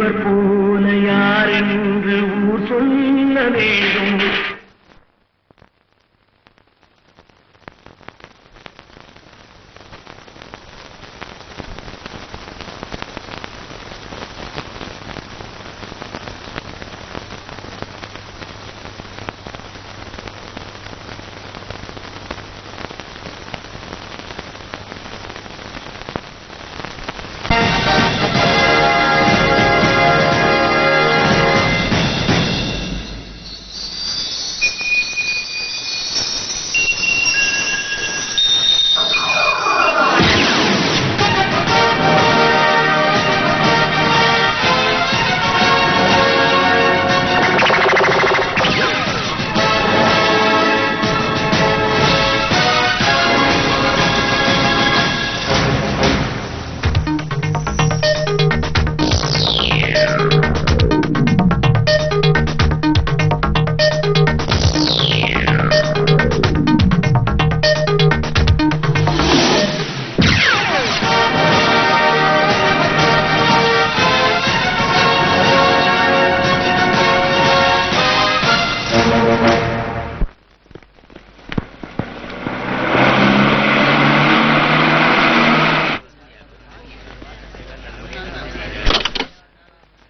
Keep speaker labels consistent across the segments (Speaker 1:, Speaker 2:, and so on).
Speaker 1: இவர் போல யார் என்று ஊர் சொல்ல வேண்டும்.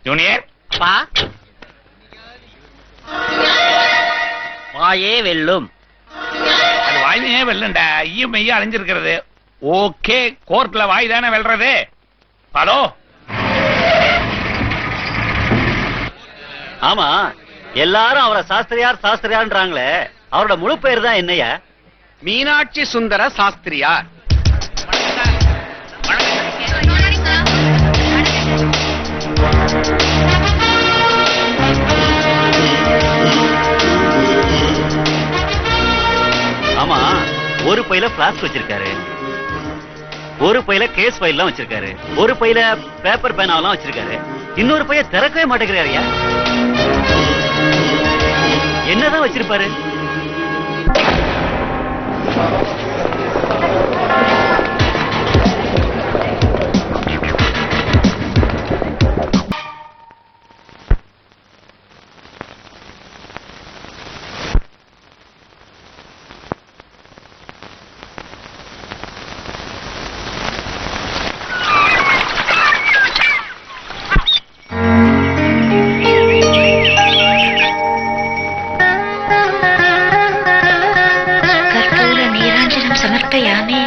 Speaker 2: ஜூனியர்
Speaker 3: வாயே வெல்லும்.
Speaker 2: அது வாயிலே வெல்லுண்டா, ஈயம் மெய்யா அழிஞ்சிருக்கிறது. ஓகே, கோர்ட்ல வாய் தானே வெல்றது. ஹலோ,
Speaker 3: ஆமா, எல்லாரும் அவரை சாஸ்திரியார் சாஸ்திரியார்ன்றாங்களே, அவரோட முழு பெயர் தான் என்னையா?
Speaker 4: மீனாட்சி சுந்தர சாஸ்திரியார்.
Speaker 3: ஆமா, ஒரு பையில பிளாஸ்க் வச்சிருக்காரு, ஒரு பையில கேஸ் ஃபைல்லாம் வச்சிருக்காரு, ஒரு பையில பேப்பர் பேனாவெல்லாம் வச்சிருக்காரு, இன்னொரு பைய திறக்கவே மாட்டேங்கிறாருயா. என்னதான் வச்சிருப்பாரு?
Speaker 5: సమర్పయామి.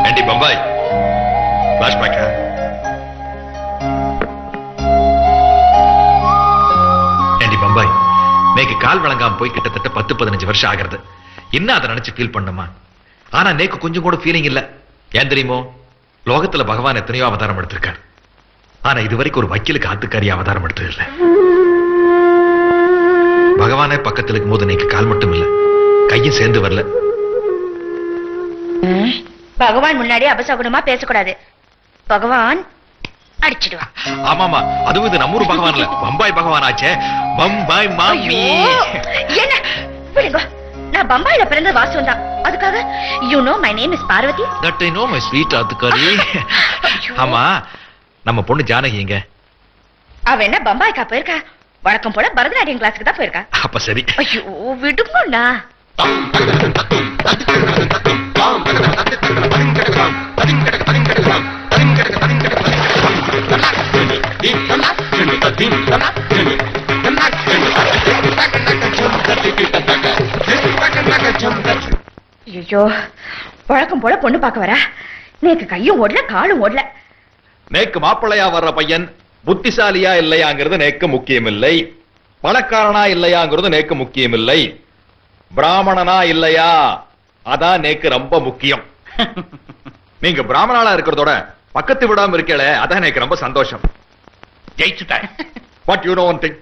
Speaker 6: ఏంటి బొంబాయి ఫ్లాష్ బ్యాక్? ఏంటి బొంబాయి, நேக்கு கால் வழங்காம போய் கிட்டத்தட்ட 10-15 வருஷம் ஆகிறது. என்ன அதை நினைச்சு ஃபீல் பண்ணுமா? ஆனா நேக்கு கொஞ்சம் கூட ஃபீலிங் இல்ல. ஏன் தெரியுமோ? லோகத்துல பகவான் எத்தனையோ அவதாரம் எடுத்திருக்காரு. ஆனா இதுவரைக்கும் ஒரு வக்கீலுக்கு ஆத்துக்காரி அவதாரம் எடுத்தது இல்ல. பகவானே பக்கத்துல இருக்கும் போது நேக்கு கால் மட்டும் இல்ல, கையும் சேர்ந்து வரல.
Speaker 5: பகவான் முன்னாடி அபசகுணமா பேசக்கூடாது, பகவான் அடிச்சிடுவான்.
Speaker 6: ஆமாமா, அதுவும் இது நம்மூர் பகவான் இல்ல, பம்பாய் பகவான் ஆச்சே. பம்பாய் மாமி.
Speaker 5: என்ன விடுங்க, நான் பம்பாயில பிறந்த வாசம் தான். அதுக்காக you know my name is Parvati.
Speaker 6: That I know my sweet ஆத்துக்காரி. ஆமா, நம்ம பொண்ணு ஜானகி எங்க?
Speaker 5: அவ என்ன பம்பாய்க்கா போயிருக்கா? வழக்கம் போல பரதநாட்டியம் கிளாஸுக்கு தான் போயிருக்கா.
Speaker 6: அப்ப சரி.
Speaker 5: ஐயோ விடுங்கண்ணா. ஐயோ, வழக்கம் போல பொண்ணு பார்க்க வர, நேக்கு கையும் ஓடல காலும் ஓடல.
Speaker 6: நேக்கு மாப்பிள்ளையா வர்ற பையன் புத்திசாலியா இல்லையாங்கிறது நேக்கு முக்கியம் இல்லை, பணக்காரனா இல்லையாங்கிறது நேக்கு முக்கியம் இல்லை, பிராமணனா இல்லையா அதான் நேக்கு ரொம்ப முக்கியம். நீங்க பிராமணாலா இருக்கிறதோட பக்கத்து விடாம இருக்கே, அதான் எனக்கு ரொம்ப சந்தோஷம்.
Speaker 2: ஜெயிச்சுட்டாய்.
Speaker 6: What you know one thing?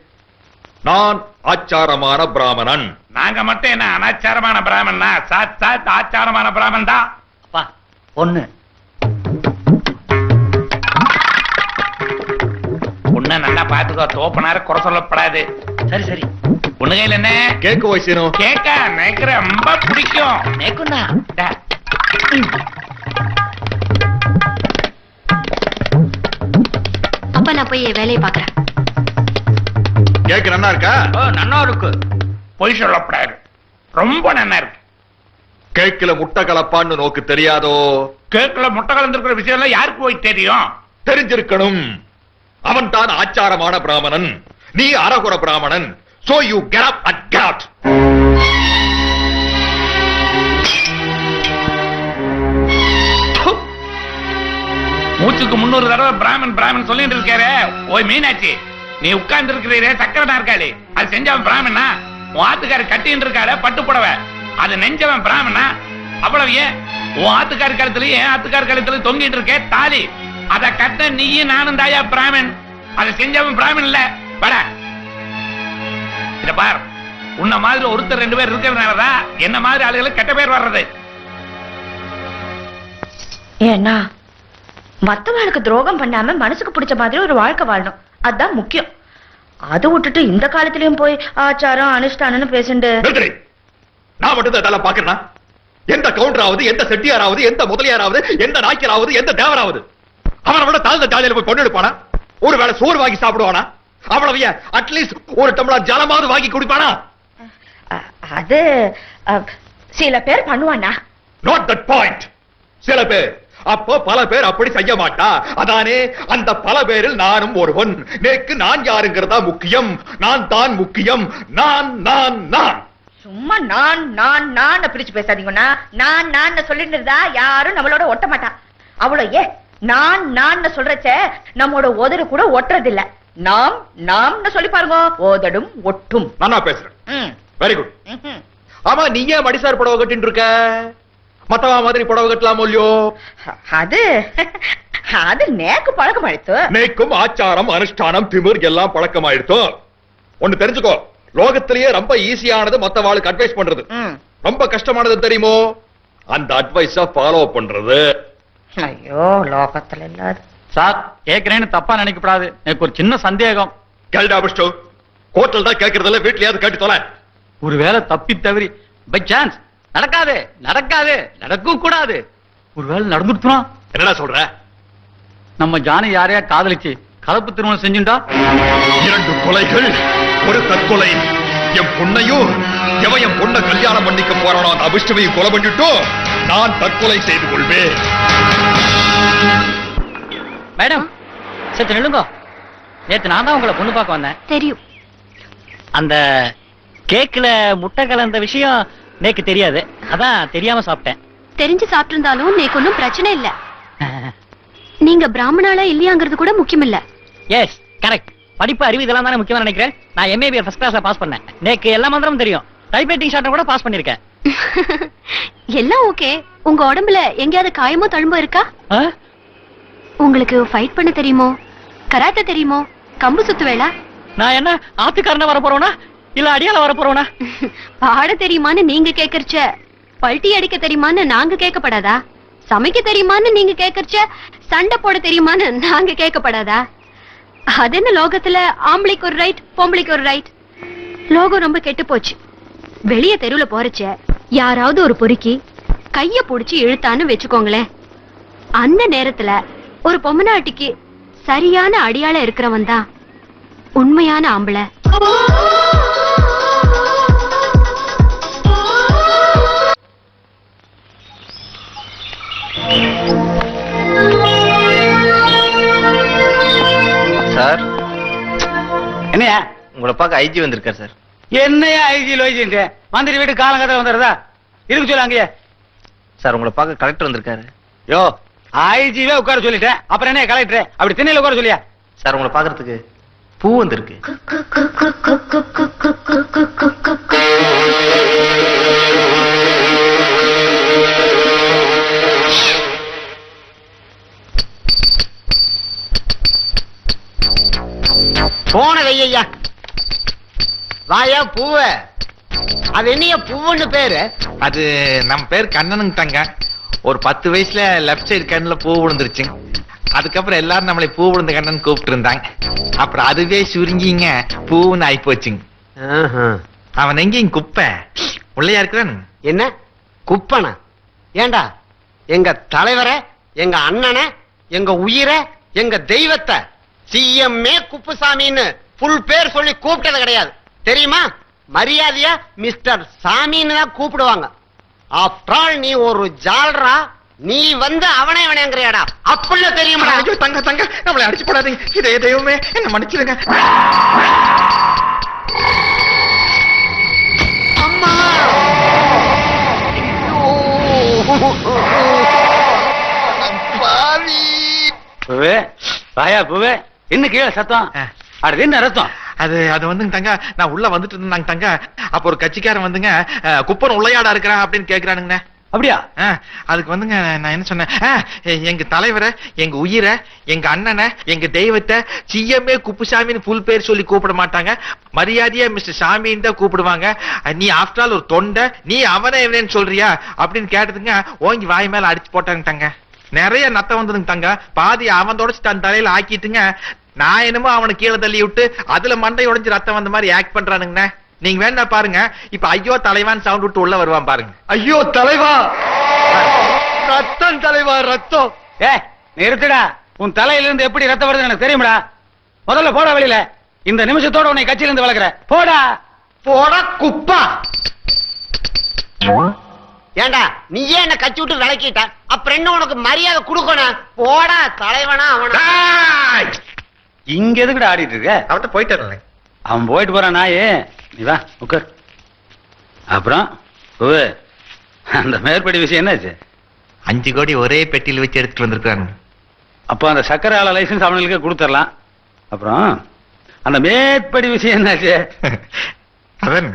Speaker 6: நான் ஆச்சாரமான பிராமணன்.
Speaker 2: நாங்க மட்டும் என்ன அனாச்சாரமான பிராமணா? சாத் சாத் ஆச்சாரமான பிராமணன் தான்.
Speaker 3: அப்பா பொண்ணு
Speaker 2: பொண்ண நல்லா பாத்துக்கோ, தோப்பனார குறை சொல்லப்படாது.
Speaker 3: சரி சரி.
Speaker 2: பொண்ணு கையில என்ன
Speaker 6: கேக்கு வயசேனோ
Speaker 2: கேக்கா? எனக்கு ரொம்ப பிடிக்கும்.
Speaker 3: நேக்குண்ணா.
Speaker 2: டா.
Speaker 5: அப்ப நான் போய் என் வேலையை பாக்குறேன்.
Speaker 6: கேக்கு நல்லா இருக்கா?
Speaker 3: நன்னா இருக்கு.
Speaker 2: பொய் சொல்லப்படாது, ரொம்ப நல்லா இருக்கு.
Speaker 6: கேக்குல முட்டை கலப்பான்னு நோக்கு தெரியாதோ?
Speaker 2: கேக்குல முட்டை கலந்துருக்கிற விஷயம் எல்லாம் யாருக்கு போய் தெரியும்?
Speaker 6: தெரிஞ்சிருக்கணும். அவன் தான் ஆச்சாரமான பிராமணன், நீ அரகுர பிராமணன். So you get up and get out.
Speaker 2: மூச்சுக்கு 300 தடவை பிராமன் பிராமன் சொல்லிட்டு இருக்காரு. ஓய் மீனாட்சி, நீ உட்கார்ந்து இருக்கிறீரே சக்கரை நாற்காலி, அது செஞ்சவன் பிராமணா? உன் ஆத்துக்காரு கட்டின்னு இருக்காரு பட்டு புடவை, அது நெஞ்சவன் பிராமணா? அவ்வளவு ஏன் உன் ஆத்துக்காரு கழுத்துலயும் என் ஆத்துக்காரு கழுத்துல தொங்கிட்டு இருக்கே தாலி, அத கட்ட நீயும் நானும் தாயா பிராமன், அதை செஞ்சவன் பிராமன் இல்ல. வட இத பார், உன்ன மாதிரி ஒருத்தர் 2 பேர் இருக்கிறதுனாலதான் என்ன மாதிரி ஆளுகளுக்கு கெட்ட பேர் வர்றது.
Speaker 5: ஏன்னா மத்தவங்களுக்கு துரோகம் பண்ணாம மனசுக்கு பிடிச்ச மாதிரி ஒரு வாழ்க்கை வாழணும், அதுதான் முக்கியம். அதை விட்டுட்டு இந்த காலத்திலயும் போய் ஆச்சாரம் அனுஷ்டானம்னு பேசிட்டு.
Speaker 6: நிறுத்துறி. நான் மட்டும் இதெல்லாம் பாக்குறேனா? எந்த கவுண்டராவது, எந்த செட்டியாராவது, எந்த முதலியாராவது, எந்த நாய்க்கராவது, எந்த தேவராவது அவனை விட தாழ்ந்த ஜாதியில போய் பொண்ணு எடுப்பானா? ஒருவேளை சோறு வாங்கி சாப்பிடுவானா? அவ்வளவு அட்லீஸ்ட் ஒரு டம்ளர் ஜலமாவது வாங்கி குடிப்பானா?
Speaker 5: அது சில பேர் பண்ணுவானா?
Speaker 6: Not that point. சில பேர். அப்போ பல பேர் அப்படி செய்ய மாட்டா. அதானே அந்த பல பேரில் நானும் ஒருவன். நேக்கு நான் யாருங்கிறதா முக்கியம். நான் தான் முக்கியம். நான் நான் நான்.
Speaker 5: சும்மா நான் நான் நான் பிரிச்சு பேசாதீங்கன்னா. நான் நான் சொல்லிட்டு இருந்தா யாரும் நம்மளோட ஒட்ட மாட்டா. அவ்வளவு நான் நான் சொல்றச்ச நம்மோட உதடு கூட ஒட்டுறது இல்ல. நாம் நாம் சொல்லி பாருங்க, ஓதடும் ஒட்டும்.
Speaker 6: நானா பேசுறேன். Very good. ஆமா, நீ ஏன் மடிசார் புடவை கட்டின்னு இருக்க? மத்தவா மாதிரி புடவை கட்டலாம் இல்லையோ?
Speaker 5: அது அது நேக்கு பழக்கமாயிடுத்து.
Speaker 6: நேக்கும் ஆச்சாரம் அனுஷ்டானம் திமிர் எல்லாம் பழக்கமாயிடுத்து. ஒண்ணு தெரிஞ்சுக்கோ, லோகத்திலேயே ரொம்ப ஈஸியானது மத்தவாளுக்கு அட்வைஸ் பண்றது. ரொம்ப கஷ்டமானது தெரியுமோ? அந்த அட்வைஸ ஃபாலோ பண்றது.
Speaker 5: ஐயோ, லோகத்துல இல்லாது.
Speaker 3: சார், கேக்குறேன்னு தப்பா நினைக்கப்படாது, எனக்கு ஒரு சின்ன சந்தேகம்.
Speaker 6: கேள்டா பிஸ்டு, ஹோட்டல் தான் கேட்கறதில்ல, வீட்லயாவது கேட்டு தொலை.
Speaker 3: ஒருவேளை தப்பி தவறி பை சான்ஸ் நடக்காது நடக்காது நடக்கும் கூடாது, ஒருவேளை நடந்துட்டுனா
Speaker 6: என்னடா சொல்ற?
Speaker 3: நம்ம ஜானி யாரையா காதலிச்சு கலப்பு திருமணம் செஞ்சுட்டா?
Speaker 6: 2 கொலைகள், ஒரு தற்கொலை. என் பொண்ணையும் என் பொண்ணை கல்யாணம் பண்ணிக்க போறானோ அந்த அபிஷ்டமையும் கொலை பண்ணிட்டு நான் தற்கொலை செய்து கொள்வேன்.
Speaker 3: மேடம் சற்று நில்லுங்க. நேத்து நான் தான் உங்களை பொண்ணு பார்க்க வந்தேன்.
Speaker 5: தெரியும்.
Speaker 3: அந்த கேக்ல முட்டை கலந்த விஷயம் நேக்கு தெரியாது, அதான் தெரியாம சாப்பிட்டேன்.
Speaker 7: தெரிஞ்சு சாப்பிட்டிருந்தாலும் நேக்கு ஒன்னும் பிரச்சனை இல்ல. நீங்க பிராமணாலா இல்லையாங்கிறது கூட முக்கியம் இல்ல.
Speaker 3: Yes correct. படிப்பு அறிவு இதெல்லாம் தானே முக்கியமா நினைக்கிறேன். நான் எம்ஏபிஎல் ஃபர்ஸ்ட் கிளாஸ்ல பாஸ் பண்ணேன். நேக்கு எல்லா மந்திரமும் தெரியும். டைப்ரைட்டிங் ஷார்ட் கூட பாஸ் பண்ணிருக்கேன்.
Speaker 7: எல்லாம் ஓகே. உங்க உடம்புல எங்கேயாவது காயமோ தழும்போ இருக்கா? உங்களுக்கு ஃபைட் பண்ண தெரியுமோ? கராத்தே தெரியுமோ? கம்பு சுத்துவேளா?
Speaker 3: நான் என்ன ஆத்துக்காரனா வர போறோனா இல்ல அடியால வர போறோனா?
Speaker 7: பாட தெரியுமான்னு நீங்க கேக்குறச்ச பல்ட்டி அடிக்க தெரியுமான்னு நாங்க கேட்கப்படாதா? சமைக்க தெரியுமான்னு நீங்க கேக்குறச்ச சண்டை போட தெரியுமான்னு நாங்க கேட்கப்படாதா? அது என்ன லோகத்துல ஆம்பளைக்கு ஒரு ரைட், பொம்பளைக்கு ஒரு ரைட்? லோகம் ரொம்ப கெட்டு போச்சு. வெளிய தெருவுல போறச்ச யாராவது ஒரு பொறுக்கி கைய புடிச்சு இழுத்தான்னு வெச்சுக்கோங்களேன், அந்த நேரத்துல ஒரு பொம்மனாட்டிக்கு சரியான அடியாள இருக்கிறவன் தான் உண்மையான ஆம்பளை.
Speaker 8: சார்,
Speaker 3: என்னையா
Speaker 8: உங்களை பார்க்க ஐஜி வந்திருக்கார் சார்.
Speaker 3: என்னையா ஐஜியில் வைக்கின்ற மந்திரி வீட்டு காலங்கத்தில் வந்துடுறதா? இருக்கு சொல்லு அங்கேயே.
Speaker 8: சார், உங்களை பார்க்க கலெக்டர் வந்திருக்காரு.
Speaker 3: யோ, ஐஜிவே உட்கார சொல்லிட்டேன், அப்புறம் என்ன கலெக்டர் அப்படி திண்ணையில உட்கார சொல்லியா?
Speaker 8: சார், உங்களை பார்க்கறதுக்கு பூ வந்திருக்கு.
Speaker 9: போன வையா வாயா பூவ. அது என்னைய பூவுன்னு பேரு?
Speaker 8: அது நம்ம பேர் கண்ணனுங்க தாங்க. ஒரு 10 வயசுல லெப்ட் சைடு கண்ணுல பூ விழுந்துருச்சு.
Speaker 6: அதுக்கப்புறம் எல்லாரும் நம்மளை பூ விழுந்த கண்ணன் கூப்பிட்டு இருந்தாங்க. அப்புறம் அதுவே சுருங்கிங்க பூன்னு ஆயி போச்சுங்க. அவன் எங்கேயும் குப்பை உள்ளையா இருக்கிறான்.
Speaker 9: என்ன குப்பனா? ஏண்டா எங்க தலைவரை, எங்க அண்ணனை, எங்க உயிரை, எங்க தெய்வத்தை சிஎம்ஏ குப்புசாமின்னு புல் பேர் சொல்லி கூப்பிட்டது கிடையாது தெரியுமா? மரியாதையா மிஸ்டர் சாமின்னு தான் கூப்பிடுவாங்க. ஆஃப்டர் ஆல் நீ ஒரு ஜால்ரா, நீ வந்து அவனே அவனேங்கிறியாடா, அப்படி தெரியுமா?
Speaker 6: தங்க தங்க நம்மளை அடிச்சு போடாதீங்க. இதே தெய்வமே என்ன மன்னிச்சிருங்க.
Speaker 9: அம்மா பாவி.
Speaker 3: பூவே வாயா பூவே, என்ன கீழே சத்தம்? அது என்ன ரத்தம்?
Speaker 6: அது அது வந்துங்க தங்க, நான் உள்ள வந்துட்டு இருந்தாங்க தங்க. அப்ப ஒரு கட்சிக்காரன் வந்துங்க குப்பன் உள்ளையாடா இருக்கிறான் அப்படின்னு கேக்குறானுங்க.
Speaker 3: அப்படியா?
Speaker 6: அதுக்கு வந்துங்க நான் என்ன சொன்னேன், எங்க தலைவரை, எங்க உயிரை, எங்க அண்ணனை, எங்க தெய்வத்தை சிஎம்ஏ குப்புசாமின்னு புல் பேர் சொல்லி கூப்பிட மாட்டாங்க, மரியாதையா மிஸ்டர் சாமின்னு தான் கூப்பிடுவாங்க. நீ ஆஃப்டர் ஆல் ஒரு தொண்டை, நீ அவனே இவனேன்னு சொல்றியா அப்படின்னு கேட்டதுங்க. ஓங்கி வாய் மேல அடிச்சு போட்டாங்க தங்க. நிறைய நத்த வந்ததுங்க தங்க. பாதி அவன் தொடச்சு தன் தலையில ஆக்கிட்டுங்க. நான் என்னமோ அவனை கீழே தள்ளி விட்டு அதுல மண்டை உடைஞ்சு ரத்தம் வந்த மாதிரி ஆக்ட் பண்றானுங்க. நீங்க வேணா பாருங்க, இப்ப ஐயோ தலைவான் சவுண்ட் விட்டு உள்ள வருவான் பாருங்க.
Speaker 9: ஐயோ தலைவா, ரத்தம் தலைவா ரத்தம்.
Speaker 3: நிறுத்துடா, உன் தலையில இருந்து எப்படி ரத்தம் வருது எனக்கு தெரியுமாடா? முதல்ல போடா வெளியில. இந்த நிமிஷத்தோட உன்னை கட்சியில இருந்து விலகுற. போடா
Speaker 9: போடா குப்பா. ஏண்டா நீ ஏன் என்ன கட்சி விட்டு விளக்கிட்ட? அப்புறம் என்ன உனக்கு மரியாதை கொடுக்கணும்? போடா தலைவனா அவனா.
Speaker 3: இங்க எதுக்குடா ஆடிட்டு இருக்க?
Speaker 6: அவன்கிட்ட போயிட்டாரு.
Speaker 3: அவன் போயிட்டு போறான். நாயே நீ வா உட்கார். அப்புறம் பூவே, அந்த மேற்படி விஷயம் என்னாச்சு?
Speaker 6: 5 கோடி ஒரே பெட்டியில் வச்சு எடுத்துட்டு வந்திருக்காங்க.
Speaker 3: அப்போ அந்த சக்கரை ஆலை லைசன்ஸ் அவனுக்கு கொடுத்துடலாம். அப்புறம் அந்த மேற்படி விஷயம் என்னாச்சு?
Speaker 6: அதான்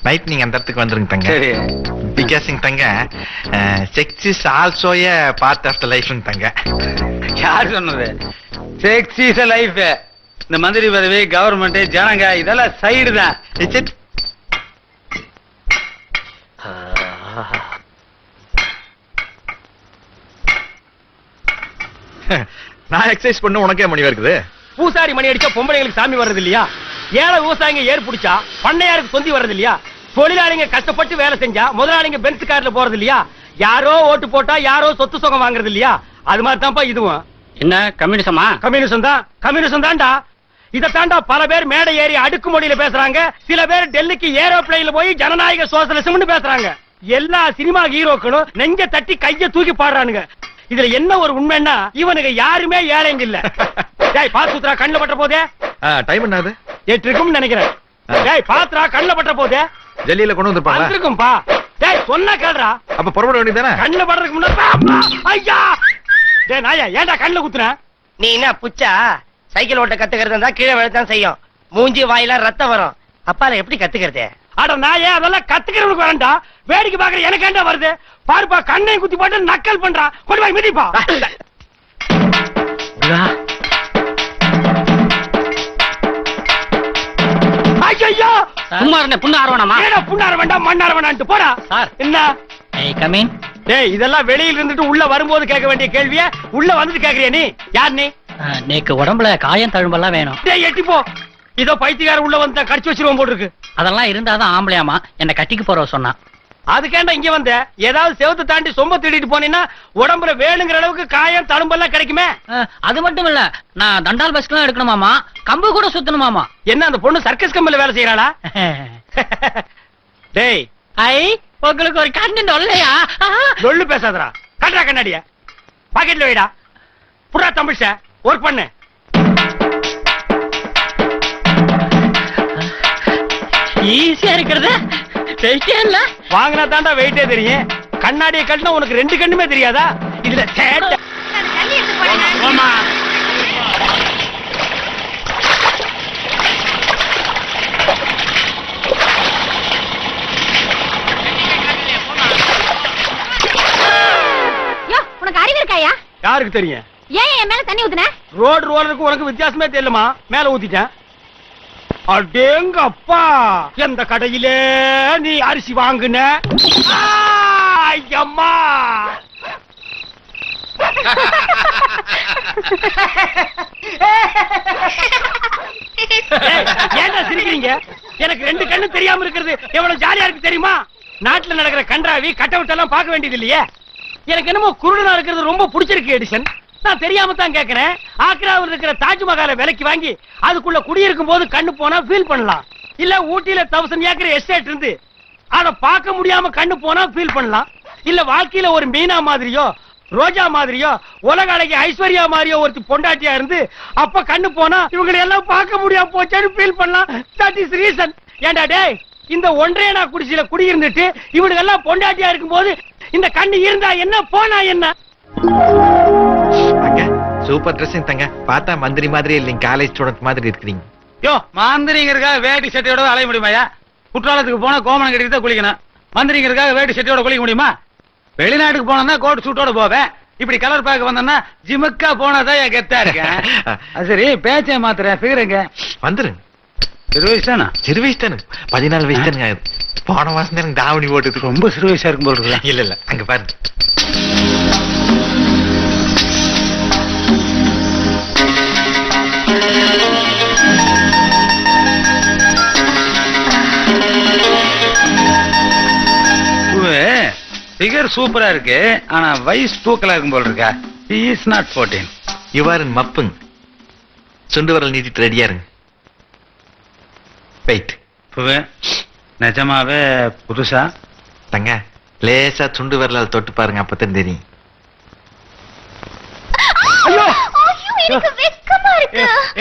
Speaker 6: நைட் நீங்க அந்த இடத்துக்கு வந்துருங்க தங்க.
Speaker 3: சரி.
Speaker 6: பிகாசிங் தங்க, sex is also a part of the life தங்க.
Speaker 3: யார் சொன்னது? Sex is a life. இந்த மந்திரி பதவி, கவர்மெண்ட், ஜனங்க இதெல்லாம் சைடு தான்.
Speaker 6: நான் எக்ஸசைஸ் பண்ண உனக்கே மணி வருது.
Speaker 1: பூசாரி மணி அடிச்சா பொம்பளைங்களுக்கு சாமி வர்றது இல்லையா? ஏழை விவசாயிங்க ஏர் பிடிச்சா பண்ணையாருக்கு சொந்தி வர்றது இல்லையா? தொழிலாளிங்க கஷ்டப்பட்டு வேலை செஞ்சா முதலாளிங்க பென்ஸ் கார்ல போறது இல்லையா? யாரோ ஓட்டு போட்டா யாரோ சொத்து சுகம் வாங்குறது இல்லையா? அது மாதிரி தான்ப்பா இதுவும்.
Speaker 3: என்ன கம்யூனிசமா?
Speaker 1: கம்யூனிசம் தான், கம்யூனிசம் தான்டா. இதை தாண்டா பல பேர் மேடை ஏறி அடுக்கு மொழியில பேசுறாங்க. சில பேர் டெல்லிக்கு ஏரோப்ளைன்ல போய் ஜனநாயக சோசலிசம்னு பேசுறாங்க. எல்லா சினிமா ஹீரோக்களும் நெஞ்ச தட்டி கைய தூக்கி பாடுறானுங்க. இதுல என்ன ஒரு உண்மைன்னா, இவனுக்கு யாருமே ஏழைங்க இல்ல. டேய் பாத்துறா, கண்ணுல பட்ட போதே.
Speaker 6: டைம் என்னது?
Speaker 1: 8 இருக்கும்னு நினைக்கிறேன். டேய் பாத்துறா, கண்ணுல பட்ட போதே.
Speaker 6: ஜல்லியில கொண்டு வந்திருப்பாங்க.
Speaker 1: வந்திருக்கும்பா. டேய் சொன்னா கேளுடா.
Speaker 6: அப்ப புறப்பட வேண்டியதானே?
Speaker 1: கண்ணுல படுறதுக்கு முன்னாடி ஐயா. டேய் நாயா, ஏன்டா கண்ணுல குத்துற?
Speaker 10: நீ என்ன புச்சா? சைக்கிள் ஓட்ட கத்துக்கிறது இருந்தா கீழே விழத்தான் செய்யும். மூஞ்சி வாயிலாம் ரத்தம் வரும். அப்பால எப்படி கத்துக்கிறது?
Speaker 1: அட நாயே, அதெல்லாம் கத்துக்கிறவனுக்கு வரண்டா. வேடிக்கை பாக்குற எனக்கு ஏண்டா வருது? பாருப்பா, கண்ணையும் குத்தி போட்டு நக்கல் பண்றான். கொண்டு போய் மிதிப்பா. ஐயோ,
Speaker 10: சும்மா இருந்த புண்ணு ஆர்வனமா?
Speaker 1: ஏடா புண்ணார வேண்டாம், மண்ணார வேண்டாம்ட்டு போடா.
Speaker 10: சார்
Speaker 1: என்ன?
Speaker 10: கமீன்.
Speaker 1: டேய் இதெல்லாம் வெளியில இருந்துட்டு உள்ள வரும்போது கேட்க வேண்டிய கேள்விய உள்ள வந்துட்டு கேக்குறியா நீ? யார் நீ?
Speaker 10: நேக்கு உடம்புல காயம் தழும்பெல்லாம் வேணும்.
Speaker 1: டேய் எட்டி போ. இதோ பைத்தியக்கார உள்ள வந்து கடிச்சு வச்சிருவோம் போட்டு இருக்கு.
Speaker 10: அதெல்லாம் இருந்தாதான் ஆம்பளையாமா என்ன கட்டிக்கு போறவ சொன்னா.
Speaker 1: அதுக்கேண்டா இங்க வந்த? ஏதாவது செவத்தை தாண்டி சொம்ப தேடிட்டு போனீங்கன்னா உடம்புல வேணுங்கிற அளவுக்கு காயம் தழும்பெல்லாம் கிடைக்குமே.
Speaker 10: அது மட்டும் இல்ல, நான் தண்டால் பஸ்க்கெல்லாம் எடுக்கணுமாமா, கம்பு கூட சுத்தணுமாமா.
Speaker 1: என்ன அந்த பொண்ணு சர்க்கஸ் கம்பெனில வேலை செய்யறாளா? டேய்
Speaker 10: ஐ, உங்களுக்கு ஒரு கண்ணு இல்லையா?
Speaker 1: லொள்ளு பேசாதடா. கட்டா கண்ணாடிய பாக்கெட்ல வைடா. புறா தமிழ்ச்ச ஒர்க் பண்ணு.
Speaker 10: ஈஸியா இருக்கிறது வெயிட்டே இல்ல.
Speaker 1: வாங்கினா தாண்டா வெயிட்டே தெரியும். கண்ணாடியை கட்டினா உனக்கு 2 கண்ணுமே தெரியாதா? இதுல சேட்டை.
Speaker 7: உனக்கு அறிவு இருக்காயா?
Speaker 1: யாருக்கு தெரியும்?
Speaker 7: ஏன் என் மேல தண்ணி ஊத்துன?
Speaker 1: ரோடு ரோலருக்கு உனக்கு வித்தியாசமே தெரியலமா? மேல ஊத்திட்டேன். அடேங்கப்பா, எந்த கடையிலே நீ அரிசி வாங்குன? ஐயம்மா, ஏன்டா சிரிக்கிறீங்க? எனக்கு 2 கண்ணு தெரியாம இருக்கிறது எவ்வளவு ஜாலியா இருக்கு தெரியுமா? நாட்டுல நடக்கிற கன்றாவி கட்டவுட் எல்லாம் பார்க்க வேண்டியது இல்லையே. எனக்கு என்னமோ குருடனா இருக்கிறது ரொம்ப பிடிச்சிருக்கு எடிசன். நான் தெரியாம தான் கேக்குறேன். ஆக்ராவில் இருக்கிற தாஜ்மஹாலை விலைக்கு வாங்கி அதுக்குள்ள குடியிருக்கும் போது கண்ணு போனா ஃபீல் பண்ணலாம். இல்ல ஊட்டியில 1000 ஏக்கர் எஸ்டேட் இருந்து அத பார்க்க முடியாம கண்ணு போனா ஃபீல் பண்ணலாம். இல்ல வாழ்க்கையில ஒரு மீனா மாதிரியோ ரோஜா மாதிரியோ உலக அழகி ஐஸ்வர்யா மாதிரியோ ஒருத்தி பொண்டாட்டியா இருந்து அப்ப கண்ணு போனா இவங்களை எல்லாம் பார்க்க முடியாம போச்சேன்னு ஃபீல் பண்ணலாம். That is reason. ஏண்டா டேய், இந்த ஒன்றையனா குடிசையில குடியிருந்துட்டு இவனுக்கு எல்லாம் பொண்டாட்டியா இருக்கும் போது இந்த கண்ணு இருந்தா என்ன போனா என்ன?
Speaker 6: தங்க சூப்பர் ட்ரெஸ்ஸிங் தங்க. பார்த்தா மந்திரி மாதிரி இல்லைங்க, காலேஜ் ஸ்டூடெண்ட் மாதிரி இருக்கிறீங்க.
Speaker 1: யோ, மந்திரிங்கிறதுக்காக வேட்டி சட்டையோட அலைய முடியுமாயா? குற்றாலத்துக்கு போனா கோமணம் கட்டிட்டு தான் குளிக்கணும். மந்திரிங்கிறதுக்காக வேட்டி சட்டையோட குளிக்க முடியுமா? வெளிநாட்டுக்கு போனா கோட் சூட்டோட போவேன். இப்படி கலர் பார்க்க வந்தா ஜிமுக்கா போனாதான் என் கெத்தா இருக்கேன். சரி, பேச்சை மாத்துறேன். ஃபிகருங்க
Speaker 6: வந்துருங்க.
Speaker 1: 20 வயசு தானே?
Speaker 6: சிறு வயசு தானே, 14 வயசு தானுங்க. போன மாசம் தான் எனக்கு தாவணி போட்டு
Speaker 1: ரொம்ப சிறு வயசா இருக்கும் போல இருக்கு.
Speaker 6: இல்ல அங்க பாருங்க.
Speaker 1: ஃபிகர் சூப்பரா இருக்கு, ஆனா வயசு தூக்கலா இருக்கும் போல இருக்கா. He is not 14.
Speaker 6: இவ்வாறு மப்புங்க. சுண்டு வரல் நீட்டிட்டு ரெடியா இருங்க. வெயிட்.
Speaker 1: நிஜமாவே புதுசா?
Speaker 6: தங்க லேசா சுண்டு வரலால் தொட்டு பாருங்க, அப்பதான் தெரியும்.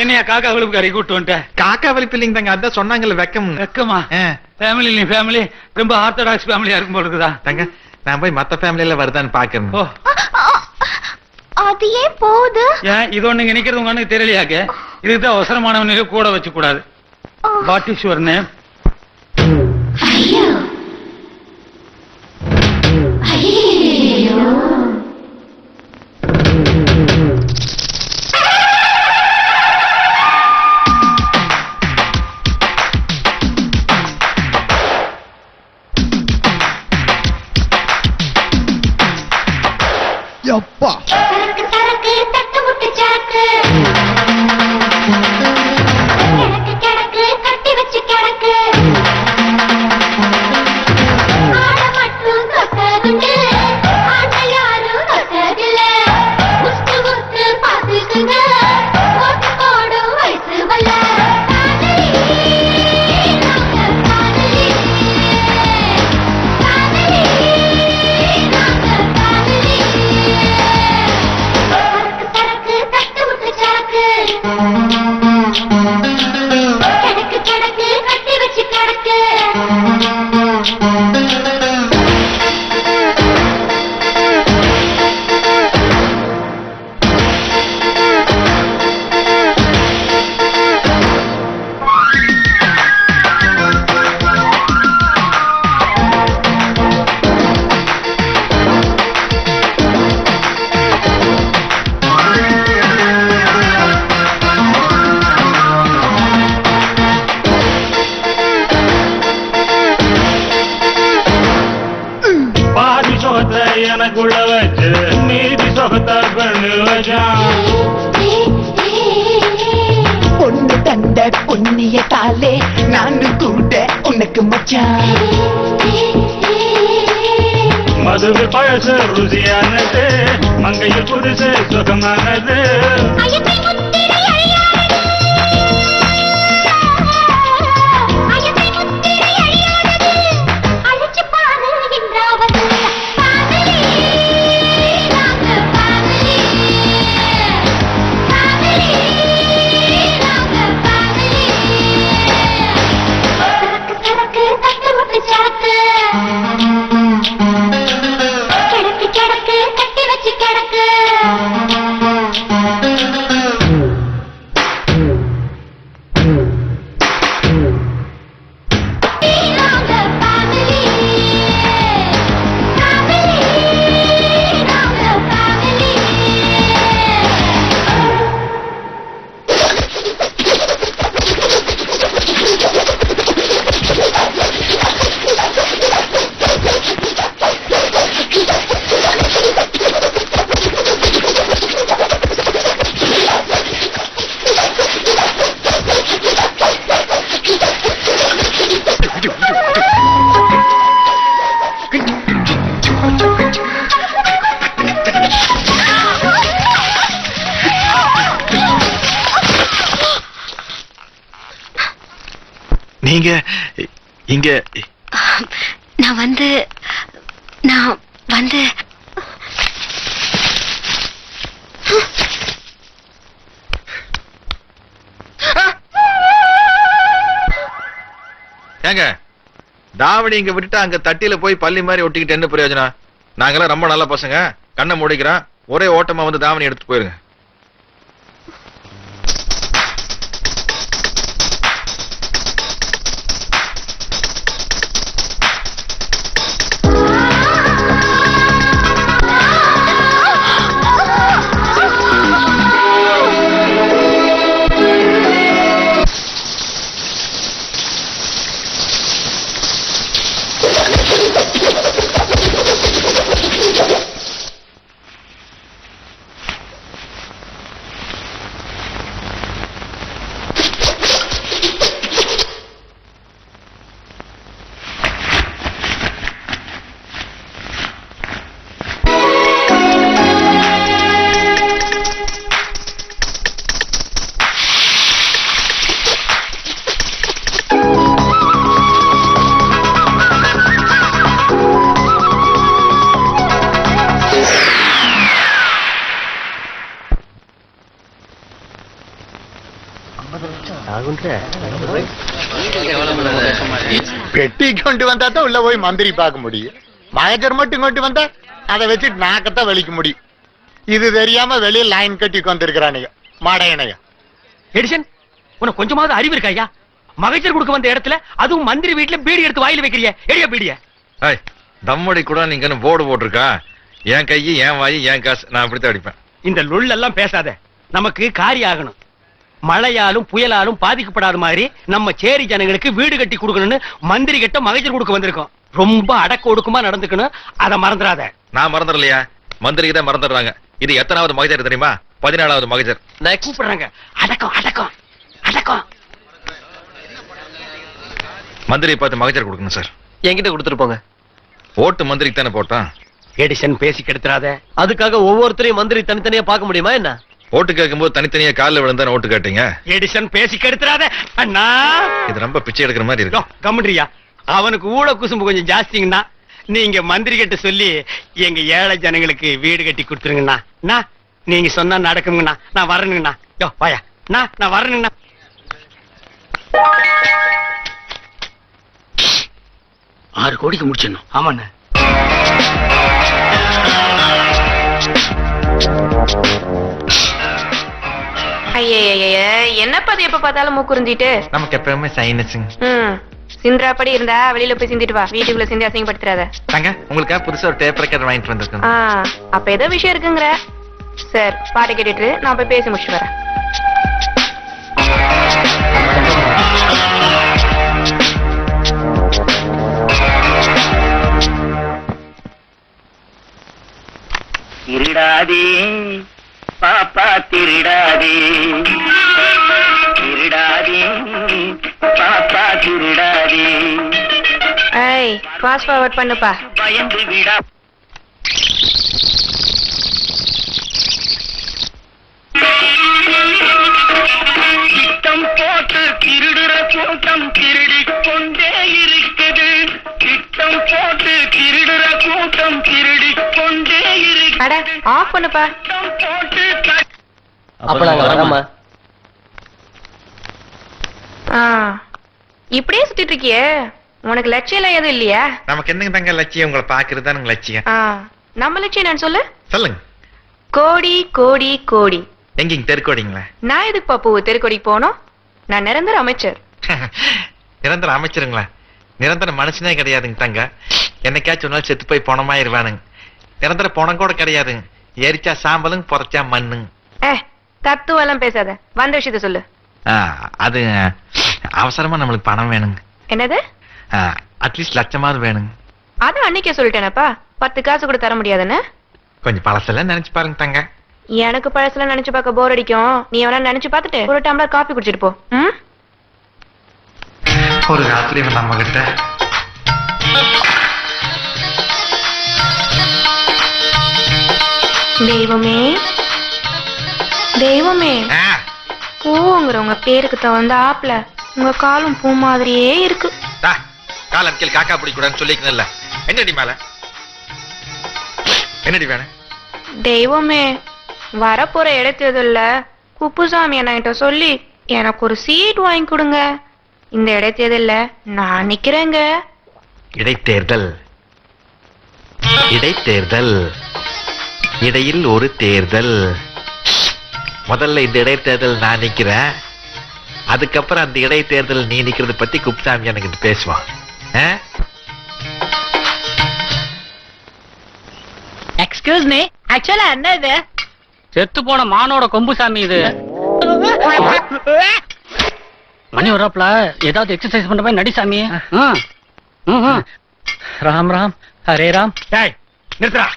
Speaker 1: என்னையா காக்கா விழுப்புக்காரி கூட்டு வந்துட்டேன்.
Speaker 6: காக்கா வலிப்பு இல்லைங்க தங்க, அதான் சொன்னாங்கல்ல வெக்கம்.
Speaker 1: வெக்கமா? ஃபேமிலி ரொம்ப ஆர்த்தடாக்ஸ் ஃபேமிலியா இருக்கும் போல இருக்குதா?
Speaker 6: தங்க நான் போய் மத்த ஃபேமிலியில வருதான்னு பாக்கணும்.
Speaker 1: ஓ,
Speaker 7: அது ஏன் போகுது?
Speaker 1: ஏன் இது ஒண்ணு நிக்கிறது உங்க அண்ணுக்கு தெரியலையாக்க? இதுதான் அவசரமானவனுக்கு கூட வச்சு கூடாது. What is your name?
Speaker 9: எப்பா
Speaker 7: சரக்கு சரக்கு தட்டு முட்டு சரக்கு கிடக்கு கிடக்கு கட்டி வச்சு கிடக்கு ஆட மட்டும் தொட்டதுண்டு ஆட்ட யாரும் தொட்டதில்ல முஸ்து முஸ்து பாத்துக்குங்க ஓட்டு போடும் வயசு வல்ல கிடக்கு கிடக்கு கட்டி வச்சு கிடக்கு
Speaker 1: எனக்குள்ள வச்சு நீதி சொகத்த பண்ணு வச்சான்.
Speaker 11: பொண்ணு தந்த பொன்னிய தாலே நானு கூட உனக்கு மச்சான்.
Speaker 1: மதுவில் பழசு ருசியானது, மங்கையில் புதுசு சுகமானது.
Speaker 7: கிடக்கு கிடக்கு கட்டி வச்சு கிடக்கு
Speaker 6: நீங்க இங்க
Speaker 7: நான் வந்து
Speaker 6: ஏங்க தாவணி இங்க விட்டுட்டு அங்க தட்டியில போய் பள்ளி மாதிரி ஒட்டிக்கிட்டு என்ன பிரயோஜனம்? நாங்கெல்லாம் ரொம்ப நல்ல பசங்க, கண்ணை மூடிக்கிறோம், ஒரே ஓட்டமா வந்து தாவணி எடுத்து போயிருங்க.
Speaker 9: பெட்டி கொண்டு வந்தா தான் உள்ள போய் மந்திரி பார்க்க முடியும். மகஜர் மட்டும் கொண்டு வந்தா அதை வச்சுட்டு நாக்கத்தான் வெளிக்க முடியும். இது தெரியாம வெளியே லைன் கட்டி கொண்டிருக்கிறானுங்க மாடையனைய.
Speaker 1: எடிசன், உனக்கு கொஞ்சமாவது அறிவு இருக்காயா? மகஜர் கொடுக்க வந்த இடத்துல அதுவும் மந்திரி வீட்டுல பீடி எடுத்து வாயில வைக்கிறிய? எடியா பீடிய
Speaker 6: தம்மடி கூட நீங்க போர்டு போட்டிருக்கா, என் கையை என் வாயி என் காசு, நான் அப்படித்தான் அடிப்பேன்.
Speaker 1: இந்த லொல் எல்லாம் பேசாத, நமக்கு காரியம் ஆகணும். மழையாலும் புயலாலும் பாதிக்கப்படாத மாதிரி நம்ம சேரி ஜனங்களுக்கு வீடு கட்டி கொடுக்கணும்னு மந்திரி கிட்ட மகஜர் கொடுக்க வந்திருக்கோம். ரொம்ப அடக்க ஒடுக்கமா நடந்துக்கணும், அதை மறந்துடாத.
Speaker 6: நான் மறந்துடலையா, மந்திரிக்கு தான் மறந்துடுறாங்க. இது எத்தனாவது மகஜர் தெரியுமா? 14வது மகஜர்.
Speaker 1: கூப்பிடுறாங்க. அடக்கம் அடக்கம் அடக்கம்.
Speaker 6: மந்திரியை பார்த்து மகஜர் கொடுக்கணும் சார்.
Speaker 8: என்கிட்ட கொடுத்துட்டு போங்க.
Speaker 6: ஓட்டு மந்திரிக்கு தானே போட்டான்.
Speaker 1: எடிசன் பேசி கெடுத்துறாத.
Speaker 8: அதுக்காக ஒவ்வொருத்தரையும் மந்திரி தனித்தனியா பார்க்க முடியுமா என்ன?
Speaker 6: ஓட்டு கேட்கும்போது தனித்தனியா காலில் விழுந்தானே ஓட்டு கேட்டீங்க.
Speaker 1: எடிசன் பேசி கெடுத்துறாத அண்ணா.
Speaker 6: இது ரொம்ப பிச்சை எடுக்கிற மாதிரி இருக்கு.
Speaker 1: கம்முன்றியா, அவனுக்கு ஊழ குசும்பு கொஞ்சம் ஜாஸ்திங்கண்ணா. நீங்க மந்திரி கிட்ட சொல்லி எங்க ஏழை ஜனங்களுக்கு வீடு கட்டி கொடுத்துருங்கண்ணா. நீங்க சொன்னா நடக்குங்கண்ணா. நான் வரணுங்கண்ணா. யோ வாயா, நான் வரணுங்கண்ணா. 6 கோடிக்கு முடிச்சிடணும். ஆமாண்ணா.
Speaker 5: என்னப்பா அது எப்ப பார்த்தாலும் மூக்குறிஞ்சிட்டு?
Speaker 8: நமக்கு எப்பவுமே சைனஸுங்க.
Speaker 5: சிந்திராப்படி இருந்தா வெளியில போய் சிந்திட்டு வா, வீட்டுக்குள்ள சிந்தி அசிங்கப்படுத்துறாத.
Speaker 8: தாங்க உங்களுக்காக புதுசா ஒரு டேப் ரெக்கார்டர் வாங்கிட்டு வந்திருக்கேன்.
Speaker 5: அப்ப ஏதோ விஷயம் இருக்குங்கிற. சார் பாட்டு கேட்டுட்டு நான் போய் பேசி முடிச்சுட்டு வரேன்.
Speaker 10: திருடாதே பாப்பா திருடாதே, திருடாதே பாப்பா திருடாதே.
Speaker 5: ஏய் பாஸ் ஃபார்வர்ட் பண்ணுப்பா.
Speaker 10: பயந்து விடா. திட்டம் போட்டு திருடுற கூட்டம் திருடிக் கொண்டே இருக்குது. திட்டம் போட்டு திருடுற கூட்டம் திருடிக் கொண்டே இருக்குது.
Speaker 5: அட ஆஃப் பண்ணுப்பா.
Speaker 10: போட்டு
Speaker 8: அப்ப நாங்க வரோமா?
Speaker 5: இப்படியே சுத்திட்டு இருக்கியே, உனக்கு லட்சியம் எல்லாம் எதுவும் இல்லையா?
Speaker 6: நமக்கு என்னங்க தங்க லட்சியம்? உங்களை பாக்குறது தான் லட்சியம்.
Speaker 5: நம்ம லட்சியம் நான் சொல்லு.
Speaker 6: சொல்லுங்க.
Speaker 5: கோடி கோடி கோடி.
Speaker 6: எங்க தெருக்கோடிங்களா?
Speaker 5: நான் எதுக்கு பாப்பு தெருக்கோடிக்கு போனோம்? நான் நிரந்தர அமைச்சர்.
Speaker 6: நிரந்தர அமைச்சருங்களா? நிரந்தர மனுஷனே கிடையாதுங்க தங்க. என்னைக்காச்சும் ஒரு நாள் செத்து போய் பணமாயிருவானுங்க. நிரந்தர பணம் கூட கிடையாதுங்க. எரிச்சா சாம்பலுங்க, புதைச்சா மண்ணுங்க.
Speaker 5: தத்துவம் எல்லாம் பேசாத, வந்த விஷயத்த சொல்லு.
Speaker 6: அது அவசரமா நம்மளுக்கு பணம் வேணுங்க.
Speaker 5: என்னது?
Speaker 6: அட்லீஸ்ட் லட்சமாவது வேணுங்க.
Speaker 5: அதான் அன்னைக்கே சொல்லிட்டேனப்பா, 10 காசு கூட தர முடியாதுன்னு.
Speaker 6: கொஞ்சம் பழசெல்லாம் நினைச்சு பாருங்க தங்க.
Speaker 5: எனக்கு பழசெல்லாம் நினைச்சு பார்க்க போர் அடிக்கும். நீ எவனா நினைச்சு பார்த்துட்டு ஒரு டம்ளர் காபி குடிச்சிட்டு போ.
Speaker 6: ஒரு ராத்திரி நம்ம கிட்ட
Speaker 5: தெய்வமே தெய்வமே, ஓங்கிறவங்க பேருக்கு தகுந்த ஆப்ல
Speaker 7: உங்க காலம் பூ மாதிரியே இருக்கு.
Speaker 8: கால் அடிக்கல் காக்கா பிடிக்கூடாதுன்னு சொல்லிக்கணும்ல. என்னடி மேல என்னடி வேணும்?
Speaker 7: தெய்வமே, வரப்போற இடைத்தேர்தல்ல குப்புசாமி என்கிட்ட சொல்லி எனக்கு ஒரு சீட் வாங்கி கொடுங்க. இந்த இடைத்தேர்தல்ல நான் நிக்கிறேங்க.
Speaker 8: இடைத்தேர்தல் இடைத்தேர்தல் இடையில் ஒரு தேர்தல். முதல்ல இந்த இடைத்தேர்தல் நான் நிக்கிறேன், அதுக்கப்புறம் அந்த இடைத்தேர்தல் நீ நிக்கிறது பத்தி குப்சாமி எனக்கு பேசுவான்.
Speaker 10: எக்ஸ்கியூஸ் மீ, ஆக்சுவலா என்ன இது?
Speaker 1: செத்து போன மானோட கொம்பு சாமி இது. மணி வர்றாப்ல, ஏதாவது எக்ஸசைஸ் பண்ற மாதிரி நடி சாமி.
Speaker 10: ராம் ராம் ஹரே ராம்.
Speaker 1: டேய் நிறுத்துடா.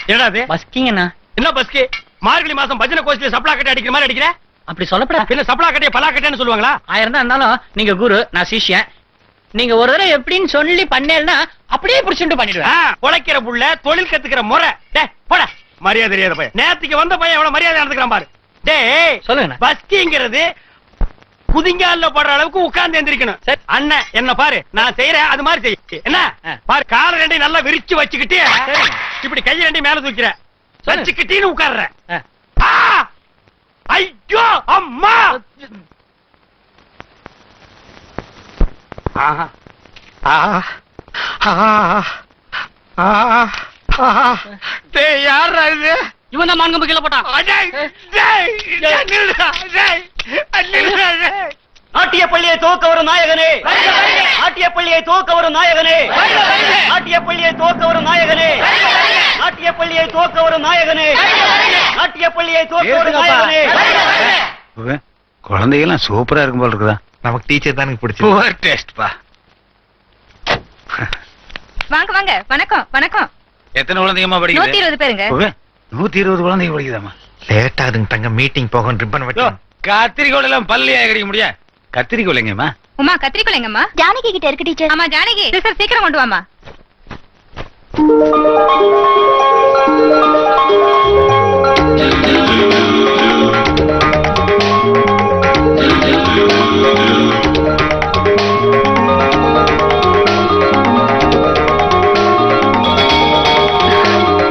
Speaker 1: என்னடா இது?
Speaker 10: பஸ்கிங்கண்ணா.
Speaker 1: என்ன பஸ்கி? மார்கழி மாசம் பஜனை கோஷ்டில சப்ளா கட்டி அடிக்கிற மாதிரி அடிக்கிற?
Speaker 10: அப்படி சொல்லப்படா.
Speaker 1: என்ன சப்ளா கட்டிய பலா கட்டின்னு சொல்லுவாங்களா?
Speaker 10: 1000 தான் இருந்தாலும் நீங்க குரு, நான் சிஷ்யன். நீங்க ஒரு தடவை எப்படின்னு சொல்லி பண்ணேன்னா அப்படியே புடிச்சுட்டு பண்ணிடுவேன்.
Speaker 1: உழைக்கிற புள்ள தொழில் கத்துக்கிற முறை. டேய் போடா, மரியாதை தெரியாத பையன். நேத்துக்கு வந்த பையன் எவ்வளவு மரியாதை நடந்துக்கிறான் பாரு. டேய்
Speaker 10: சொல்லுங்க.
Speaker 1: பஸ்கிங்கிறது குதிங்கால போடுற அளவுக்கு உட்கார்ந்து எந்திரிக்கணும். அண்ணன் என்ன பாரு, நான் செய்யறேன் அது மாதிரி செய். என்ன பாரு, கால ரெண்டையும் நல்லா விரிச்சு வச்சுக்கிட்டு இப்படி கைய ரெண்டையும் மேல தூக்கிற வச்சுக்கிட்டீன்னு உட்கார்ற. ஐயோ அம்மா. யாரா இது? இவன் தான் மான்கம்பு கீழே போட்டான். ஆட்டிய பள்ளியை தோக்க ஒரு நாயகனே, ஆட்டிய பள்ளியை தோக்க ஒரு நாயகனே, ஆட்டிய பள்ளியை தோக்க ஒரு நாயகனே, ஆட்டிய பள்ளியை தோக்க ஒரு நாயகனே, ஆட்டிய பள்ளியை தோக்க ஒரு நாயகனே.
Speaker 12: குழந்தைகள்லாம் சூப்பரா இருக்கும் போல இருக்குதா?
Speaker 8: நமக்கு டீச்சர் தான் பிடிச்சி
Speaker 12: டேஸ்ட் பா.
Speaker 5: வாங்க வாங்க, வணக்கம் வணக்கம்.
Speaker 12: எத்தனை குழந்தைங்கம்மா படிக்குது?
Speaker 5: 120 பேருங்க.
Speaker 12: 120 குழந்தைங்க படிக்குதாமா?
Speaker 8: லேட் ஆகுதுங்க தங்க, மீட்டிங் போக ரிப்பன் வெட்டி.
Speaker 12: கத்திரிக்கோள் எல்லாம் பள்ளியா கிடைக்க முடியா? கத்திரிக்கோள் எங்கம்மா?
Speaker 5: உமா கத்திரிக்கோள் எங்கம்மா?
Speaker 7: ஜானகி கிட்ட இருக்கு டீச்சர்.
Speaker 5: ஆமா ஜானகி, சார் சீக்கிரம் கொண்டு வாமா.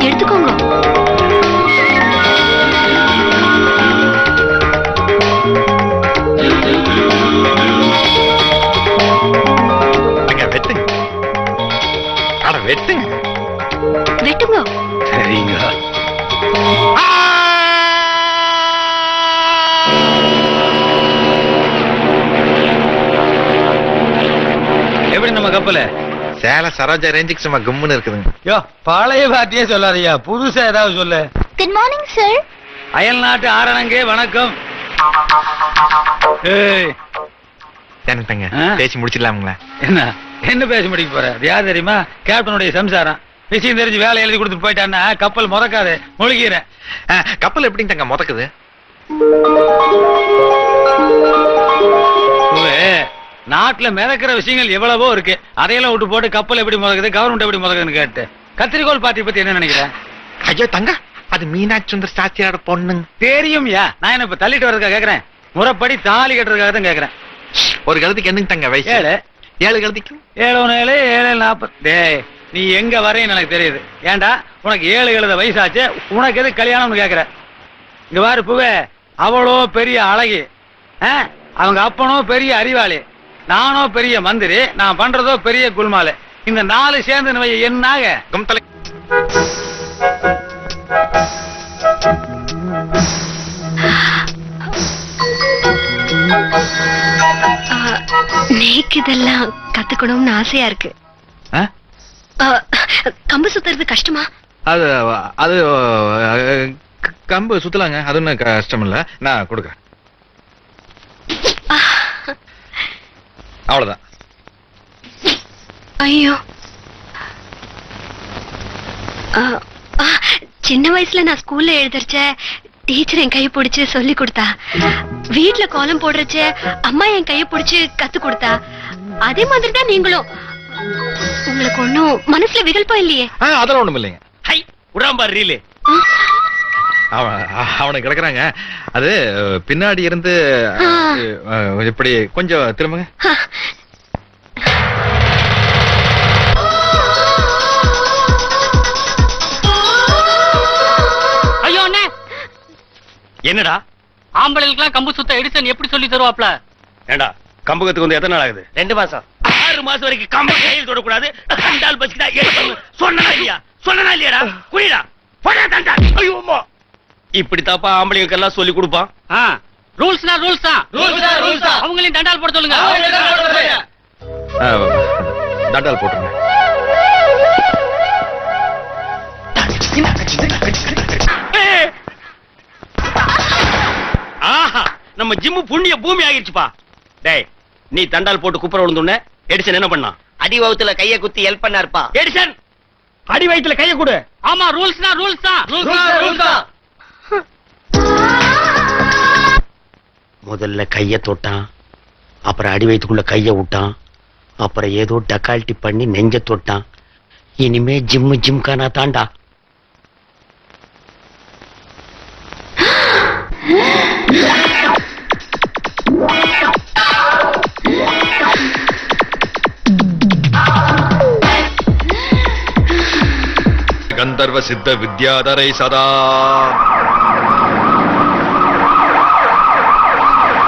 Speaker 7: எடுத்துக்கோங்க.
Speaker 8: அங்க வெட்டுங்க. அட வெட்டுங்க.
Speaker 7: வெட்டுங்க.
Speaker 12: சரிங்க. எப்படி நம்ம கப்பல?
Speaker 8: சேல சரோஜா ரேஞ்சுக்கு சும்மா கும்முன்னு இருக்குதுங்க.
Speaker 12: யோ பழைய பாட்டியே சொல்லாதயா, புதுசா ஏதாவது சொல்லு.
Speaker 7: Good morning sir.
Speaker 12: அயல் நாட்டு ஆரணங்கே வணக்கம். ஏய்
Speaker 8: எனக்கு தங்க
Speaker 12: ஆ?
Speaker 8: பேசி முடிச்சிடலாமுங்களா?
Speaker 12: என்ன பேச முடிக்க போற? அது யார் தெரியுமா? கேப்டனுடைய சம்சாரம். விஷயம் தெரிஞ்சு வேலை எழுதி கொடுத்துட்டு போயிட்டான்னா கப்பல் முதக்காது, முழுகிற.
Speaker 8: கப்பல் எப்படிங்க தங்க முதக்குது?
Speaker 12: நாட்டுல மிதக்கிற விஷயங்கள் எவ்வளவோ இருக்கு, அதையெல்லாம் விட்டு போட்டு கப்பல் எப்படி முதக்குது, கவர்மெண்ட் எப்படி முதக்குதுன்னு கேட்டு கத்திரிக்கோள் பார்ட்டி பத்தி என்ன நினைக்கிறேன்?
Speaker 8: ஐயோ தங்க, அது மீனாட்சி சுந்தர் சாஸ்திரியோட பொண்ணுங்க.
Speaker 12: தெரியும்யா, நான் என்ன இப்ப தள்ளிட்டு வரதுக்காக கேக்குறேன், முறைப்படி தாலி கட்டுறதுக்காக தான் கேக்குறேன்.
Speaker 8: ஒரு கழுத்துக்கு என்னங்க தங்க வயசு?
Speaker 12: 7.
Speaker 8: 7 கழுத்துக்கு
Speaker 12: 7 7 7 40. டேய் நீ எங்க வரையும் எனக்கு தெரியுது. ஏண்டா உனக்கு 7 எழுத வயசாச்சு, உனக்கு எது கல்யாணம்னு கேக்குற? இங்க பாரு பூவே, அவளோ பெரிய அழகி, அவங்க அப்பனோ பெரிய அறிவாளி, நானோ பெரிய மந்திரி, நான் பண்றதோ பெரிய குல்மாலு. இந்த 4 சேர்ந்து என்னாக
Speaker 8: கும்தலை.
Speaker 7: நேக்கு இதெல்லாம் கத்துக்கணும்னு ஆசையா இருக்கு. கம்பு சுத்துறது கஷ்டமா?
Speaker 6: அது அது கம்பு சுத்தலாங்க, அது ஒன்றும் கஷ்டம் இல்ல, நான் கொடுக்குறேன். அவ்வளவுதான்.
Speaker 7: ஐயோ, சின்ன வயசுல நான் ஸ்கூல்ல எழுதுறச்ச டீச்சர் என் கையை பிடிச்சு சொல்லி கொடுத்தா. வீட்டுல கோலம் போடுறச்ச அம்மா என் கையை பிடிச்சு கத்து கொடுத்தா. அதே மாதிரி தான் நீங்களும். உங்களுக்கு ஒண்ணும் மனசுல விகல்பம் இல்லையே?
Speaker 6: அதெல்லாம் ஒண்ணும் இல்லைங்க.
Speaker 1: ஹை உடாம்பார் ரீலு.
Speaker 6: அவனுக்கு கிடக்குறாங்க. அது பின்னாடி இருந்து இப்படி கொஞ்சம் திரும்புங்க.
Speaker 10: ஐயோ அண்ணே,
Speaker 1: என்னடா
Speaker 10: ஆம்பளைகளுக்கெல்லாம் கம்பு சுத்த எடிசன் எப்படி சொல்லி தருவாப்ல?
Speaker 1: ஏண்டா கம்பகத்துக்கு வந்து எத்தனை நாள் ஆகுது?
Speaker 10: 2 மாசம்.
Speaker 1: 6 மாசம் வரைக்கும் கம்ப கையில் தொடக்கூடாது. தண்டால் பசிக்கிட்டா சொன்னா இல்லையா? சொன்னா இல்லையாடா? குடிடா போடா தண்டால். ஐயோ அம்மா, இப்படி தாப்பா ஆம்பளைங்களுக்கு எல்லாம் சொல்லி கொடுப்பான்.
Speaker 10: ரூல்ஸ்னா ரூல்ஸ் தான். அவங்களையும் தண்டால் போட சொல்லுங்க.
Speaker 6: தண்டால் போட்டுருங்க.
Speaker 1: ஆஹா, நம்ம ஜிம்மு புண்ணிய பூமி ஆகிருச்சுப்பா. டேய், நீ தண்டால் போட்டு குப்புற விழுந்துன எடிசன் என்ன பண்ணான்?
Speaker 10: அடி வகுத்துல கைய குத்தி ஹெல்ப் பண்ணாருப்பா.
Speaker 1: எடிசன் அடி வயித்துல கைய கொடு.
Speaker 10: ஆமா, ரூல்ஸ்னா ரூல்ஸ் தான்.
Speaker 13: முதல்ல கைய தொட்டான், அப்புறம் அடி வயித்துக்குள்ள கைய விட்டான், அப்புறம் ஏதோ டக்கால்ட்டி பண்ணி நெஞ்ச தொட்டான். இனிமே ஜிம்கானா தாண்டா.
Speaker 6: கந்தர்வ சித்த வித்யாதரை சதா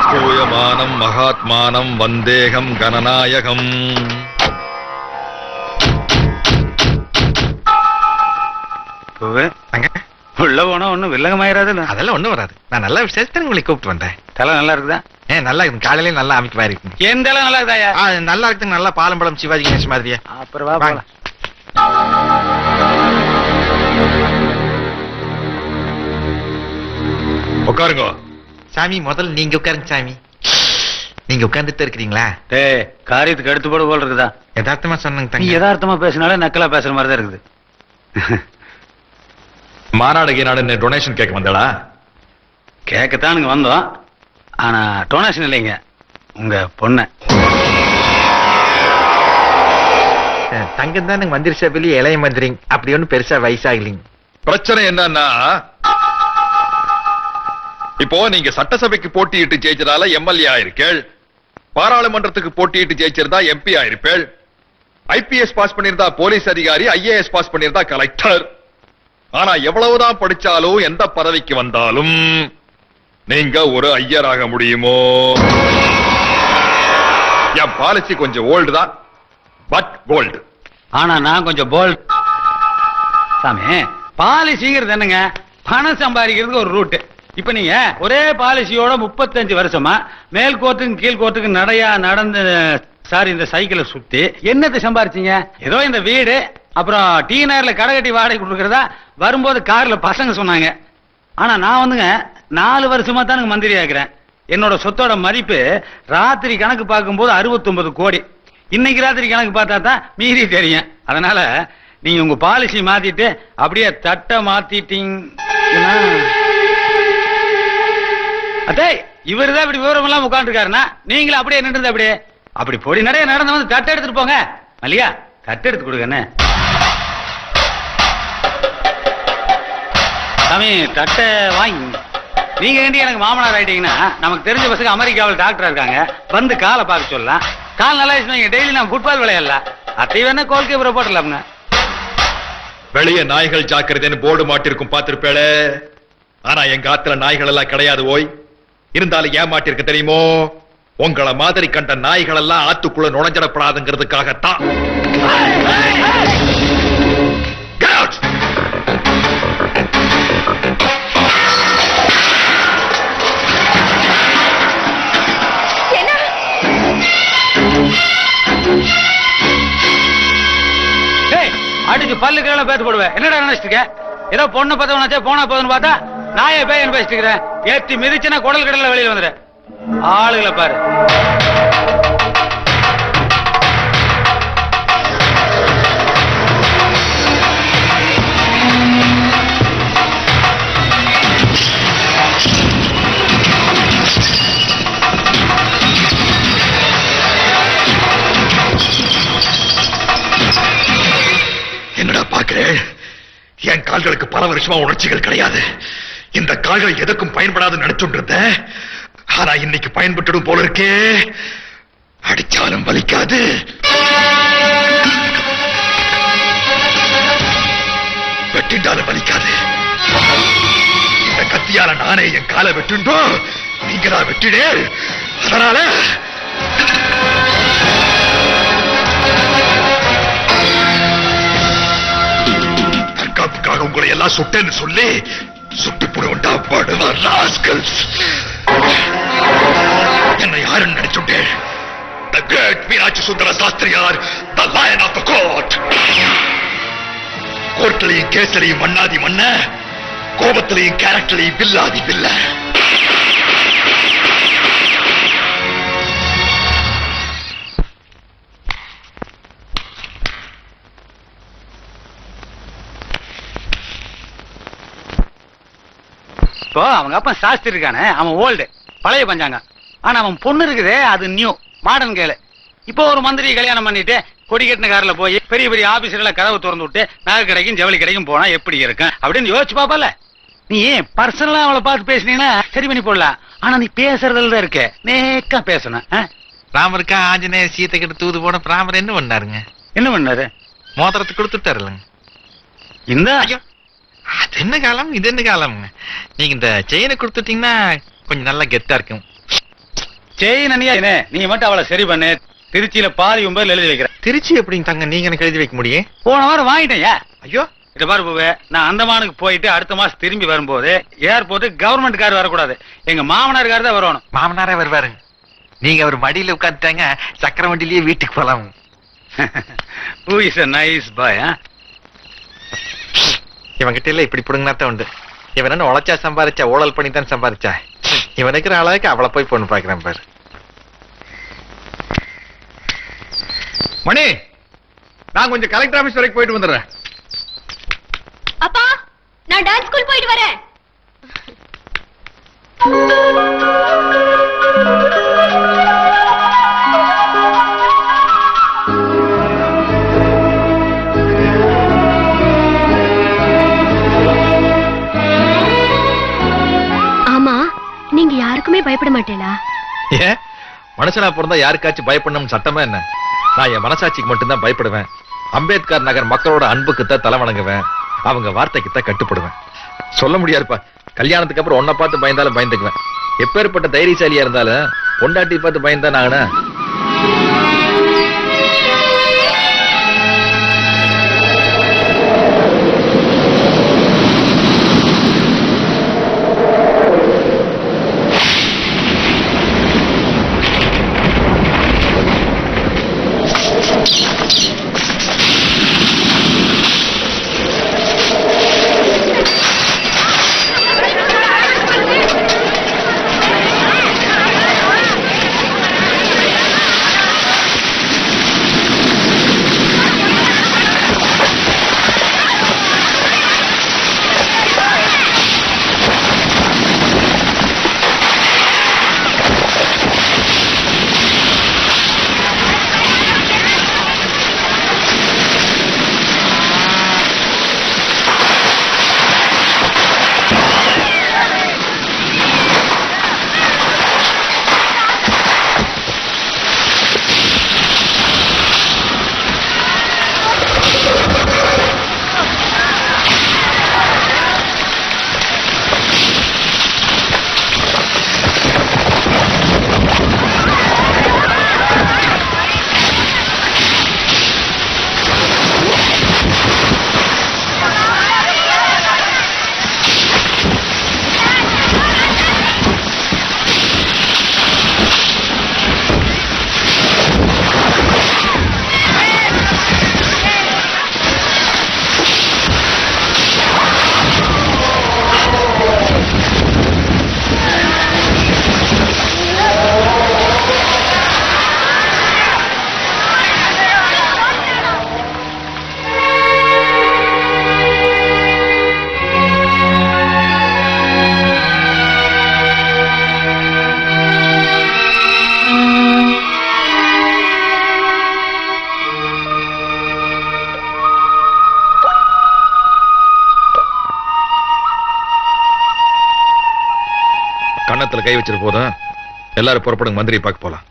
Speaker 6: ஸ்தூயமானம் மகாத்மானம் வந்தேகம் கணநாயகம்.
Speaker 12: உள்ள போனா ஒண்ணும் வில்லங்கமாயிராது.
Speaker 8: அதெல்லாம் ஒண்ணும் வராது. நான் நல்ல விசேஷத்தை உங்களுக்கு கூப்பிட்டு வந்தேன்.
Speaker 12: தலை நல்லா இருக்குதா?
Speaker 8: நல்லா இருக்கு. காலையில நல்லா அமைக்க மாதிரி இருக்கு.
Speaker 12: எந்த எல்லாம் நல்லா இருக்குதாயா?
Speaker 8: நல்லா இருக்கு. நல்லா பாலம்பழம் சிவாஜி கணேஷ் மாதிரியே.
Speaker 12: அப்புறம் வா போலாம்.
Speaker 6: உட்காருங்க.
Speaker 8: சாமி முதல்ல நீங்க உட்காருங்க சாமி. நீங்க உட்கார்ந்துட்டு இருக்கிறீங்களா?
Speaker 12: டேய், காரியத்துக்கு எடுத்து போட போல இருக்குதா?
Speaker 8: யதார்த்தமா சொன்னங்க
Speaker 12: நீ
Speaker 8: தங்க.
Speaker 12: யதார்த்தமா பேசினாலே நக்கலா பேசுற மாதிரி தான் இருக்குது.
Speaker 6: மாநாடு நாடு டொனேஷன் கேட்க வந்தாளா?
Speaker 12: கேட்கத்தானுங்க வந்தோம். ஆனா டொனேஷன் இல்லைங்க, உங்க பொண்ண.
Speaker 8: தங்கம் தான் மந்திரி சபையில இளைய மந்திரிங்க. அப்படி ஒண்ணு பெருசா வயசாகலிங்க.
Speaker 6: பிரச்சனை என்னன்னா, இப்போ நீங்க சட்டசபைக்கு போட்டியிட்டு ஜெயிச்சதால எம்எல்ஏ ஆயிருக்கேள், பாராளுமன்றத்துக்கு போட்டியிட்டு ஜெயிச்சிருந்தா எம்பி ஆயிருப்பேள், ஐபிஎஸ் பாஸ் பண்ணிருந்தா போலீஸ் அதிகாரி, ஐஏஎஸ் பாஸ் பண்ணிருந்தா கலெக்டர். ஆனா எவ்வளவுதான் படிச்சாலும் எந்த பதவிக்கு வந்தாலும் நீங்க ஒரு ஐயராக முடியுமோ? என் பாலிசி கொஞ்சம் ஓல்டு தான், பட் கோல்டு.
Speaker 12: ஆனா நான் கொஞ்சம் போல்ட். சாமி, பாலிசிங்கிறது என்னங்க? பணம் சம்பாதிக்கிறதுக்கு ஒரு ரூட். இப்ப நீங்க ஒரே பாலிசியோட 35 வருஷமா மேல் கோர்ட்டுக்கு கீழ் கோர்ட்டுக்கு நடையா நடந்து இந்த சைக்கிளை சுத்தி என்னத்தை சம்பாரிச்சீங்க? ஏதோ இந்த வீடு, அப்புறம் டீ நேர்ல கடை கட்டி வாடகை கொடுக்கறதா வரும்போது கார்ல பசங்க சொன்னாங்க. ஆனா நான் வந்துங்க 4 வருஷமா தான் மந்திரி ஆகிறேன். என்னோட சொத்தோட மதிப்பு ராத்திரி கணக்கு பார்க்கும்போது 69 கோடி. இன்னைக்கு ராத்திரி கணக்கு பார்த்தா தான் மீறி தெரியும். அதனால நீங்க உங்க பாலிசி மாத்திட்டு அப்படியே தட்டை மாத்திட்டீங்கன்னா, அட்டே இவருதான் இப்படி விவரம் எல்லாம் உட்காந்துருக்காருன்னா நீங்களும் அப்படியே நின்று அப்படியே அப்படி பொடி நிறைய நடந்து வந்து தட்டை எடுத்துட்டு போங்க. மல்லிகா, தட்டை எடுத்து கொடுங்கண்ணே. சாமி, தட்டை வாங்கி. நீங்க எனக்கு மாமனார் ஆயிட்டீங்கன்னா நமக்கு தெரிஞ்ச பசங்க அமெரிக்காவில் டாக்டரா இருக்காங்க, வந்து காலை பார்க்க சொல்லலாம். கால் நல்லா டெய்லி நான் ஃபுட்பால் விளையாடலாம். அத்தை வேணா கோல்கே போட்டலாம்ங்க.
Speaker 6: வெளியே நாய்கள் ஜாக்கிரதைன்னு போர்டு மாட்டிருக்கும் பார்த்திருப்பேளே. ஆனா எங்க ஆத்துல நாய்கள் எல்லாம் கிடையாது. ஓய் இருந்தாலும் ஏமாட்டிருக்க தெரியுமோ? உங்களை மாதிரி கண்ட நாய்கள் எல்லாம் ஆத்துக்குள்ள நுழைஞ்சிடப்படாதுங்கிறதுக்காகத்தான்.
Speaker 12: அடிச்சு பல்லுக்கெல்லாம் பேத்து போடுவேன். என்னடா நினைச்சிருக்க? ஏதோ பொண்ணு பத்தவனாச்சே போனா போதுன்னு பார்த்தா நாயை பேயன்னு பேசிட்டு இருக்கிறேன். ஏத்தி மிதிச்சுன்னா குடல் கடல வெளியில வந்துடு. ஆளுகளை பாரு.
Speaker 6: என்னடா பாக்குறேன்? என் கால்களுக்கு பல வருஷமா உணர்ச்சிகள் கிடையாது. இந்த கால்கள் எதற்கும் பயன்படாது நினைச்சுட்டு இருந்தேன். ஆனா இன்னைக்கு பயன்பட்டுடும் போல இருக்கே. அடிச்சாலும் வலிக்காது. வெட்டிண்டாலும் வலிக்காது. இந்த கத்தியால நானே என் காலை வெட்டுண்டோம். நீங்களா வெட்டிடே. அதனால தற்காப்புக்காக உங்களை எல்லாம் சுட்டேன்னு சொல்லி சுட்டு போடுவா படுவா ராஸ்கல்ஸ். என்னை யாருன்னு நினைச்சுட்டேன்? The great Meenakshi Sundara Sastriyar, the lion of the court. கோர்ட்லையும் கேஸ்லையும் மண்ணாதி மண்ண, கோபத்திலையும் கேரக்டர்லையும் பில்லாதி பில்ல.
Speaker 12: இப்போ அவங்க அப்பா சாஸ்திரி இருக்கானே, அவன் ஓல்டு பழைய பஞ்சாங்க. ஆனா அவன் பொண்ணு இருக்குதே, அது நியூ மாடர்ன் கேளு. இப்போ ஒரு மந்திரி கல்யாணம் பண்ணிட்டு கொடி கட்டின கார்ல போய் பெரிய பெரிய ஆபீஸ்ல கதவு திறந்து விட்டு நகை கடைக்கும் ஜவுளி கடைக்கும் போனா எப்படி இருக்கும் அப்படின்னு யோசிச்சு பாப்பல. நீ பர்சனலா அவளை பார்த்து பேசினீங்கன்னா சரி பண்ணி போடலாம். ஆனா நீ பேசுறதுல தான் இருக்க, நேக்கா பேசணும்.
Speaker 8: ராமருக்கா ஆஞ்சநேயர் சீத்தை கிட்ட தூது போன ராமர் என்ன பண்ணாருங்க?
Speaker 12: என்ன பண்ணாரு?
Speaker 8: மோதிரத்தை கொடுத்துட்டாருலங்க.
Speaker 12: இந்த
Speaker 8: ஐயோ, அது என்ன காலம் இது என்ன காலம்ங்க? நீங்க இந்த செயினை கொடுத்துட்டீங்கன்னா கொஞ்சம் நல்லா கெத்தா இருக்கும்.
Speaker 12: செயின் நீ மட்டும் அவளை சரி பண்ணு. திருச்சியில பாதி 9 எழுதி வைக்கிறேன்.
Speaker 8: திருச்சி எப்படிங்க தங்க நீங்க எனக்கு எழுதி வைக்க முடியும்?
Speaker 12: போன வாரம் வாங்கிட்டேன்.
Speaker 8: ஐயோ,
Speaker 12: இத பாரு பூவே, நான் அந்தமானுக்கு போயிட்டு அடுத்த மாசம் திரும்பி வரும்போது ஏர்போர்ட் கவர்மெண்ட் கார் வரக்கூடாது, எங்க மாமனார் கார் தான் வரணும்.
Speaker 8: மாமனாரே வருவாருங்க. நீங்க அவர் மடியில உட்காந்துட்டாங்க, சக்கர வண்டியிலேயே வீட்டுக்கு போலாம்.
Speaker 12: Who is a nice boy,
Speaker 8: இவன்கிட்ட இல்ல இப்படி பிடுங்கினா தான் உண்டு. இவன் என்ன உழைச்சா சம்பாதிச்சா, ஊழல் பண்ணி தான் சம்பாதிச்சா. இவன் இருக்கிற அளவுக்கு அவளை போய் பொண்ணு பாக்குறேன் பாரு.
Speaker 6: மணி, நான் கொஞ்சம் கலெக்டர் ஆபீஸ் வரைக்கும் போயிட்டு வந்துடுறேன்.
Speaker 7: அப்பா, நான் டான்ஸ் ஸ்கூல் போயிட்டு வரேன். ஆமா, நீங்க யாருக்குமே பயப்பட மாட்டேலா?
Speaker 6: ஏன் மனுஷனா பிறந்தா யாருக்காச்சும் பயப்படணும்னு சட்டமா என்ன? நான் என் மனசாட்சிக்கு மட்டும்தான் பயப்படுவேன். அம்பேத்கர் நகர் மக்களோட அன்புக்குத்தான் தலை வணங்குவேன். அவங்க வார்த்தைக்குத்தான் கட்டுப்படுவேன். சொல்ல முடியாதுப்பா, கல்யாணத்துக்கு அப்புறம் ஒன்ன பார்த்து பயந்தாலும் பயந்துக்குவேன். எப்பேற்பட்ட தைரியசாலியா இருந்தாலும் பொண்டாட்டி பார்த்து பயந்தான் ஆகணும். கன்னத்துல கை வச்சிட்டு போதும். எல்லாரும் புறப்படுங்க, மந்திரி பார்க்க போலாம்.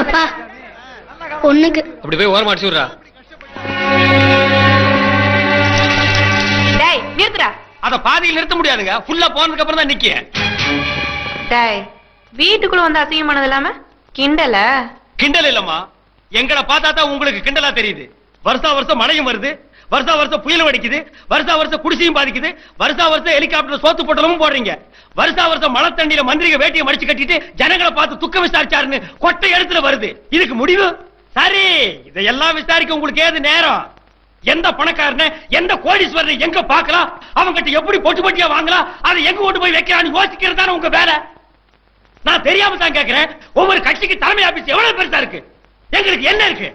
Speaker 7: அப்பா பொண்ணுக்கு
Speaker 1: அப்படி போய் ஓரமா அடிச்சு விடுறா.
Speaker 5: டேய் நிறுத்துடா.
Speaker 1: அத பாதியில் நிறுத்த முடியாதுங்க. ஃபுல்லா போனதுக்கு அப்புறம் தான் நிக்க.
Speaker 5: டேய் வீட்டுக்குள்ள வந்து அசிங்கமானது இல்லாம கிண்டல.
Speaker 1: கிண்டல் இல்லம்மா, எங்களை பார்த்தா தான் உங்களுக்கு கிண்டலா தெரியுது. வருஷா வருஷம் மழையும் வருது, வருஷா வருஷம் புயலும் அடிக்குது, வருஷா வருஷம் குடிசையும் பாதிக்குது, வருஷா வருஷம் ஹெலிகாப்டர் சோத்து போட்டலும் போடுறீங்க, வருஷா வருஷம் மழை தண்ணியில மந்திரிக வேட்டியை மடிச்சு கட்டிட்டு ஜனங்களை பார்த்து துக்கம் விசாரிச்சாருன்னு கொட்டை இடத்துல வருது. இதுக்கு முடிவு சரி. இதையெல்லாம் விசாரிக்க உங்களுக்கு ஏது நேரம்? எந்த பணக்காரன எந்த கோடீஸ்வரன் எங்க பார்க்கலாம், அவங்கிட்ட எப்படி பொட்டு பொட்டியா வாங்கலாம், அதை எங்க கொண்டு போய் வைக்கிறான்னு யோசிக்கிறது தானே உங்க வேலை. நான் தெரியாம தான் கேட்கிறேன், ஒவ்வொரு கட்சிக்கு தலைமை ஆபீஸ் எவ்வளவு பெருசா இருக்கு, எங்களுக்கு என்ன இருக்கு?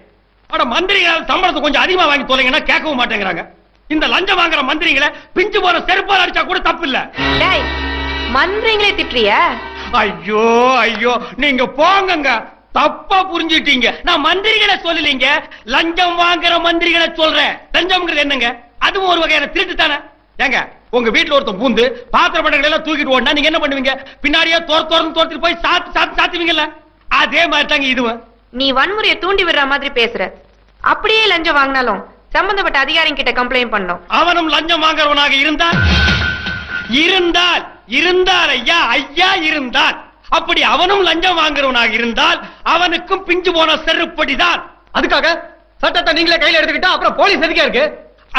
Speaker 1: ஆனா மந்திரிகள் சம்பளத்தை கொஞ்சம் அதிகமா வாங்கி தொலைங்கன்னா கேட்கவும் மாட்டேங்கிறாங்க. இந்த லஞ்சம் வாங்குற மந்திரிகளை பிஞ்சு போற செருப்பால் அடிச்சா கூட தப்பு இல்ல.
Speaker 5: டேய் மந்திரிங்களே திட்டுறிய?
Speaker 1: ஐயோ ஐயோ, நீங்க போங்கங்க, தப்பா புரிஞ்சுட்டீங்க. நான் மந்திரிகளை சொல்லலீங்க, லஞ்சம் வாங்குற மந்திரிகளை சொல்றேன். லஞ்சம்ங்கிறது என்னங்க? அதுவும் ஒரு வகையான திருட்டு தானே. ஏங்க உங்க வீட்டுல ஒருத்தன் பூந்து பாத்திர பண்டங்களை எல்லாம் தூக்கிட்டு ஓடினா நீங்க என்ன பண்ணுவீங்க? பின்னாடியே தோர்த்து போய் சாத்துவீங்கல்ல. அதே மாதிரி தாங்க இதுவும்.
Speaker 5: நீ வன்முறையை தூண்டி விடுற மாதிரி பேசுற. அப்படியே லஞ்சம் வாங்கினாலும் சம்பந்தப்பட்ட அதிகாரிங்க கிட்ட கம்ப்ளைண்ட் பண்ணோம்.
Speaker 1: அவனும் லஞ்சம் வாங்குறவனாக இருந்தால் ஐயா ஐயா இருந்தால், அப்படி அவனும் லஞ்சம் வாங்குறவனாக இருந்தால் அவனுக்கும் பிஞ்சு போன செருப்படிதான். அதுக்காக சட்டத்தை நீங்களே கையில எடுத்துக்கிட்டா அப்புறம் போலீஸ் எதுக்கே இருக்கு?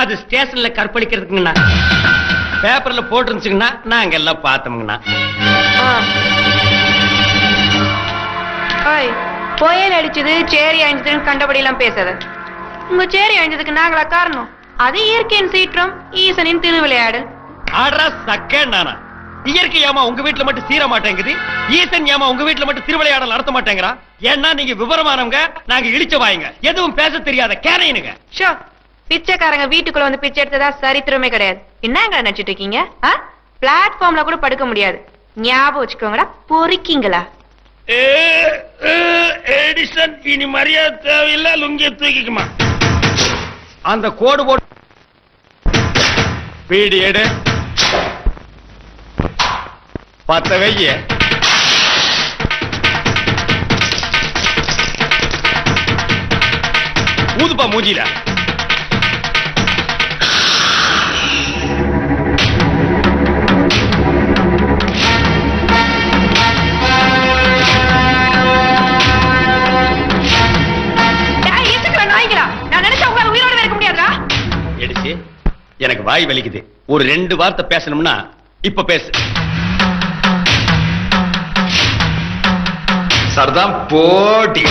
Speaker 1: அது ஸ்டேஷன்ல கற்பழிக்கிறதுக்குங்கண்ணா, பேப்பர்ல போட்டுருந்துச்சுங்கன்னா நாங்க எல்லாம் பார்த்தோம்ங்கண்ணா.
Speaker 5: புயல் அடிச்சது சேரி அழிஞ்சதுன்னு கண்டபடி எல்லாம் பேசாத. உங்க சேரி அழிஞ்சதுக்கு நாங்களா காரணம்? அது இயற்கையின் சீற்றம், ஈசனின் திருவிளையாடல்.
Speaker 1: நானா இயற்கை ஏமா உங்க வீட்டுல மட்டும் சீர மாட்டேங்குது, ஈசன் ஏமா உங்க வீட்டுல மட்டும் திருவிளையாடல் நடத்த மாட்டேங்கிறா? ஏன்னா நீங்க விவரமானவங்க, நாங்க இழிச்ச வாயுங்க, எதுவும் பேச தெரியாத கேனைனுங்க.
Speaker 5: ஷோ, பிச்சைக்காரங்க வீட்டுக்குள்ள வந்து பிச்சை எடுத்ததா சரித்திரமே கிடையாது. என்னங்க நினைச்சிட்டு இருக்கீங்க? பிளாட்ஃபார்ம்ல கூட படுக்க முடியாது. ஞாபகம் வச்சுக்கோங்கடா, பொறுக்கீங்களா?
Speaker 1: எடிசன் இனி மரியாதை தேவையில்லை, லுங்கிய தூக்கிக்குமா. அந்த கோடு போட்டு வீடு எடு, பத்த வெய்ய. ஊதுப்பா மூஞ்சில. எனக்கு வாய் வலிக்குது, ஒரு 2 வார்த்தை பேசணும்னா இப்ப பேசு.
Speaker 6: சர்தான் போட்டி.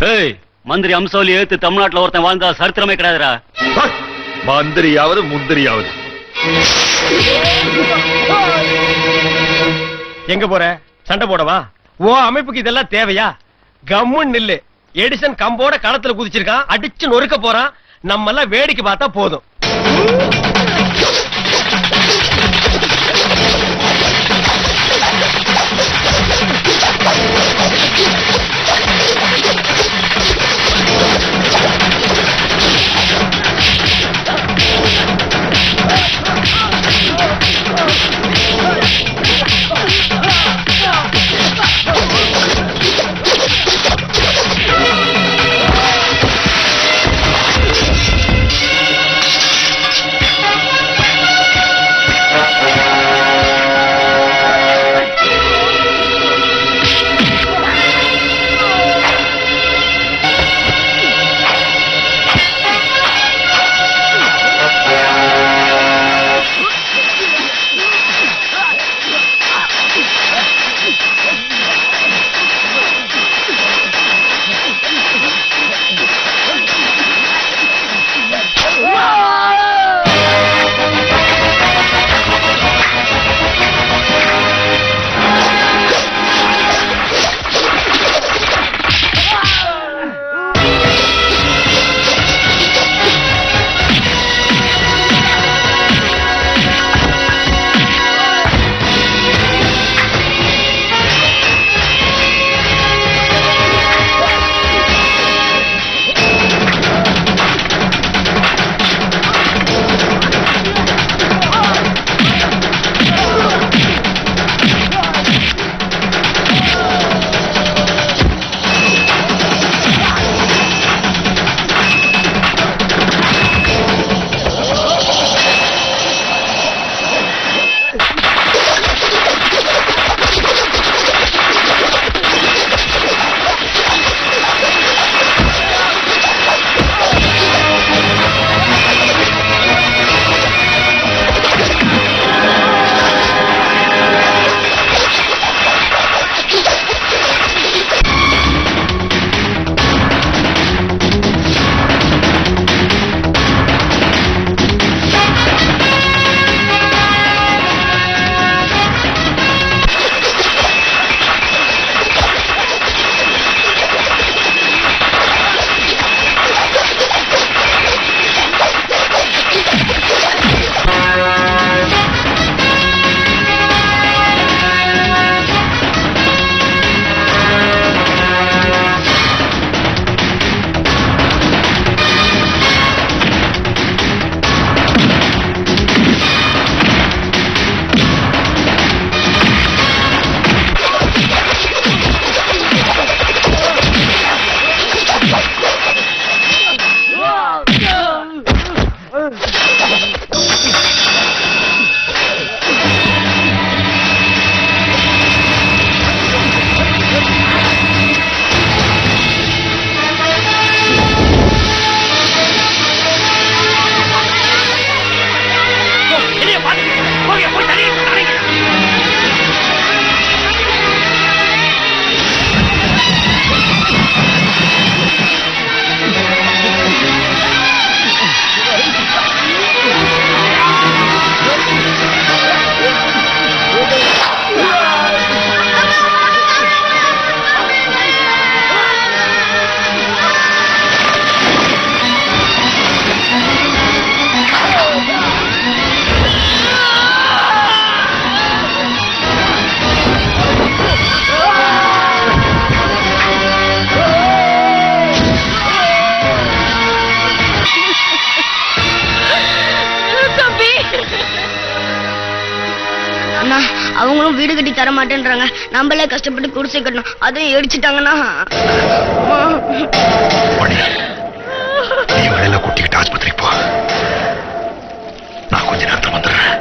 Speaker 3: ஏய், மந்திரி அம்சவலி ஏத்து தமிழ்நாட்டுல ஒருத்தன் வாழ்ந்தா சரித்திரமே கிடையாதுடா.
Speaker 6: மந்திரியாவது முந்திரியாவது.
Speaker 1: எங்க போற? சண்டை போடவா? ஓ அமைப்புக்கு இதெல்லாம் தேவையா? கம்முன்னு நில்லு. எடிசன் கம்போட களத்துல குதிச்சிருக்கான், அடிச்சு நொறுக்க போறான். நம்ம எல்லாம் வேடிக்கை பார்த்தா போதும்.
Speaker 7: அவங்களும் வீடு கட்டி தர மாட்டேன்றாங்க. நம்மளே கஷ்டப்பட்டு குடிசை கட்டணும், அதையும் எடிச்சிட்டாங்கன்னா
Speaker 8: நீ வழியில கூட்டிக்கிட்டு ஆஸ்பத்திரிக்கு போ. நான் கொஞ்ச நேரத்தில் வந்துடுறேன்.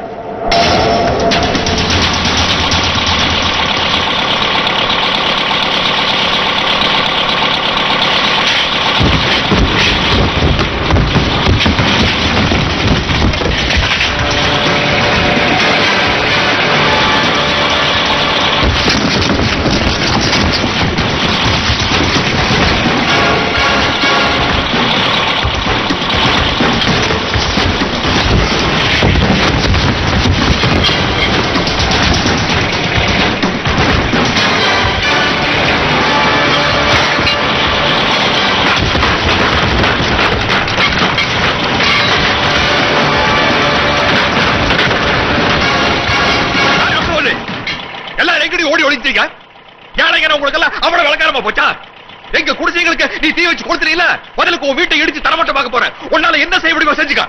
Speaker 6: போய் ஓடி ஒளிஞ்சீங்க? ஏழைங்க உங்களுக்கு எல்லாம் அவ்வளவு விளக்காரமா போச்சா? எங்க குடிசைங்களுக்கு நீ தீ வச்சு கொடுத்துறீல, பதிலுக்கு உன் வீட்டை இடிச்சு தரமட்டமாக்க போறேன். உன்னால என்ன செய்ய முடியுமோ செஞ்சுக்க.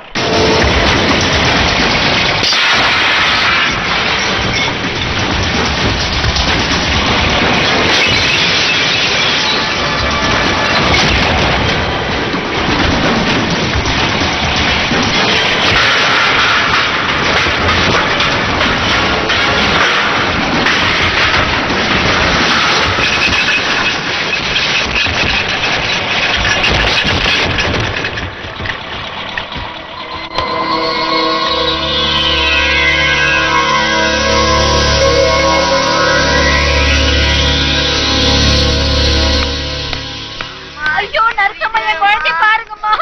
Speaker 5: ஐயோ நரசம்மா, குழந்தை பாருங்கம்மா.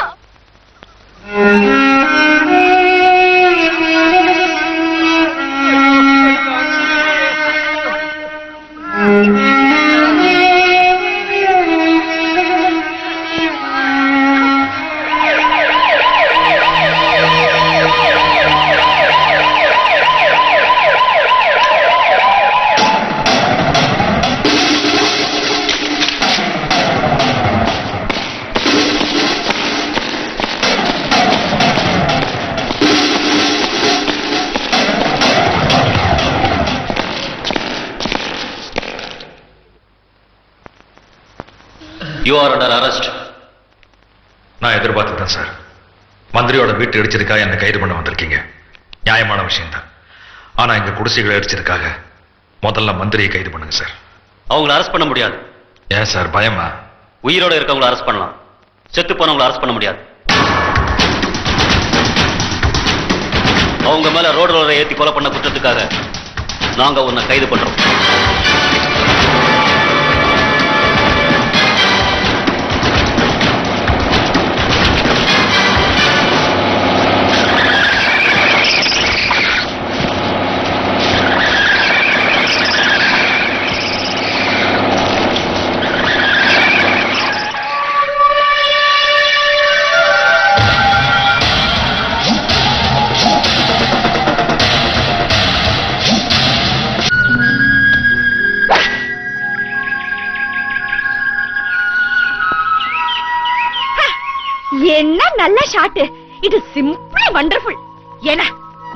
Speaker 3: You are under arrest.
Speaker 6: நான் எதிர்பார்த்துதான் சார். மந்திரியோட வீட்டு இடிச்சதுக்காக என்ன கைது பண்ண வந்திருக்கீங்க. நியாயமான விஷயம் தான். ஆனா எங்க குடிசைகளை இடிச்சதுக்காக முதல்ல மந்திரியை கைது பண்ணுங்க சார்.
Speaker 3: அவங்களை அரெஸ்ட் பண்ண முடியாது.
Speaker 6: ஏன் சார் பயமா?
Speaker 3: உயிரோட இருக்கவங்களை அரெஸ்ட் பண்ணலாம், செத்து போனவங்களை அரெஸ்ட் பண்ண முடியாது. அவங்க மேல ரோடு ஏத்தி கொலை பண்ண குற்றத்துக்காக நாங்க உன்னை கைது பண்றோம்.
Speaker 5: என்ன நல்ல ஷாட். இது சிம்பிளி வண்டர்ஃபுல். ஏன்னா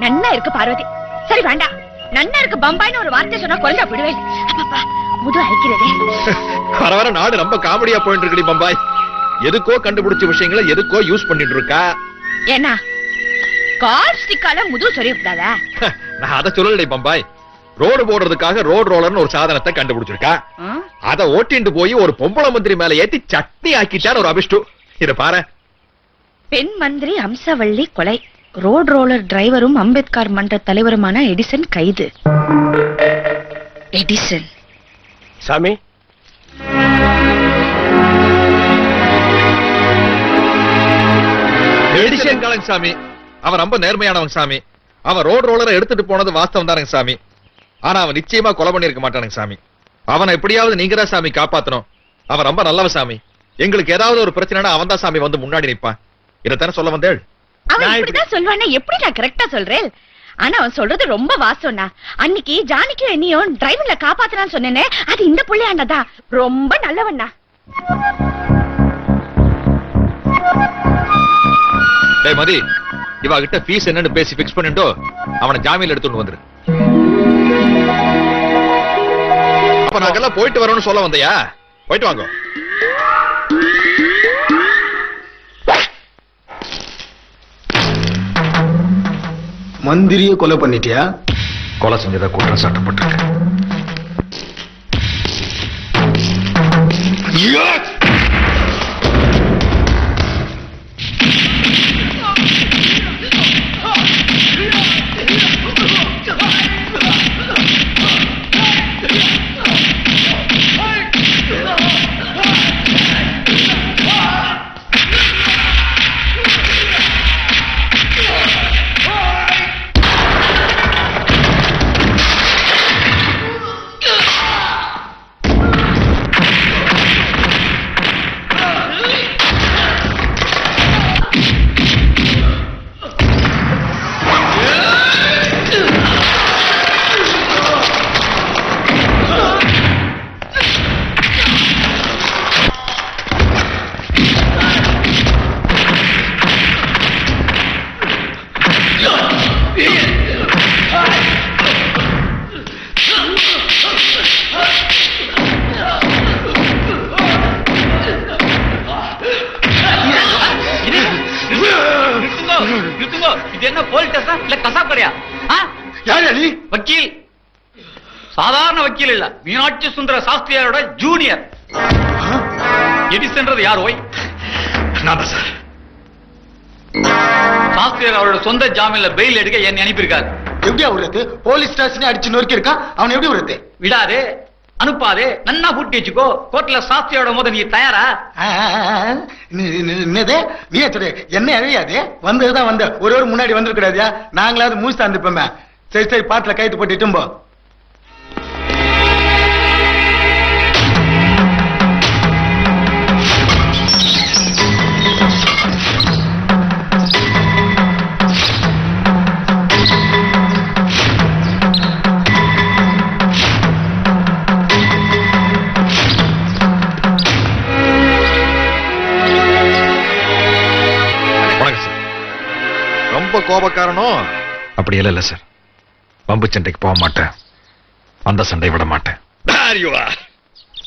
Speaker 5: நன்னா இருக்கு பார்வதி. சரி வேண்டாம், நன்னா இருக்கு பம்பாய்னு ஒரு வார்த்தை சொன்னா குழந்தை விடுவேன். அப்பப்பா முது அழைக்கிறதே.
Speaker 6: வர வர நாடு ரொம்ப காமெடியா போயிட்டு இருக்கடி பம்பாய். எதுக்கோ கண்டுபிடிச்ச விஷயங்களை எதுக்கோ யூஸ் பண்ணிட்டு இருக்கா.
Speaker 5: ஏன்னா கார் ஸ்டிக்கால முது சொரியப்படாதா?
Speaker 6: நான் அதை சொல்லலை பம்பாய். ரோடு போடுறதுக்காக ரோடு ரோலர்னு ஒரு சாதனத்தை கண்டுபிடிச்சிருக்கா. அதை ஓட்டிட்டு போய் ஒரு பொம்பளை மந்திரி மேல ஏத்தி சட்னி ஆக்கிட்டான்னு ஒரு அபிஷ்டு. இத பாரு.
Speaker 5: பெண் மந்திரி அம்சவள்ளி கொலை. ரோட் ரோலர் டிரைவரும் அம்பேத்கர் மன்ற தலைவருமான எடிசன் கைது. எடிசன்
Speaker 1: சாமி,
Speaker 6: எடிசன் காலங்க சாமி. அவன் ரொம்ப நேர்மையானவன் சாமி. அவன் ரோடு ரோலரை எடுத்துட்டு போனது வாஸ்தவம் தானுங்க சாமி. ஆனா அவன் நிச்சயமா கொலை பண்ணிருக்க மாட்டானுங்க சாமி. அவனை எப்படியாவது நீங்க தான் சாமி காப்பாத்தணும். அவன் ரொம்ப நல்லவன் சாமி. எங்களுக்கு ஏதாவது ஒரு பிரச்சனைனா அவன் தான் சாமி வந்து முன்னாடி நிப்பான். இதத்தானே சொல்ல வந்தேள்.
Speaker 5: அவன் இப்படிதான் சொல்வானே, எப்படி நான் கரெக்டா சொல்றேன்? ஆனா அவன் சொல்றது ரொம்ப வாசம்னா. அன்னைக்கு ஜானிக்கும் என்னையும் டிரைவர்ல காப்பாத்தலான்னு சொன்னேனே, அது இந்த புள்ளையாண்டதான். ரொம்ப நல்லவண்ணா.
Speaker 6: டேய் மதி, இவ கிட்ட ஃபீஸ் என்னன்னு பேசி பிக்ஸ் பண்ணிட்டோ அவனை ஜாமீன்ல எடுத்துட்டு வந்துரு. அப்ப நாங்கெல்லாம் போயிட்டு வரோம்னு சொல்ல வந்தையா? போயிட்டு வாங்க.
Speaker 14: மந்திரிய கொலை பண்ணிட்டியா?
Speaker 6: கொலை செஞ்சதா குற்றம் சாட்டப்பட்டிருக்கு.
Speaker 14: யார் நீ?
Speaker 12: வக்கீல். சாதாரண வக்கீல் இல்ல, மீனாட்சி சுந்தர சாஸ்திரியாரோட ஜூனியர். எடிசன்றது யார் ஓய்?
Speaker 6: நான் தான் சார்.
Speaker 12: சாஸ்திரியார் அவரோட சொந்த ஜாமீன்ல பெயில் எடுக்க என்னை அனுப்பியிருக்காரு.
Speaker 14: எப்படியா விடுறது? போலீஸ் ஸ்டேஷன் அடிச்சு நொறுக்கி இருக்கான், அவன் எப்படி விடுறது?
Speaker 12: விடாதே, அனுப்பாதே, நன்னா பூட்டி வச்சுக்கோ. கோர்ட்ல சாஸ்திரியோட போது நீ தயாரா?
Speaker 14: என்னது நீ என்ன அழியாது? வந்ததுதான் வந்த ஒரு முன்னாடி வந்துருக்கூடாதியா? நாங்களாவது மூச்சு தந்துப்போமே. சரி சரி, பாட்டுல கைத்து போட்டுட்டும் போ.
Speaker 6: ரொம்ப கோபக்காரனோ?
Speaker 8: அப்படி இல்ல சார், பம்பு சண்டைக்கு போக மாட்டேன், அந்த சண்டை விட மாட்டேன்.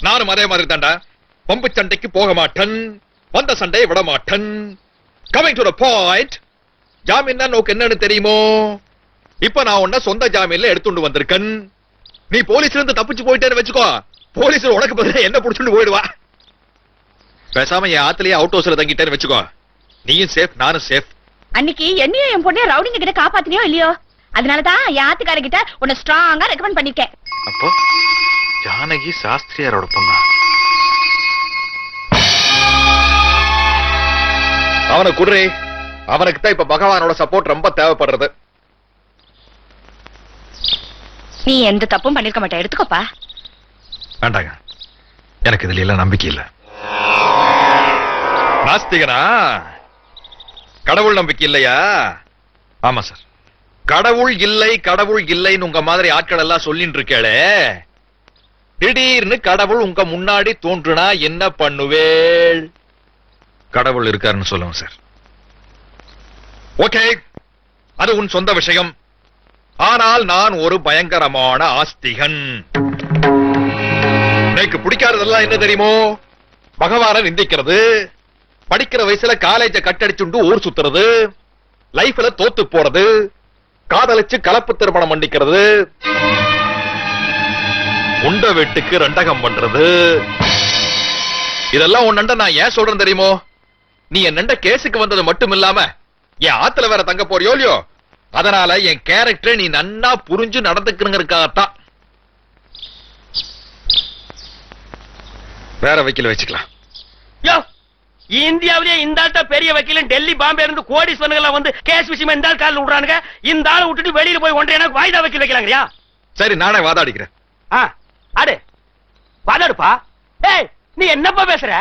Speaker 6: நானும் அதே மாதிரி தாண்டா. பம்பு சண்டைக்கு போக மாட்டேன், வந்த சண்டையை விட மாட்டேன். Coming to the point. ஜாமீன் நோக்கு என்னன்னு தெரியுமோ? இப்ப நான் உன்ன சொந்த ஜாமீன்ல எடுத்துட்டு வந்திருக்கேன். நீ போலீஸ்ல இருந்து தப்பிச்சு போயிட்டேன்னு வச்சுக்கோ, போலீஸ் உனக்கு பதிலா என்ன புடிச்சுட்டு போயிடுவா. பேசாம என் ஆத்துலயே அவுட் ஹவுஸ்ல தங்கிட்டேன்னு வச்சுக்கோ, நீயும் சேஃப், நானும் சேஃப்.
Speaker 5: அன்னைக்கு என்னையும் என் பொண்ணே ரவுடிங்க கிட்ட காப்பாத்தினியோ இல்லையோ, அதனாலதான் என் ஆத்துக்காரர்கிட்ட உன்னை ஸ்ட்ராங்கா ரெக்கமெண்ட் பண்ணிருக்கேன்.
Speaker 8: அப்போ ஜானகி சாஸ்திரியாரோட பொண்ணா?
Speaker 6: அவனை குடுறே, அவனுக்கு தான் இப்ப பகவானோட சப்போர்ட் ரொம்ப தேவைப்படுறது.
Speaker 5: நீ எந்த தப்பும் பண்ணிருக்க மாட்டே, எடுத்துக்கோப்பா.
Speaker 8: வேண்டாங்க, எனக்கு இதுல எல்லாம் நம்பிக்கை இல்ல.
Speaker 6: நாஸ்திகனா? கடவுள் நம்பிக்கை இல்லையா?
Speaker 8: ஆமா சார்.
Speaker 6: கடவுள் இல்லை கடவுள் இல்லைன்னு உங்க மாதிரி ஆட்கள் எல்லாம் சொல்லிட்டு இருக்கேளே, திடீர்னு கடவுள் உங்க முன்னாடி தோன்றுனா என்ன பண்ணுவேள்?
Speaker 8: கடவுள் இருக்காருன்னு சொல்லுங்க சார்.
Speaker 6: ஓகே, அது உன் சொந்த விஷயம். ஆனால் நான் ஒரு பயங்கரமான ஆஸ்திகன். எனக்கு பிடிக்காததெல்லாம் என்ன தெரியுமோ? பகவான நிந்திக்கிறது, படிக்கிற வயசுல காலேஜ கட்டடிச்சுண்டு ஊர் சுத்துறது, லைஃப்ல தோத்து போறது, காதலிச்சு கலப்பு திருமணம் பண்ணிக்கிறது, உண்ட வீட்டுக்கு ரெண்டகம் பண்றது. இதெல்லாம் உன்னண்ட நான் ஏன் சொல்றேன் தெரியுமோ? நீ என்னண்ட கேஸுக்கு வந்தது மட்டும் இல்லாம என் ஆத்துல வேற தங்க போறியோ இல்லையோ, அதனால என் கேரக்டரை நீ நன்னா புரிஞ்சு நடந்துக்கணுங்கிறதுக்காகத்தான். வேற வக்கீல் வச்சுக்கலாம்.
Speaker 1: இந்தியாவிலேயே இந்த ஆள்கிட்ட பெரிய வக்கீல் டெல்லி பாம்பே இருந்து கோடீஸ்வரர்கள் வந்து கேஸ் விஷயமா இந்த ஆள் காலில் விடுறானுங்க. இந்த ஆளை விட்டுட்டு வெளியில போய் ஒன்றரை எனக்கு வாய்தா வக்கீல் வைக்கலாங்கறியா?
Speaker 6: சரி, நானே வாதாடிக்கிறேன்.
Speaker 1: ஆடு வாதாடுப்பா. ஏய், நீ என்னப்பா பேசுற?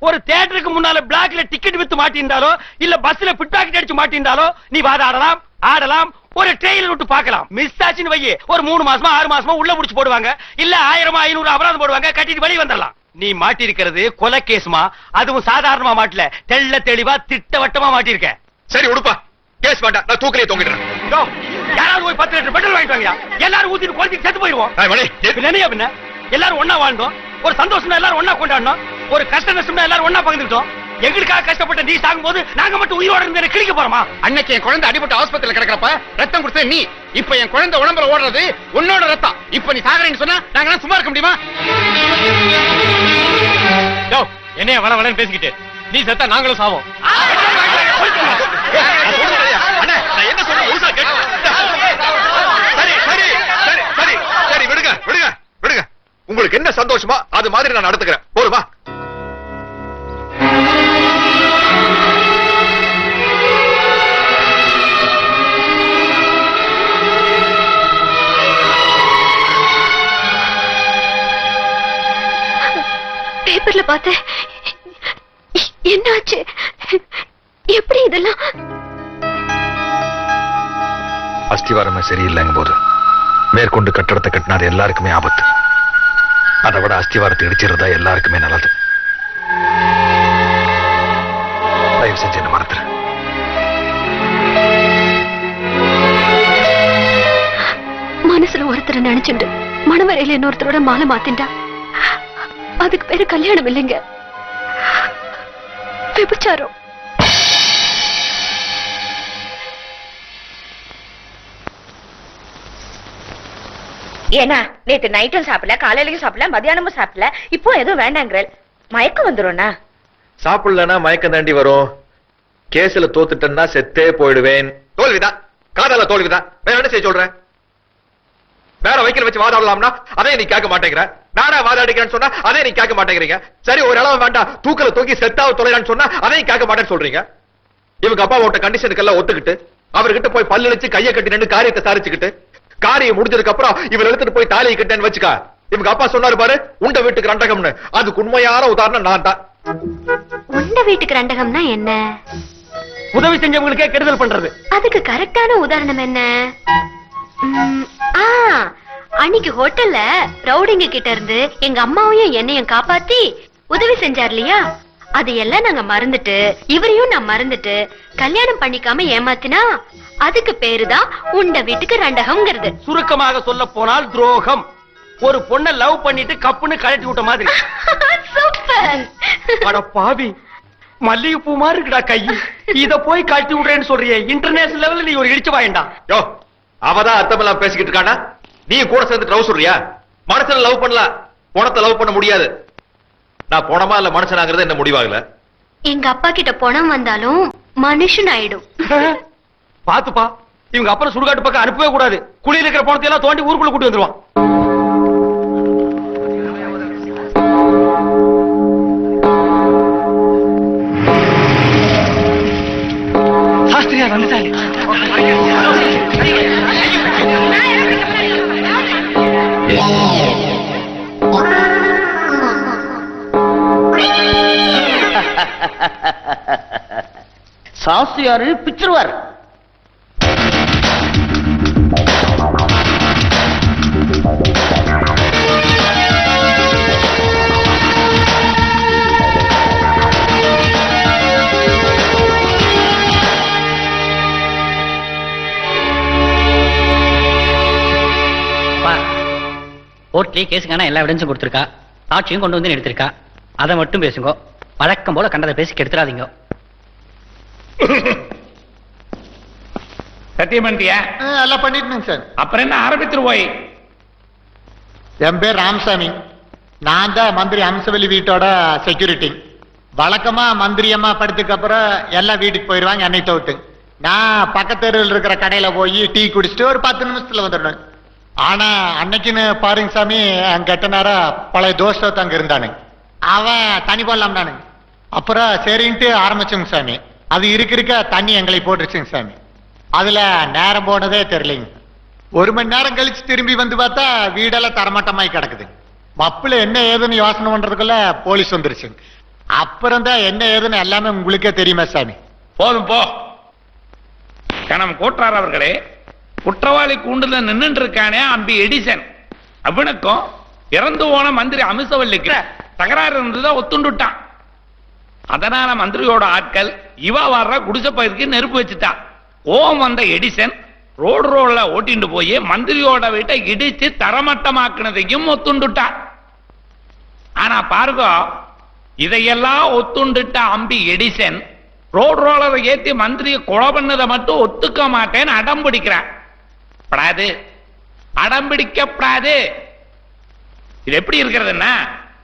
Speaker 1: ஒரு தியேட்டருக்கு முன்னால பிளாக்ல டிக்கெட் வித்து மாட்டிருந்தாலோ இல்ல பஸ்ல பிட் பாக்கெட் அடிச்சு மாட்டிருந்தாலோ நீ வாதாடலாம், ஆடலாம். ஒரு ட்ரெயிலர் விட்டு பார்க்கலாம். மிஸ் ஆச்சுன்னு வையே, ஒரு 3 மாசமா 6 மாசமா உள்ள முடிச்சு போடுவாங்க. இல்ல 1000 500 அபராதம் போடுவாங்க, கட்டிட்டு வெளியே வந்துடலாம். நீ மாட்டிருக்கிறது கொலை கேஸ்மா, அதுவும் சாதாரணமா மாட்டல, தெள்ள தெளிவா திட்டவட்டமா மாட்டிருக்க.
Speaker 6: சரி உடுப்பா, கேஸ் வேண்டாம், நான் தூக்கிலே தொங்கிடுறேன்.
Speaker 1: யாராவது போய் 10 லிட்டர் பெட்ரோல் வாங்கிட்டு வாங்க. எல்லாரும் ஊத்திட்டு கொளுத்தி செத்து போயிடுவோம். பின்ன எல்லாரும் ஒன்னா வாழ்ந்தோம், ஒரு சந்தோஷம் எல்லாரும் ஒன்னா கொண்டாடணும், ஒரு கஷ்ட நஷ்டம் எல்லாரும் ஒன்னா பகிர்ந்துட்டோம். எங்களுக்காக கஷ்டப்பட்ட நீ சாகும் போது நாங்க மட்டும் உயிரோட இருந்து கிழிக்க போறோமா?
Speaker 4: அன்னைக்கு என் குழந்தை அடிபட்டு ஆஸ்பத்திரியில கிடக்கிறப்ப ரத்தம் கொடுத்த நீ, இப்ப என் குழந்தை உடம்புல ஓடுறது உன்னோட ரத்தம். இப்ப நீ சாகரேன்னு சொன்னா நாங்க சும்மா இருக்க முடியுமா?
Speaker 1: என்னைய வள வளன்னு பேசிக்கிட்டு நீ செத்தா நாங்களும் சாவோம்.
Speaker 6: என்ன சொல்ற? சரி விடுங்க விடுங்க விடுங்க. உங்களுக்கு என்ன சந்தோஷமா அது மாதிரி நான் நடத்துக்கிறேன். போதுமா?
Speaker 7: பேப்பர்ல பார்த்தேன். என்னாச்சு? எப்படி இதெல்லாம்?
Speaker 8: அஸ்திவாரமே சரியில்லைங்க போது மேற்கொண்டு கட்டடத்தை கட்டினாது எல்லாருக்குமே ஆபத்து. அதை விட அஸ்திவாரத்தை இடிச்சிருந்தா எல்லாருக்குமே நல்லது. தயவு செஞ்சு என்ன மறந்துரு.
Speaker 7: மனசுல ஒருத்தரை நினைச்சுண்டு மணவரையில இன்னொருத்தரோட மாலை மாத்திண்டா அதுக்கு பேரு கல்யாணம் இல்லைங்க, விபச்சாரம்.
Speaker 5: ஏன்னா நேத்து நைட்டும் சாப்பிடல, காலையிலயும் சாப்பிடல, மதியானமும் சாப்பிடல, இப்போ எதுவும் வேண்டாங்கிற மயக்கம் வந்துரும்னா?
Speaker 6: சாப்பிடலன்னா மயக்கம் தாண்டி வரும். கேஸ்ல தோத்துட்டேன்னா செத்தே போயிடுவேன். தோல்விதான், காதல தோல்விதான். வேற என்ன செய்ய சொல்றேன்? வேற வைக்கல வச்சு வாதாடலாம்னா அதே நீ கேட்க மாட்டேங்கிற. நானா வாதாடிக்கிறேன்னு சொன்னா அதே நீ கேட்க மாட்டேங்கிறீங்க. சரி ஒரு அளவு வேண்டாம், தூக்கல தூக்கி செத்தாவ தொலைறான்னு சொன்னா அதையும் கேட்க மாட்டேன்னு சொல்றீங்க. இவங்க அப்பா ஓட்ட கண்டிஷனுக்கெல்லாம் ஒத்துக்கிட்டு அவர்கிட்ட போய் பல்லடிச்சு கையை கட்டி நின்று காரியத்தை சாரிச்சுக்கிட்டு காரியம் முடிஞ்சதுக்கு அப்புறம் இவர் எடுத்துட்டு போய் தாலியை கட்டேன்னு வச்சுக்கா. இவங்க அப்பா சொன்னாரு பாரு, உண்ட வீட்டுக்கு ரண்டகம்னு. அதுக்கு உண்மையான உதாரணம் நான் தான்.
Speaker 7: உண்ட வீட்டுக்கு ரண்டகம்னா என்ன?
Speaker 1: உதவி செஞ்சவங்களுக்கே கெடுதல் பண்றது.
Speaker 7: அதுக்கு கரெக்டான உதாரணம் என்ன? அன்னைக்கு ஹோட்டல்ல ரவுடிங்க கிட்ட இருந்து எங்க அம்மாவையும் என்னையும் காப்பாத்தி உதவி செஞ்சார் இல்லையா? அது எல்லாம் நாங்க மறந்துட்டு, இவரையும் நான் மறந்துட்டு கல்யாணம் பண்ணிக்காம ஏமாத்தினா அதுக்கு பேருதான் உண்ட வீட்டுக்கு ரண்டகம்ங்கிறது.
Speaker 1: சுருக்கமாக சொல்ல போனால் துரோகம். ஒரு பொண்ண லவ் பண்ணிட்டு கப்புன்னு கழட்டி விட்ட மாதிரி.
Speaker 7: சூப்பர்.
Speaker 1: அட பாவி, மல்லிகைப்பூ மாதிரி இருக்குடா கை. இத போய் கழட்டி விடுறேன்னு சொல்றியே, இன்டர்நேஷனல் லெவல்ல நீ ஒரு இடிச்சு வாயண்டா.
Speaker 6: யோ, அவதான் அர்த்தமெல்லாம் பேசிக்கிட்டு இருக்கானா? நீ கூட சேர்ந்து லவ் சொல்றியா? மனுஷனை லவ் பண்ணலாம், பணத்தை லவ் பண்ண முடியாது. நான் போனமா இல்ல மனுஷனாங்கிறது என்ன முடிவாகல.
Speaker 7: எங்க அப்பா கிட்ட பணம் வந்தாலும் மனுஷன் ஆயிடும்.
Speaker 1: பாத்துப்பா, இவங்க அப்புறம் சுடுகாட்டு பக்கம் அனுப்பவே கூடாது. குளியில் இருக்கிற பணத்தை எல்லாம் தோண்டி ஊருக்குள்ள கூட்டி வந்துருவான். சாஸ்திரியா வந்துட்டாங்க.
Speaker 13: சாஸ்திரியாரு பிச்சிருவார்.
Speaker 10: கோர்ட்லயே கேஸுக்கான எல்லா எவிடன்ஸும் கொடுத்திருக்கா, சாட்சியும் கொண்டு வந்து எடுத்திருக்கா. அதை மட்டும் பேசுங்க, வழக்கம் போல கண்டதை பேசி கெடுத்துறாதீங்க.
Speaker 2: சத்தியம் பண்ணிட்டியா?
Speaker 14: எல்லாம் பண்ணிட்டேங்க சார்.
Speaker 2: அப்புறம் என்ன ஆரம்பித்துரு போய்.
Speaker 14: என் பேர் ராமசாமி. நான் தான் மந்திரி அம்சவல்லி வீட்டோட செக்யூரிட்டி. வழக்கமா மந்திரி அம்மா படுத்துக்கு அப்புறம் எல்லாம் வீட்டுக்கு போயிடுவாங்க, என்னை தவிர்த்து. நான் பக்கத்தெருவில் இருக்கிற கடையில போய் டீ குடிச்சிட்டு ஒரு 10 நிமிஷத்துல வந்துடுவேன். ஆனா அன்னைக்குன்னு பாருங்க சாமி, அங்க கெட்ட நேரம் பழைய தோஷத்தை அங்க இருந்தானுங்க. அவன் தனி போடலாம் நானு. அப்புறம் சரின்ட்டு ஆரம்பிச்சுங்க சாமி. அது இருக்க தண்ணி எங்களை போட்டுருச்சுங்க சாமி. அதுல நேரம் போனதே தெரியலைங்க. 1 மணி நேரம் கழிச்சு திரும்பி வந்து பார்த்தா வீடெல்லாம் தரமட்டமாய் கிடக்குது. மப்புல என்ன ஏதுன்னு யோசனை பண்றதுக்குள்ள போலீஸ் வந்துருச்சுங்க. அப்புறம் தான் என்ன ஏதுன்னு எல்லாமே உங்களுக்கே தெரியுமா சாமி?
Speaker 2: போதும் போ. கணம் கோட்டார் அவர்களே, குற்றவாளி கூண்டுல நின்று இருக்கானே அம்பி எடிசன், அவனுக்கும் இறந்து போன மந்திரி அமிசவல்லிக்கு தகராறு இருந்ததை ஒத்துண்டுட்டான். அதனால மந்திரியோட ஆட்கள் இவ வர்ற குடிசை பயிருக்கு நெருப்பு வச்சுட்டான். கோவம் வந்த எடிசன் ரோட்ல ஓட்டிட்டு போய் மந்திரியோட வீட்டை இடிச்சு தரமட்டமாக்குனதையும் ஒத்துண்டுட்டான். ஆனா பாருங்க, இதையெல்லாம் ஒத்துண்டுட்ட அம்பி எடிசன் ரோலரை ஏத்தி மந்திரியை கொலை பண்ணதை மட்டும் ஒத்துக்க மாட்டேன்னு அடம் பிடிக்கிறான். படாது, அடம் பிடிக்கப்படாது. இது எப்படி இருக்கிறதுன்னா,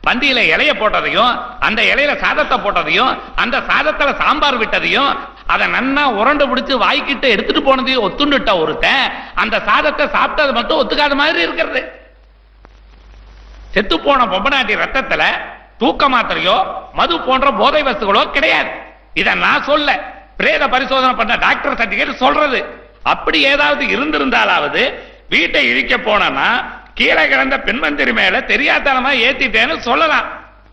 Speaker 2: பந்தியில இலைய போட்டதையும் அந்த இலையில சாதத்தை போட்டதையும் அந்த சாதத்துல சாம்பார் விட்டதையும் அதை நன்னா உரண்டு பிடிச்சு வாய்க்கிட்ட எடுத்துட்டு போனதையும் ஒத்துண்டுட்ட ஒருத்தன் அந்த சாதத்தை சாப்பிட்டது மட்டும் ஒத்துக்காத மாதிரி இருக்கிறது. செத்து போன பொம்பநாட்டி ரத்தத்துல தூக்க மாத்திரையோ மது போன்ற போதை வஸ்துகளோ கிடையாது. இத நான் சொல்ல, பிரேத பரிசோதனை பண்ண டாக்டர் சர்டிபிகேட் சொல்றது. அப்படி ஏதாவது இருந்திருந்தாலாவது வீட்டை இழிக்க போனா கீழே கிடந்த பெண்மந்திரி மேல தெரியாதனமா ஏத்திட்டேன்னு சொல்லலாம்.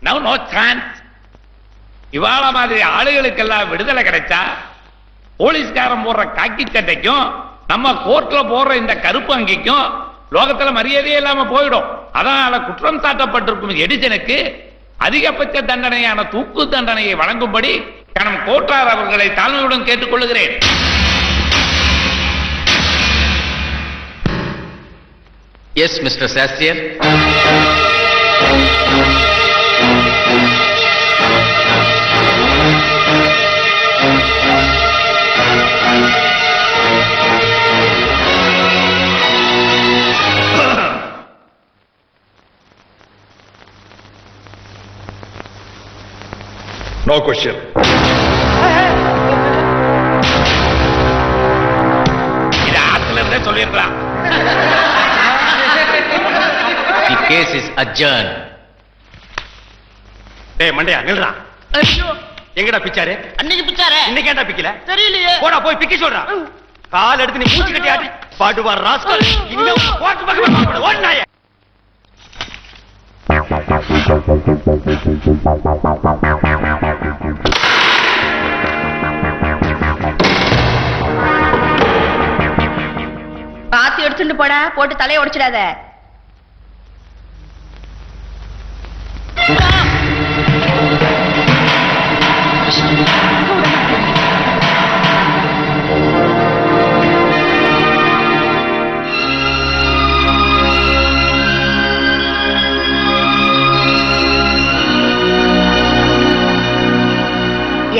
Speaker 2: No chance. இவாள மாதிரி ஆளுகளுக்கெல்லாம் விடுதலை கிடைச்சா போலீஸ்காரன் போடுற காக்கி சட்டைக்கும் நம்ம கோர்ட்ல போடுற இந்த கருப்பு அங்கிக்கும் லோகத்துல மரியாதையே இல்லாம போயிடும். அதனால குற்றம் சாட்டப்பட்டிருக்கும் எடிசனுக்கு அதிகபட்ச தண்டனையான தூக்கு தண்டனையை வழங்கும்படி கணம் கோட்டார் அவர்களை தாழ்மையுடன் கேட்டுக்கொள்கிறேன்.
Speaker 6: எஸ் மிஸ்டர் சாஸ்திரியர். No question.
Speaker 2: இது ஆத்துல இருந்தே சொல்லிருக்கலாம்.
Speaker 3: The case is adjourn.
Speaker 1: டேய் மண்டையா நில்றா. எங்கடா பிச்சாரு?
Speaker 9: அன்னைக்கு பிச்சாரே
Speaker 1: இன்னைக்கு ஏன்டா பிக்கல?
Speaker 9: தெரியலையே.
Speaker 1: போடா போய் பிக்கி சொல்றான். கால் எடுத்து நீ மூச்சு கட்டி ஆடி பாடுவார் ராஸ்கல். இன்னும் போட்டு பக்கமா ஓடுனாயே.
Speaker 5: பாத்து எடுத்துட்டு போடா, போட்டு தலையை உடைச்சிடாத.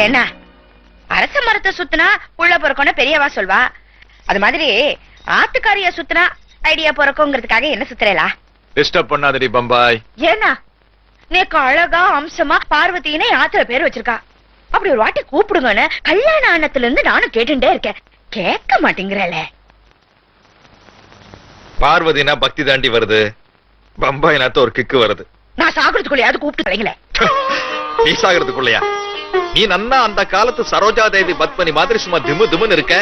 Speaker 5: ஏன்னா அரச மரத்தை சுத்தினா உள்ள பிறக்கணும் பெரியவா சொல்வா. அது மாதிரி ஆத்துக்காரிய சுத்தினா ஐடியா பிறக்குங்கிறதுக்காக என்ன சுத்துறேலா?
Speaker 6: டிஸ்டர்ப் பண்ணாதடி பம்பாய்.
Speaker 5: ஏன்னா நேக்கு அழகா அம்சமா பார்வதினே ஆத்துல பேர் வச்சிருக்கா. அப்படி ஒரு வாட்டி கூப்பிடுங்கன்னு கல்யாண ஆனத்துல இருந்து நானும் கேட்டுட்டே இருக்கேன். கேட்க மாட்டேங்கிறல.
Speaker 6: பார்வதினா பக்தி தாண்டி வருது, பம்பாய் நாத்த ஒரு கிக்கு வருது.
Speaker 5: நான் சாகிறதுக்குள்ளையாவது கூப்பிட்டு கலைங்களே.
Speaker 6: நீ சாகிறதுக்குள்ளையா? நீ நன்னா அந்த காலத்து சரோஜா தேவி பத்மனி மாதிரி சும்மா திமு திமுன்னு இருக்க.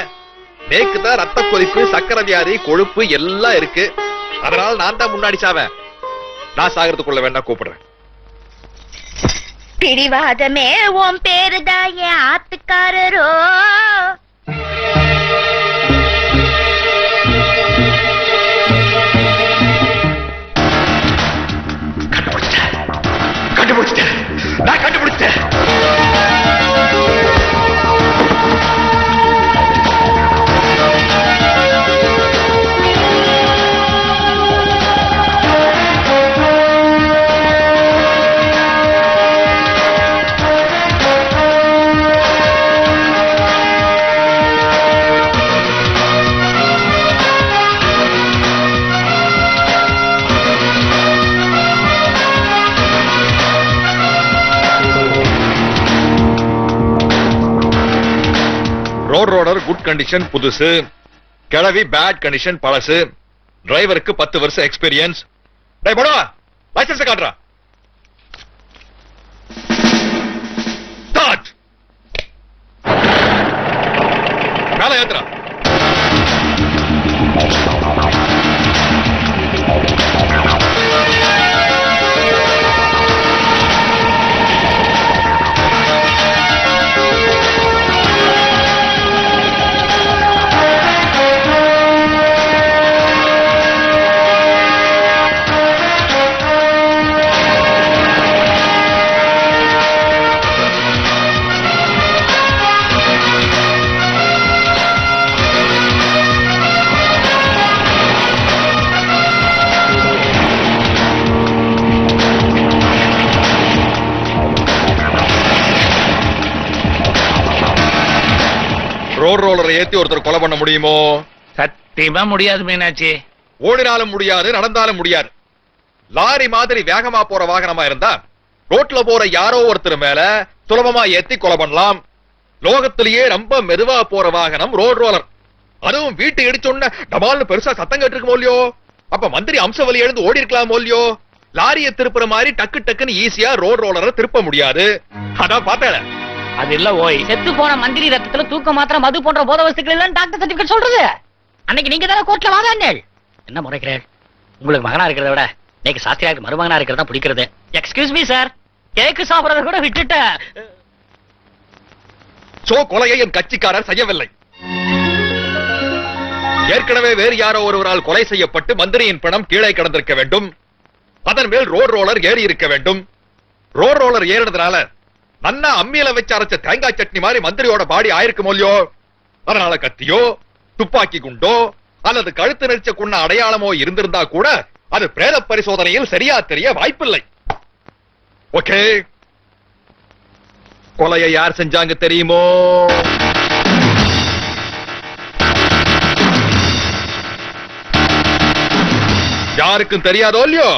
Speaker 6: நேக்குதான் ரத்த கொதிப்பு, சக்கரை வியாதி, கொழுப்பு எல்லாம் இருக்கு. அதனால நான் தான் முன்னாடி சாவேன். நான் சாகிறதுக்குள்ள வேணா கூப்பிடுறேன்.
Speaker 5: பிடிவாதமே உன் பேருதான் என் ஆத்துக்காரரோ.
Speaker 6: கண்டுபிடிச்சிட்டேன், நான் கண்டுபிடிச்சிட்டேன். ரோட் ரோலர் குட் கண்டிஷன் புதுசு, கிளவி பேட் கண்டிஷன் பழசு, டிரைவருக்கு 10 வருஷம் எக்ஸ்பீரியன்ஸ். டேய் போடா, லைசென்ஸ் காட்டுறா. ஸ்டார்ட். மேல ஏத்துறா. ரோட் ரோலரை ஏத்தி ஒருத்தர் கொலை பண்ண முடியுமோ?
Speaker 2: சத்தியமா முடியாது மீனாட்சி.
Speaker 6: ஓடினாலும் முடியாது, நடந்தாலும் முடியாது. லாரி மாதிரி வேகமா போற வாகனமா இருந்தா ரோட்ல போற யாரோ ஒருத்தர் மேல சுலபமா ஏத்தி கொலை பண்ணலாம். லோகத்திலேயே ரொம்ப மெதுவா போற வாகனம் ரோட் ரோலர். அதுவும் வீட்டு இடிச்சோன்ன டபால்னு பெருசா சத்தம் கேட்டிருக்குமோ இல்லையோ? அப்ப மந்திரி அம்சவலி எழுந்து ஓடி இருக்கலாமோ இல்லையோ? லாரிய திருப்புற மாதிரி டக்கு டக்குன்னு ஈஸியா ரோட் ரோலரை திருப்ப முடியாது. அதான் பார்த்தேன்.
Speaker 10: அது இல்ல ஓய், செத்து போன மந்திரி ரத்தத்துல தூக்க மாத்திரம் மது போன்ற போத வஸ்துக்கள் எல்லாம் டாக்டர் சர்டிபிகேட் சொல்றது. அன்னைக்கு நீங்க தானே கோர்ட்ல வாதாடினீங்க. என்ன முறைக்கிறேன்? உங்களுக்கு மகனா இருக்கிறத விட நேக்கு சாஸ்திரியாருக்கு மருமகனா இருக்கிறதா பிடிக்கிறது. எக்ஸ்கியூஸ் மீ சார், கேக்கு சாப்பிடறத கூட விட்டுட்டேன்.
Speaker 6: சோ கொலையை என் கட்சிக்காரர் செய்யவில்லை. ஏற்கனவே வேறு யாரோ ஒருவரால் கொலை செய்யப்பட்டு மந்திரியின் பணம் கீழே கிடந்திருக்க வேண்டும். அதன் மேல் ரோட் ரோலர் ஏறி இருக்க வேண்டும். ரோட் ரோலர் ஏறினதுனால நன்னா அம்மியில வச்சு அரைச்ச தேங்காய் சட்னி மாதிரி மந்திரியோட பாடி ஆயிருக்கும் இல்லையோ? அதனால கத்தியோ துப்பாக்கி குண்டோ அல்லது கழுத்து நெரிச்ச குண்ண அடையாளமோ இருந்திருந்தா கூட அது பிரேத பரிசோதனையில் சரியா தெரிய வாய்ப்பில்லை. ஓகே, கொலையை யார் செஞ்சாங்க தெரியுமோ? யாருக்கும் தெரியாதோ இல்லையோ?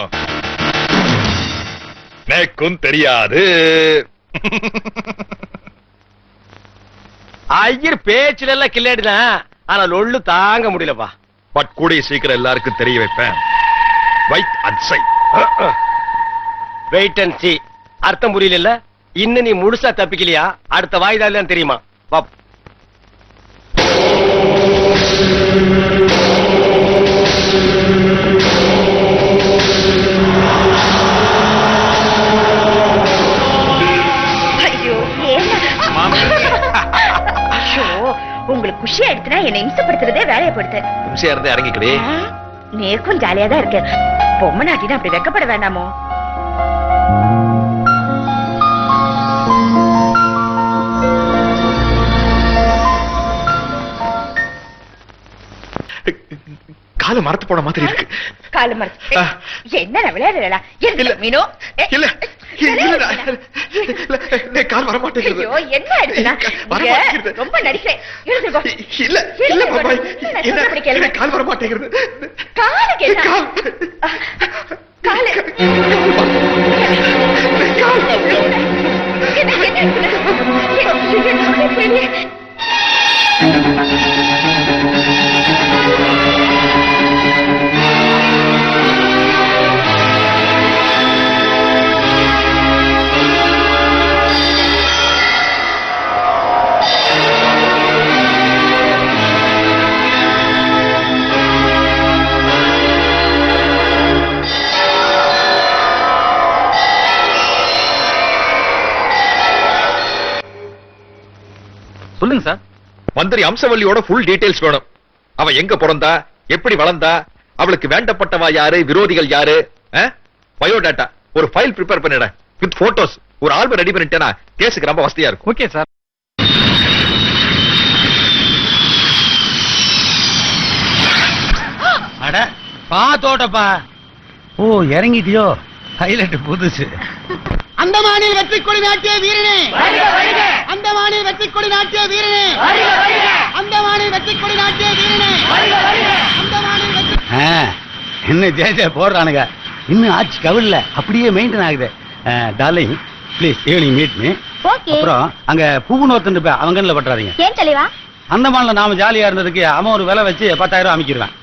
Speaker 6: நேக்கும் தெரியாது.
Speaker 1: ஐயர் பேச்சுல எல்லாம் கில்லாடிதான், ஆனா லொள்ளு தாங்க முடியலப்பா.
Speaker 6: பட் கூடிய சீக்கிரம் எல்லாருக்கும் தெரிய வைப்பேன். Wait and see.
Speaker 1: Wait and see. அர்த்தம் புரியல. இன்னும் நீ முழுசா தப்பிக்கலையா? அடுத்த வாய்தால தான் தெரியுமா.
Speaker 5: ஐயோ உங்களுக்கு குஷி ஆயிடுச்சுன்னா என்னை இம்சப்படுத்துறதே வேலையை படுத்து.
Speaker 6: நிமிஷம் இருந்து இறங்கிக்கடி.
Speaker 5: நேக்கும் ஜாலியா தான் இருக்கு. பொம்மை நாட்டினா அப்படி வெக்கப்பட வேண்டாமோ?
Speaker 6: கால மரத்து போன மாதிரி இருக்கு.
Speaker 5: காலு மரத்து என்ன விளையாடுறா? மீனோ
Speaker 6: இல்ல கால் வர மாட்டேங்குது.
Speaker 5: ஐயோ என்ன ஆயிடுச்சுன்னா ரொம்ப நடிக்கிறேன்.
Speaker 6: இல்ல இல்ல பாபாய், என்ன கால் வர மாட்டேங்குது.
Speaker 5: காலுக்கு என்ன? காலு
Speaker 12: சொல்லுங்க சார்.
Speaker 6: மந்திரி அம்சவல்லியோட ஃபுல் டீடைல்ஸ் வேணும். அவ எங்க பிறந்தா, எப்படி வளர்ந்தா, அவளுக்கு வேண்டப்பட்டவா யாரு, விரோதிகள் யாரு, பயோடேட்டா ஒரு ஃபைல் ப்ரிப்பேர் பண்ணிட வித் போட்டோஸ். ஒரு ஆல்பம் ரெடி பண்ணிட்டேனா கேஸுக்கு ரொம்ப வசதியா இருக்கும்.
Speaker 12: Okay sir. அட பாத்தோட்டப்பா. ஓ இறங்கிட்டியோ? ஹைலைட் புதுசு.
Speaker 9: அந்தமானில் வெற்றி கொடி நாட்டிய வீரனே, அந்தமானில் வெற்றி கொடி நாட்டிய வீரனே, அந்தமானில் வெற்றி கொடி நாட்டிய வீரனே, அந்தமானில் வெற்றி.
Speaker 12: என்ன ஜே போடுறானுங்க. இன்னும் ஆட்சி கவில்ல அப்படியே மெயின்டைன் ஆகுது. Darling please evening meet me. அப்புறம் அங்க பூவுன்னு ஒருத்தன் அவங்க கண்ணில் பட்டுறாதீங்க.
Speaker 7: ஏன் தலைவா?
Speaker 12: அந்தமான்ல நாம ஜாலியா இருந்ததுக்கு அவன் ஒரு விலை வச்சு 10,000 அமைக்கிடுவேன்.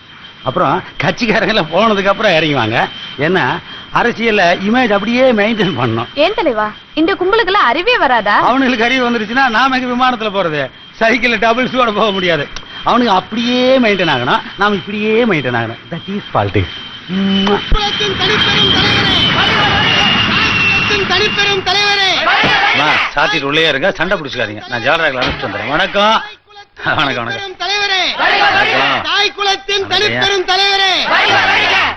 Speaker 12: அப்புறம் கட்சிக்காரங்கள போனதுக்கு அப்புறம் இறங்குவாங்க. ஏன்னா அரசியல்ல இமேஜ் அப்படியே மெயின்டைன் பண்ணணும்.
Speaker 7: ஏன் தலைவா இந்த கும்பலுக்கெல்லாம் அறிவே வராதா?
Speaker 12: அவனுக்கு அறிவு வந்துருச்சுன்னா நாம எங்க விமானத்துல போறது? சைக்கிள்ல டபுள்ஸோட போக முடியாது. அவனுக்கு அப்படியே மெயின்டைன் ஆகணும், நாம இப்படியே மெயின்டைன் ஆகணும். That is politics.
Speaker 9: தனிப்பெரும் தலைவரே,
Speaker 12: சாத்திட்டு உள்ளே இருங்க, சண்டை பிடிச்சுக்காதீங்க. நான் ஜாலராக்கள் அனுப்பிச்சு வந்துடுறேன். வணக்கம் வணக்கம் வணக்கம்.
Speaker 9: தலைவரே, தாய் குலத்தின் தனிப்பெரும் தலைவரே,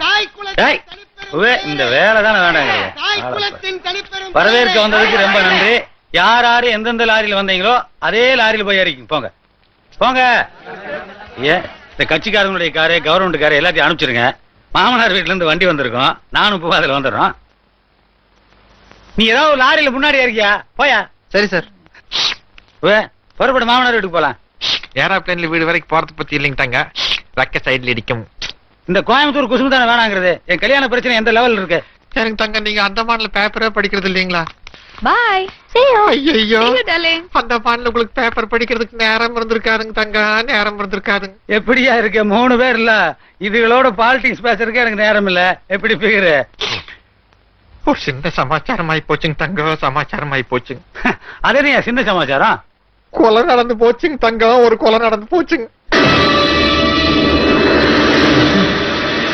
Speaker 9: தாய் குலத்தின்
Speaker 12: இந்த வேலை தானே வேண்டாங்க. வரவேற்க வந்ததுக்கு ரொம்ப நன்றி. யார் யாரு எந்தெந்த லாரியில வந்தீங்களோ அதே லாரியில போய் இறக்கி போங்க போங்க. இந்த கட்சிக்காரங்களுடைய காரு, கவர்மெண்ட் காரு எல்லாத்தையும் அனுப்பிச்சிருங்க. மாமனார் வீட்டுல இருந்து வண்டி வந்திருக்கோம். நானும் இப்போ அதுல வந்துடுறோம். நீ ஏதாவது லாரியில முன்னாடி இருக்கியா? போயா. சரி சார். புறப்பட மாமனார் வீட்டுக்கு போலாம்.
Speaker 8: ஏரோப்ளேன்ல வீடு வரைக்கும் போறது பத்தி இல்லைங்கிட்டாங்க. ரக்க சைடுல இடிக்கும்.
Speaker 12: இந்த கோயம்புத்தூர் குசும்பு தானே வேணாங்கிறது. என் கல்யாண பிரச்சனை எந்த லெவல் இருக்கு?
Speaker 8: எனக்கு தங்க நீங்க அந்தமான்ல பேப்பரே படிக்கிறது இல்லீங்களா?
Speaker 7: பை. see you.
Speaker 8: ஐயோ
Speaker 7: see you darling.
Speaker 8: அந்தமான்ல உங்களுக்கு பேப்பர் படிக்கிறதுக்கு நேரம் இருந்திருக்காதுங்க தங்க, நேரம் இருந்திருக்காதுங்க.
Speaker 12: எப்படியா இருக்க? 3 பேர் இல்ல, இதுகளோட பாலிடிக்ஸ் பேசுறதுக்கு எனக்கு நேரம் இல்ல. எப்படி பிகிற?
Speaker 8: ஒரு சின்ன சமாச்சாரம் ஆயி போச்சுங்க தங்க, சமாச்சாரம் ஆயி போச்சுங்க.
Speaker 12: அதே சின்ன சமாச்சாரம்.
Speaker 8: கொலை நடந்து போச்சுங்க தங்கம், ஒரு கொலை நடந்து போச்சுங்க.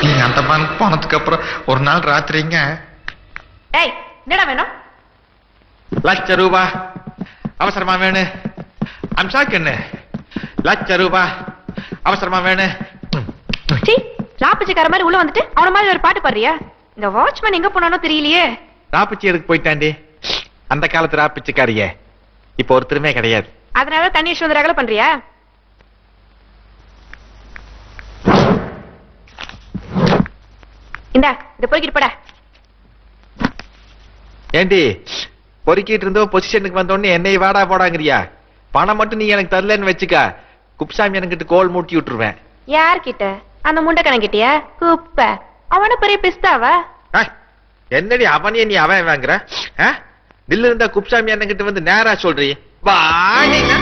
Speaker 8: நீங்க அந்தமானுக்கு போனதுக்கு அப்புறம் ஒரு நாள் ராத்திரிங்க.
Speaker 5: ஏய் என்னடா வேணும்?
Speaker 8: ₹1,00,000 அவசரமா வேணும். அம்சாக்கு என்ன? ₹1,00,000 அவசரமா வேணும்.
Speaker 7: ராப்பிச்சக்கார மாதிரி உள்ள வந்துட்டு அவன மாதிரி ஒரு பாட்டு பாடுறியா? இந்த வாட்ச்மேன் எங்க போனானோ தெரியலையே.
Speaker 8: ராப்பிச்சி எதுக்கு போயிட்டாண்டி? அந்த காலத்து ராப்பிச்சிக்காரியே இப்ப ஒருத்தருமே கிடையாது.
Speaker 7: அதனால தண்ணி சுந்தரகல பண்றியா? இந்தா இத போய்கிட்டு போடா.
Speaker 8: ஏண்டி பொறுக்கிட்டு இருந்தோ பொசிஷனுக்கு வந்தோடனே என்னை வாடா போடாங்கறியா? பணம் மட்டும் நீ எனக்கு தரலன்னு வச்சுக்க, குப்சாமி எனக்கிட்ட கோல் மூட்டி விட்டுருவேன்.
Speaker 7: யார்கிட்ட? அந்த முண்டக்கணங்கிட்டியா? குப்ப அவன பெரிய பிஸ்தாவா?
Speaker 8: என்னடி அவனே நீ அவன் வாங்குற? தில்லு இருந்தா குப்சாமி அண்ணன் கிட்ட வந்து நேரா சொல்றீ வாடிங்க.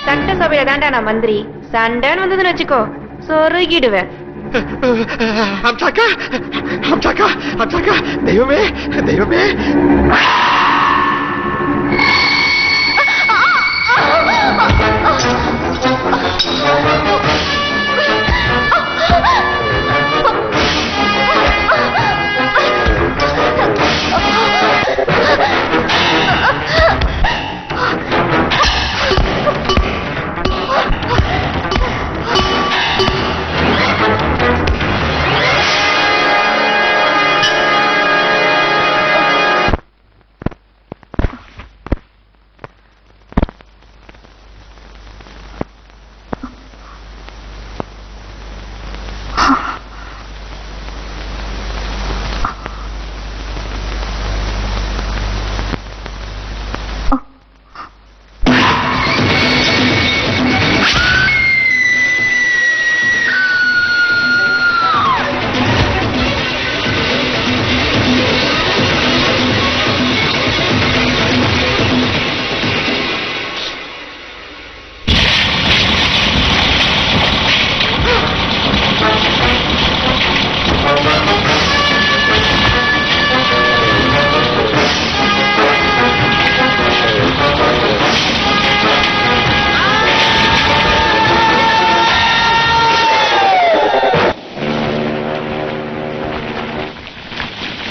Speaker 5: சட்டசபையில தாண்டா நான் மந்திரி, சண்டைன்னு வந்ததுன்னு வச்சுக்கோ சொருகிடுவேன்.
Speaker 8: அம்சாக்கா அம்சாக்கா அம்சாக்கா, தெய்வமே தெய்வமே.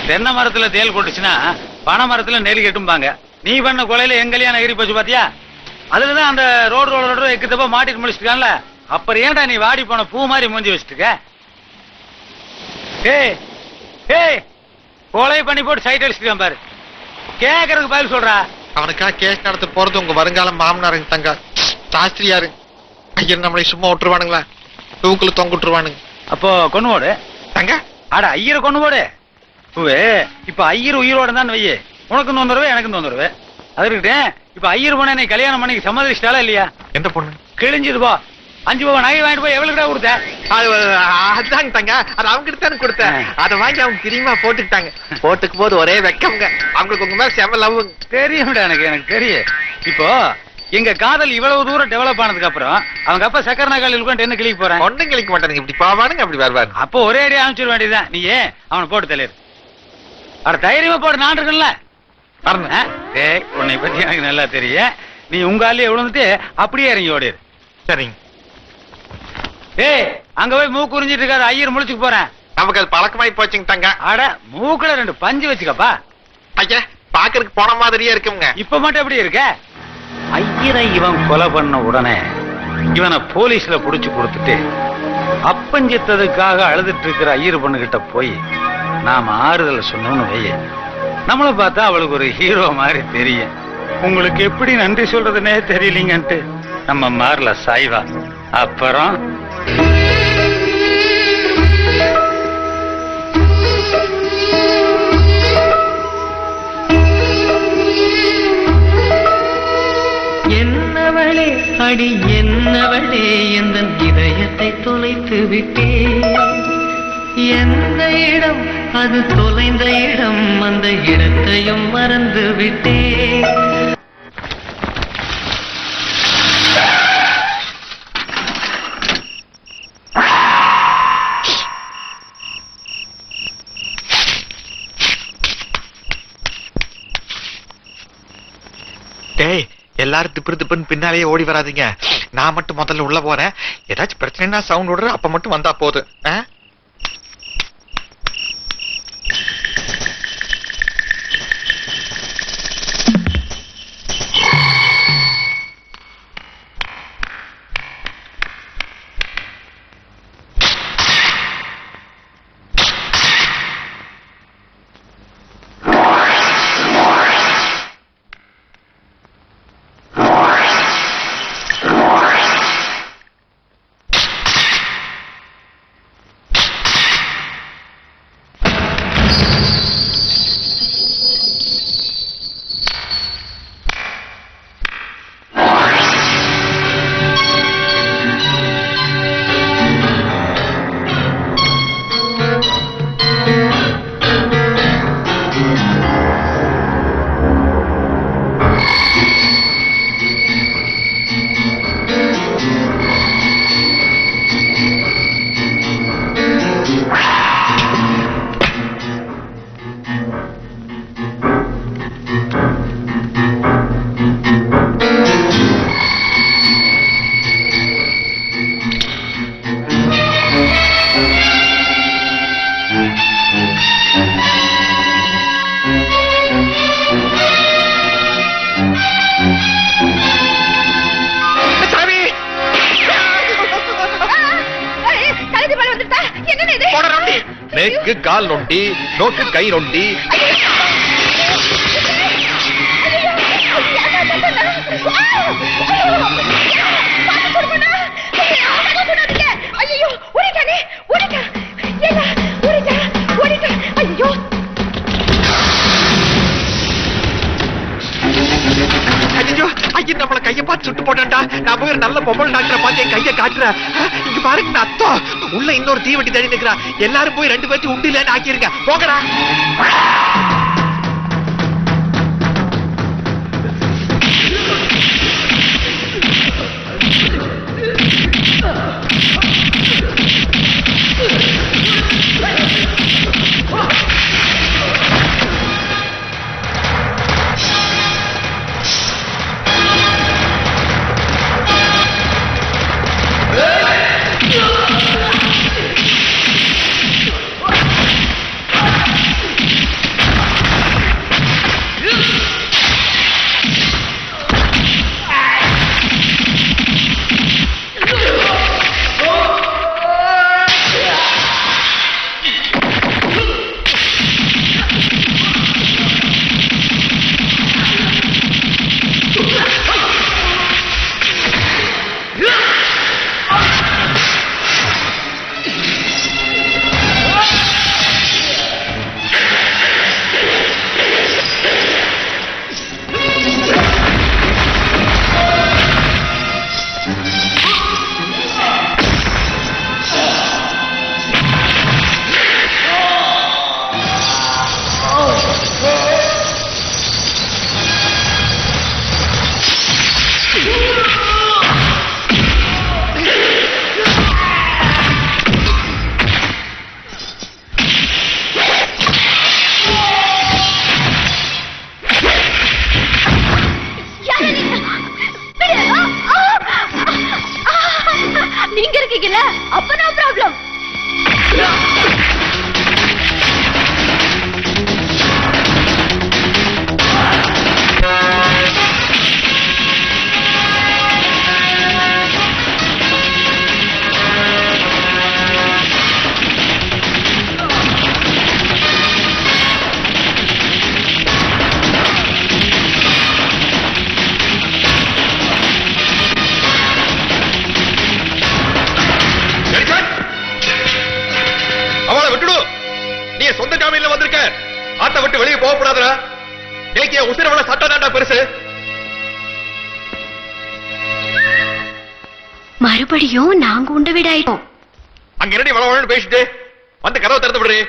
Speaker 12: தென்னை மரத்துல தேல் கொட்டுச்சுன்னா பனை மரத்துல நெல் கெட்டும்பாங்க. நீ பண்ண கொலையில எங்கலையான ஏறி போச்சு பாத்தியா? அதுலதான் அந்த ரோடு ரோடு எக்கு தப்பா மாட்டிட்டு முடிச்சிருக்கான்ல. அப்புறம் ஏன்டா நீ வாடி போன பூ மாதிரி மூஞ்சி வச்சுட்டுக்க? கொலை பண்ணி போட்டு சைட் அடிச்சுட்டான் பாரு. கேக்குறதுக்கு பதில் சொல்றா.
Speaker 14: அவனுக்கா கேஸ் நடத்த போறது உங்க வருங்கால மாமனாருங்க தங்க சாஸ்திரியாரு. ஐயர் நம்மளை சும்மா விட்டுருவானுங்களா? தூக்குல தொங்க விட்டுருவானுங்க.
Speaker 12: அப்போ கொண்டு போடு
Speaker 14: தங்க.
Speaker 12: அட ஐயரை கொண்டு போடு. இப்ப ஐயர் உயிரோட தான் வையே, உனக்கு தொந்தரவு எனக்கு தொந்தரவு. அது இருக்கட்டேன். இப்ப ஐயர் போன கல்யாணம் பண்ணி சம்மதிச்சிட்டாலா இல்லையா?
Speaker 14: எந்த பொண்ணு?
Speaker 12: கிழிஞ்சது போ. 5 பவன் நகை வாங்கிட்டு போய் எவ்வளவு கொடுத்த?
Speaker 8: அதுதாங்க தங்க, அது அவங்க கிட்ட தானே கொடுத்தேன். அதை வாங்கி அவங்க தெரியுமா போட்டுக்கிட்டாங்க. போட்டுக்கும் போது ஒரே வெக்கம்ங்க. அவங்களுக்கு உங்க மேல செம லவ்.
Speaker 12: தெரியும்டா எனக்கு தெரியும். இப்போ எங்க காதல் இவ்வளவு தூரம் டெவலப் ஆனதுக்கு அப்புறம் அவங்க அப்பா சக்கர நகாலில் உட்காந்து என்ன கிளிக்க போறேன்?
Speaker 8: ஒன்னும் கிளிக்க மாட்டானுங்க. இப்படி பாவானுங்க அப்படி வருவாரு.
Speaker 12: அப்போ ஒரே அடி அனுப்பிச்சிட வேண்டியதுதான். நீ ஏன் அவனை போட்டு தலையிரு. அட தைரியமா போட்டு நான் இருக்கேன்ல. உன்னை பத்தி எனக்கு நல்லா தெரியும். நீ உங்க ஆளியே விழுந்துட்டு அப்படியே இறங்கி ஓடிடு.
Speaker 8: சரிங்க.
Speaker 12: அங்க போய் மூக்கு உறிஞ்சிட்டு இருக்காரு. ஐயர் முழிச்சுக்கு போறேன்.
Speaker 8: நமக்கு அது பழக்கமாயி போச்சுங்க தங்க.
Speaker 12: அட மூக்குல 2 பஞ்சு வச்சுக்கப்பா.
Speaker 8: ஐயா பாக்குறதுக்கு போன மாதிரியே இருக்குங்க.
Speaker 12: இப்ப மட்டும் எப்படி இருக்க? ஐயரை இவன் கொலை பண்ண உடனே இவனை போலீஸ்ல புடிச்சு கொடுத்துட்டு அப்பஞ்சித்ததுக்காக அழுதுட்டு இருக்கிற ஐயர் பொண்ணுகிட்ட போய் நாம ஆறுதல் சொன்னோம்னு வைய, நம்மளை பார்த்தா அவளுக்கு ஒரு ஹீரோ மாதிரி தெரியும். உங்களுக்கு எப்படி நன்றி சொல்றதுன்னே தெரியலீங்கன்ட்டு நம்ம மாறல சாய்வா. அப்புறம்
Speaker 11: என்னவளே அடி என்னவளே எந்த இதயத்தை தொலைத்து விட்டே. எந்த இடம் அது தொலைந்த இடம், அந்த இடத்தையும் மறந்து விட்டே.
Speaker 8: டேய் எல்லாரும் திப்புன்னு பின்னாலேயே ஓடி வராதீங்க. நான் மட்டும் முதல்ல உள்ள போறேன். ஏதாச்சும் பிரச்சனைனா சவுண்ட் விடுற, அப்ப மட்டும் வந்தா போது.
Speaker 6: நேக்கு கால் நொண்டி, நோக்கு கை நொண்டி.
Speaker 5: ஐயோ ஓடிட்டானே, ஓடிட்டா. ஏங்க ஓடிட்டா, ஓடிட்டா. ஐயோ
Speaker 8: ஐயோ ஐயா நம்மள கைய பார்த்து சுட்டு போட்டான்டா. நான் போய் ஒரு நல்ல பொம்பளை டாக்டரை பார்த்து என் கைய காட்டுறேன். இங்க பாருங்க அத்தம், உள்ள இன்னொரு தீவெட்டி தள்ளி நிக்கிறா. எல்லாரும் போய் 2 பேர்த்தையும் உண்டு இல்லன்னு ஆக்கிருங்க. போகடா.
Speaker 7: நீங்க இருக்கீங்கல்ல, அப்ப நோ ப்ராப்ளம்.
Speaker 6: அவளை விட்டுடு. நீ சொந்த ஜாமீன்ல வந்திருக்க. ஆத்த விட்டு வெளியே போகக்கூடாதுடா. எனக்கு உசிரவள சட்டம் தாண்டா பெருசு.
Speaker 7: மறுபடியும் நாங்க உண்ட விடாயிட்டோம்.
Speaker 6: அங்க என்னடி வளவளன்னு பேசிட்டு வந்து கதவை திறந்து விடுறே.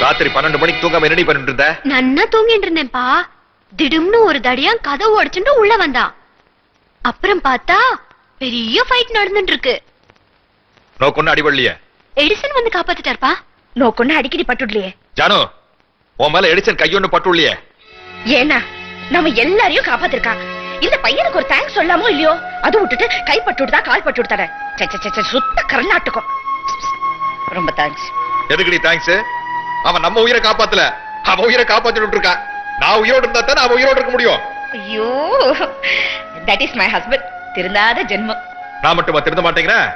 Speaker 6: ராத்திரி 12 மணிக்கு தூங்காம என்னடி பண்ணிட்டு இருந்த?
Speaker 7: நன்னா தூங்கிட்டு இருந்தேன்ப்பா. திடும்னு ஒரு தடியா கதவு உடைச்சுட்டு உள்ள வந்தான். அப்புறம் பார்த்தா பெரிய ஃபைட் நடந்துட்டு இருக்கு.
Speaker 6: நோக்கொன்னு அடிபடலையே.
Speaker 7: எடிசன் வந்து காப்பாத்திட்டாருப்பா.
Speaker 5: நோக்கொன்னு அடிக்கடி பட்டுடலையே.
Speaker 6: ஜானு, உன் மேல எடிசன் கையொன்னு பட்டுள்ளையே.
Speaker 5: ஏன்னா நம்ம எல்லாரையும் காப்பாத்திருக்கா. இந்த பையனுக்கு ஒரு தேங்க்ஸ் சொல்லாமோ இல்லையோ, அது விட்டுட்டு கை பட்டுடுதா கால் பட்டுடுதார. சுத்த கர்நாடகம். ரொம்ப தேங்க்ஸ்.
Speaker 6: எதுக்குடி தேங்க்ஸ்? அவன் நம்ம உயிரை காப்பாத்தல, அவன் உயிரை காப்பாத்திட்டு இருக்கா. நான் உயிரோடு இருந்தா தான் அவன் உயிரோடு இருக்க முடியும்.
Speaker 5: ஐயோ, தட் இஸ் மை ஹஸ்பண்ட். திருந்தாத ஜென்மம்.
Speaker 6: நான் மட்டுமா திருந்த மாட்டேங்கிறேன்?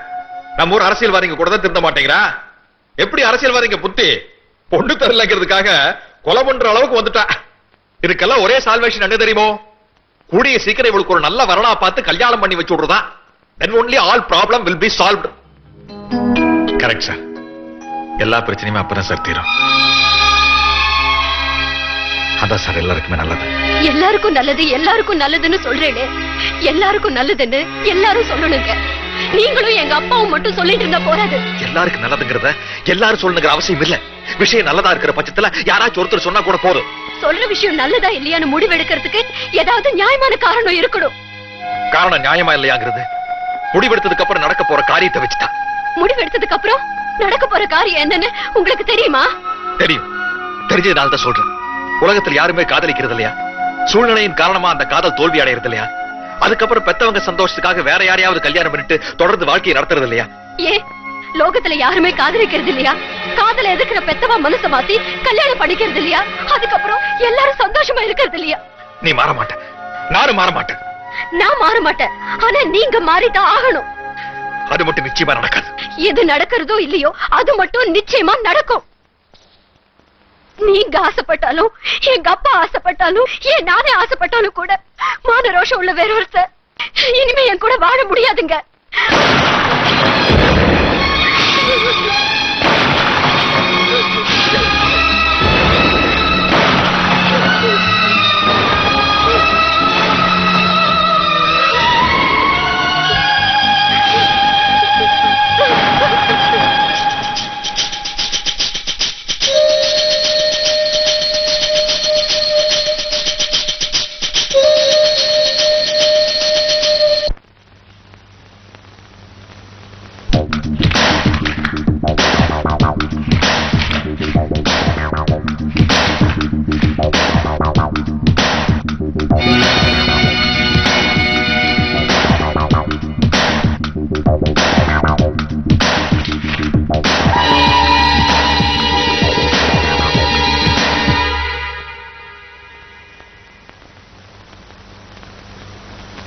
Speaker 6: நம்ம ஊர் அரசியல்வாதிங்க கூட தான் திருந்த மாட்டேங்கிறா. எப்படி அரசியல்வாதிங்க புத்தி பொண்ணு தரலங்கிறதுக்காக கொலை பண்ற அளவுக்கு வந்துட்டா. இதுக்கெல்லாம் ஒரே சால்வேஷன் என்ன தெரியுமோ? கூடிய சீக்கிரம் இவளுக்கு ஒரு நல்ல வரலா பார்த்து கல்யாணம் பண்ணி வச்சு விடுறதா. then only all problem will be solved. Correct sir. எல்லா பிரச்சனையுமே அப்பதான் சார் தீரும். அதான் சார் எல்லாருக்குமே நல்லது.
Speaker 7: எல்லாருக்கும் நல்லது, எல்லாருக்கும் நல்லதுன்னு சொல்றேனே. எல்லாருக்கும் நல்லதுன்னு எல்லாரும் சொல்லணுங்க. நீங்களும் எங்க அப்பாவும் மட்டும் சொல்லிட்டு இருந்தா போறாது.
Speaker 6: எல்லாருக்கும் நல்லதுங்கிறத எல்லாரும் சொல்லணுங்கிற அவசியம் இல்ல. விஷயம் நல்லதா இருக்கிற பட்சத்துல யாராச்சும் ஒருத்தர் சொன்னா கூட போதும்.
Speaker 7: சொல்ற விஷயம் நல்லதா இல்லையான்னு முடிவெடுக்கிறதுக்கு ஏதாவது நியாயமான காரணம் இருக்கணும்.
Speaker 6: காரணம் நியாயமா இல்லையாங்கிறது முடிவெடுத்ததுக்கு அப்புறம் நடக்க போற காரியத்தை வச்சுட்டா.
Speaker 7: முடிவெடுத்ததுக்கு அப்புறம் நடக்க போற காரியம் என்னன்னு உங்களுக்கு தெரியுமா?
Speaker 6: தெரியும். தெரிஞ்சதுனால தான் சொல்றேன். உலகத்தில் யாருமே காதலிக்கிறது இல்லையா? சூழ்நிலையின் காரணமா அந்த காதல் தோல்வி அடைகிறது இல்லையா? அதுக்கப்புறம் பெத்தவங்க சந்தோஷத்துக்காக வேற யாரையாவது கல்யாணம் பண்ணிட்டு தொடர்ந்து வாழ்க்கையை நடத்துறது இல்லையா?
Speaker 7: ஏன் லோகத்துல யாருமே காதலிக்கிறது இல்லையா? காதல எதுக்குற பெத்தவா மனச மாத்தி கல்யாணம் பண்ணிக்கிறது இல்லையா? அதுக்கப்புறம் எல்லாரும் சந்தோஷமா இருக்கிறது இல்லையா?
Speaker 6: நீ மாற மாட்ட, நானும் மாற மாட்டேன்.
Speaker 7: நான் மாற மாட்டேன், ஆனா நீங்க மாறிதான் ஆகணும்.
Speaker 6: அது மட்டும் நிச்சயமா நடக்காது.
Speaker 7: எது நடக்கிறதோ இல்லையோ அது மட்டும் நிச்சயமா நடக்கும். நீங்க ஆசைப்பட்டாலும், எங்க அப்பா ஆசைப்பட்டாலும், ஏன் நானே ஆசைப்பட்டாலும் கூட மான ரோஷம் உள்ள வேற ஒருத்தர் இனிமே என் கூட வாழ முடியாதுங்க.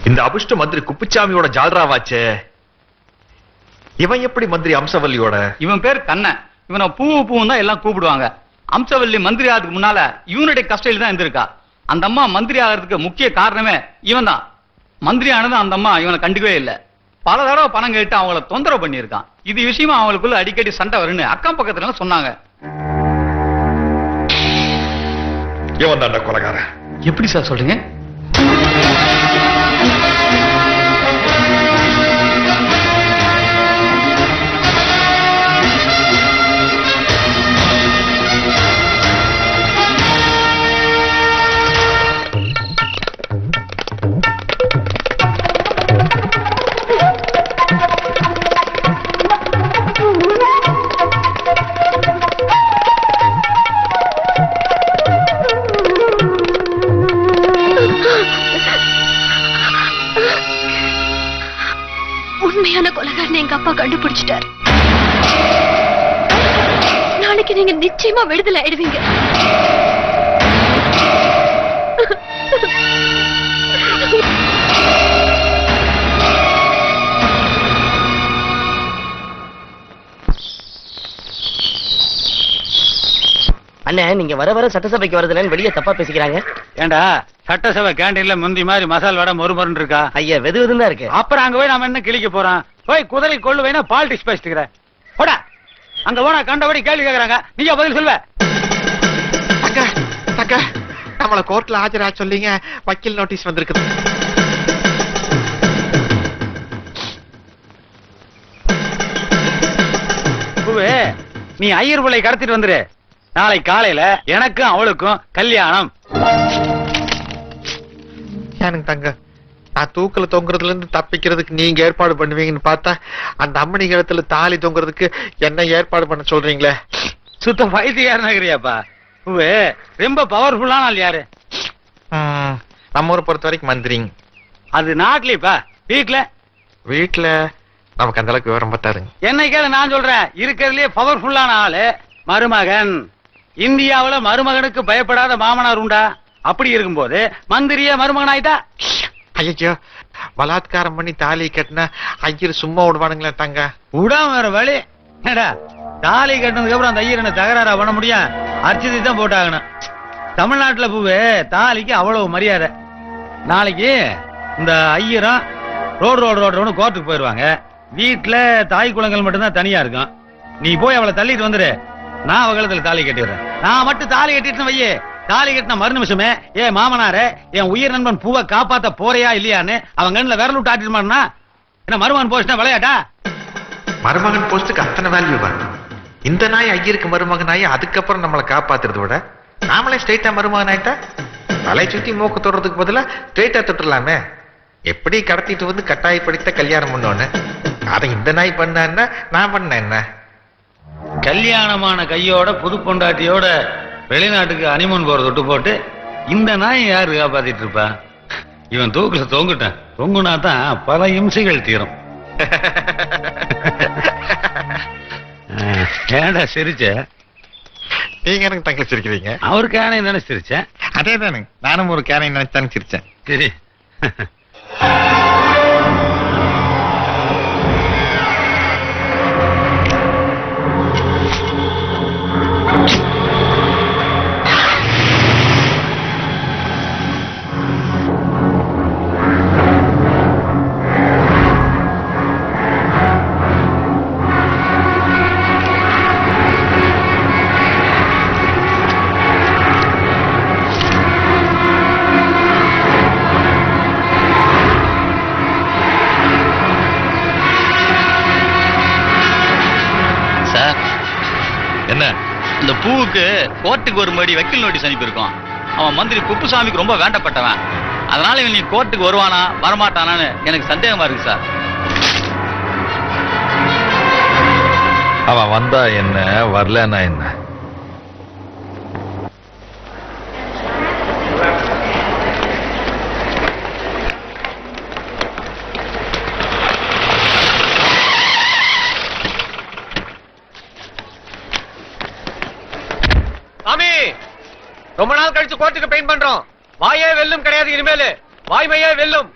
Speaker 6: இந்த அபிஷ்ட மந்திரி குப்புச்சாமியோட ஜால்ராவாச்சே, இவன் எப்படி மந்திரி அம்சவல்லியோட?
Speaker 12: இவன் பேர் கண்ணன். இவனை பூவும் தான் எல்லாம் கூப்பிடுவாங்க. அம்சவல்லி மந்திரி ஆகிறதுக்கு முன்னால இவனுடைய கஸ்டையில் தான் இருந்திருக்கா. அந்த அம்மா மந்திரி ஆகிறதுக்கு முக்கிய காரணமே இவன் தான். மந்திரி ஆனது அந்த அம்மா இவனை கண்டுக்கவே இல்லை. பல தடவை பணம் கேட்டு அவங்கள தொந்தரவு பண்ணியிருக்கான். இது விஷயமா அவங்களுக்குள்ள அடிக்கடி சண்டை வரும்னு அக்கம் பக்கத்துல சொன்னாங்க.
Speaker 6: இவன் தான் கொலைகாரன்.
Speaker 12: எப்படி சார் சொல்றீங்க?
Speaker 7: உண்மையான கொலைகாரனை எங்க அப்பா கண்டுபிடிச்சிட்டாரு. நாளைக்கு நீங்க நிச்சயமா விடுதலை ஆயிடுவீங்க.
Speaker 10: அண்ணே, நீங்க வர வர சட்டசபைக்கு வரதுலன்னு வெளியே தப்பா பேசிக்கிறாங்க.
Speaker 12: ஏண்டா சட்டசபை கேண்டீன்ல முந்தி மாதிரி மசால் வடை மொறுமொருன்னு இருக்கா?
Speaker 10: ஐயா, வெது வெதுன்னு தான் இருக்கு.
Speaker 12: அப்புறம் அங்க போய் நாம என்ன கிழிக்க போறோம்? போய் குதிரை கொள்ளு வேணா பாலிடிக்ஸ் பேசிட்டு போடா. அங்க போனா கண்டபடி கேள்வி கேக்குறாங்க, நீயா பதில் சொல்வ?
Speaker 14: நம்மள கோர்ட்ல ஆஜரா சொல்லிங்க, வக்கீல் நோட்டீஸ் வந்திருக்குது.
Speaker 12: நீ ஐயர் பிள்ளை கடத்திட்டு வந்துரு. நாளை காலையில எனக்கும் அவளுக்கும் கல்யாணம்.
Speaker 14: எனக்கு தங்க, நான் தூக்கல தொங்குறதுல இருந்து தப்பிக்கிறதுக்கு நீங்க ஏற்பாடு பண்ணுவீங்கன்னு பார்த்தா அந்த அம்மணி கழுத்துல தாலி தொங்குறதுக்கு என்ன ஏற்பாடு பண்ண சொல்றீங்களே?
Speaker 12: சுத்த பைத்தியார் நகரியாப்பா. ரொம்ப பவர்ஃபுல்லான ஆள் யாரு?
Speaker 14: நம்ம ஊரை பொறுத்த வரைக்கும் மந்திரிங்க.
Speaker 12: அது நாட்டிலேப்பா. வீட்டுல
Speaker 14: நமக்கு அந்த அளவுக்கு விவரம் பார்த்தாருங்க.
Speaker 12: என்னைக்காவது நான் சொல்றேன், இருக்கிறதுலயே பவர்ஃபுல்லான ஆளு மருமகன். இந்தியாவுல மருமகனுக்கு பயப்படாத மாமனார் உண்டா? அப்படி இருக்கும்போது மந்திரிய மருமகன் ஆயிட்டா.
Speaker 14: ஐயோ, பலாத்காரம் பண்ணி தாலி கட்டினா ஐயர் சும்மா விடுவானுங்களா தங்க?
Speaker 12: விடாம வேற வழி ஏடா? தாலி கட்டினதுக்கு அப்புறம் அந்த ஐயர் என்ன தகராறா பண்ண முடியும்? அர்ச்சதி தான் போட்டாகணும். தமிழ்நாட்டுல பூவே தாலிக்கு அவ்வளவு மரியாதை. நாளைக்கு இந்த ஐயரும் ரோடு கோர்ட்டுக்கு போயிருவாங்க. வீட்டுல தாய் குளங்கள் மட்டும்தான் தனியா இருக்கும். நீ போய் அவளை தள்ளிட்டு வந்துரு. நான் அவகளத்துல தாலி கட்டிடுறேன். நான் மட்டும் தாலி கட்டிட்டு வையே, தாலி கட்டின மறு நிமிஷமே ஏ மாமனாரே, என் உயிர் நண்பன் பூவை காப்பாத்த போறியா இல்லையான்னு அவன் கண்ணுல விரல் விட்டு ஆட்டிருமான்னா என்ன மருமகன் போஸ்ட்னா விளையாட்டா?
Speaker 14: மருமகன் போஸ்டுக்கு அத்தனை வேல்யூ வரும். இந்த நாய் ஐயருக்கு மருமகன் ஆகி அதுக்கப்புறம் நம்மளை காப்பாத்துறத விட நாமளே ஸ்ட்ரெயிட்டா மருமகன் ஆயிட்டா தலை சுத்தி மூக்கு தொடுறதுக்கு பதிலா ஸ்ட்ரெயிட்டா தொட்டுலாமே. எப்படி கடத்திட்டு வந்து கட்டாயப்படுத்த கல்யாணம் பண்ணோன்னு அதை இந்த நாய் பண்ணா நான் பண்ண என்ன?
Speaker 12: கல்யாணமான கையோட புது பொண்டாட்டியோட வெளிநாட்டுக்கு அனிமன் போற தொட்டு போட்டு இந்த நாய் யாரு காப்பாத்திட்டு இருப்பா? இவன் தூக்குல தொங்குட்டான். தொங்குனா தான் பல இம்சைகள் தீரும். ஏண்டா சிரிச்ச?
Speaker 6: நீங்க எனக்கு தங்க சிரிக்கிறீங்க?
Speaker 12: அவர் கேனை நினைச்சிருச்சேன்.
Speaker 6: அதே தானுங்க, நானும் ஒரு கேனை நினைச்சானு சிரிச்சேன்.
Speaker 12: சரி.
Speaker 3: என்ன இந்த பூவுக்கு கோர்ட்டுக்கு ஒரு மறுபடி வக்கீல் நோட்டீஸ் அனுப்பியிருக்கோம். அவன் மந்திரி குப்புசாமிக்கு ரொம்ப வேண்டப்பட்டவன். அதனால இவன் நீ கோர்ட்டுக்கு வருவானா வரமாட்டானான்னு எனக்கு சந்தேகமா இருக்கு சார்.
Speaker 6: அவன் வந்தா என்ன, வரலன்னா என்ன?
Speaker 12: சாமி, ரொம்ப நாள் கழிச்சு கோர்ட்டுக்கு பெயிண்ட் பண்றோம். வாயே வெல்லும் கிடையாது இனிமேல், வாய்மையே வெல்லும்.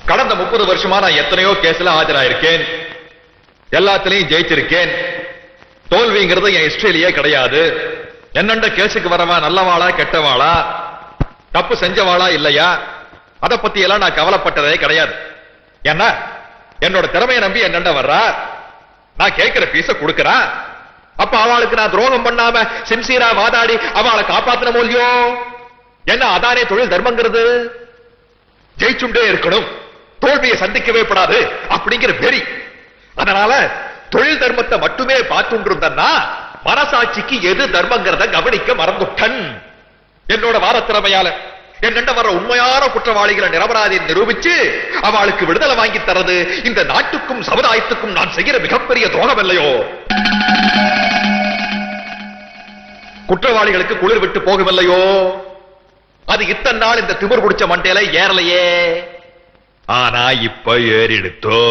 Speaker 6: கடந்த 30 வருஷமா நான் எத்தனையோ கேஸ்ல ஆஜராயிருக்கேன், எல்லாத்திலையும் ஜெயிச்சிருக்கேன். தோல்விங்கிறது என் ஹிஸ்டரியிலேயே கிடையாது. என்னண்ட கேஸுக்கு வரவா நல்லவாளா கெட்டவாளா, தப்பு செஞ்சவாளா இல்லையா, அத பத்தி எல்லாம் நான் கவலைப்பட்டதே கிடையாது. என்ன என்னோட திறமையை நம்பி என்னண்ட வர்றா, நான் கேட்கிற பீஸ கொடுக்கறேன். அப்ப அவளுக்கு நான் துரோகம் பண்ணாம சின்சியரா வாதாடி அவளை காப்பாத்தின மூலியோ என்ன, அதானே தொழில் தர்மங்கிறது. ஜெயிச்சுண்டே இருக்கணும், தோல்வியை சந்திக்கவே படாது அப்படிங்கிற வெறி. அதனால தொழில் தர்மத்தை மட்டுமே பார்த்துருந்தா மனசாட்சிக்கு எது தர்மங்கிறத கவனிக்க மறந்துட்டன். என்னோட வாரத்திறமையால என்னண்ட வர உண்மையான குற்றவாளிகளை நிரபராதி நிரூபிச்சு அவளுக்கு விடுதலை வாங்கி தரது இந்த நாட்டுக்கும் சமுதாயத்துக்கும் நான் செய்கிற மிகப்பெரிய துரோகம் இல்லையோ? குற்றவாளிகளுக்கு குளிர் விட்டு போகவில்லையோ? அது இத்தனை நாள் இந்த திமிர் பிடிச்ச மண்டையில ஏறலையே, ஆனா இப்ப ஏறிடுத்தோ.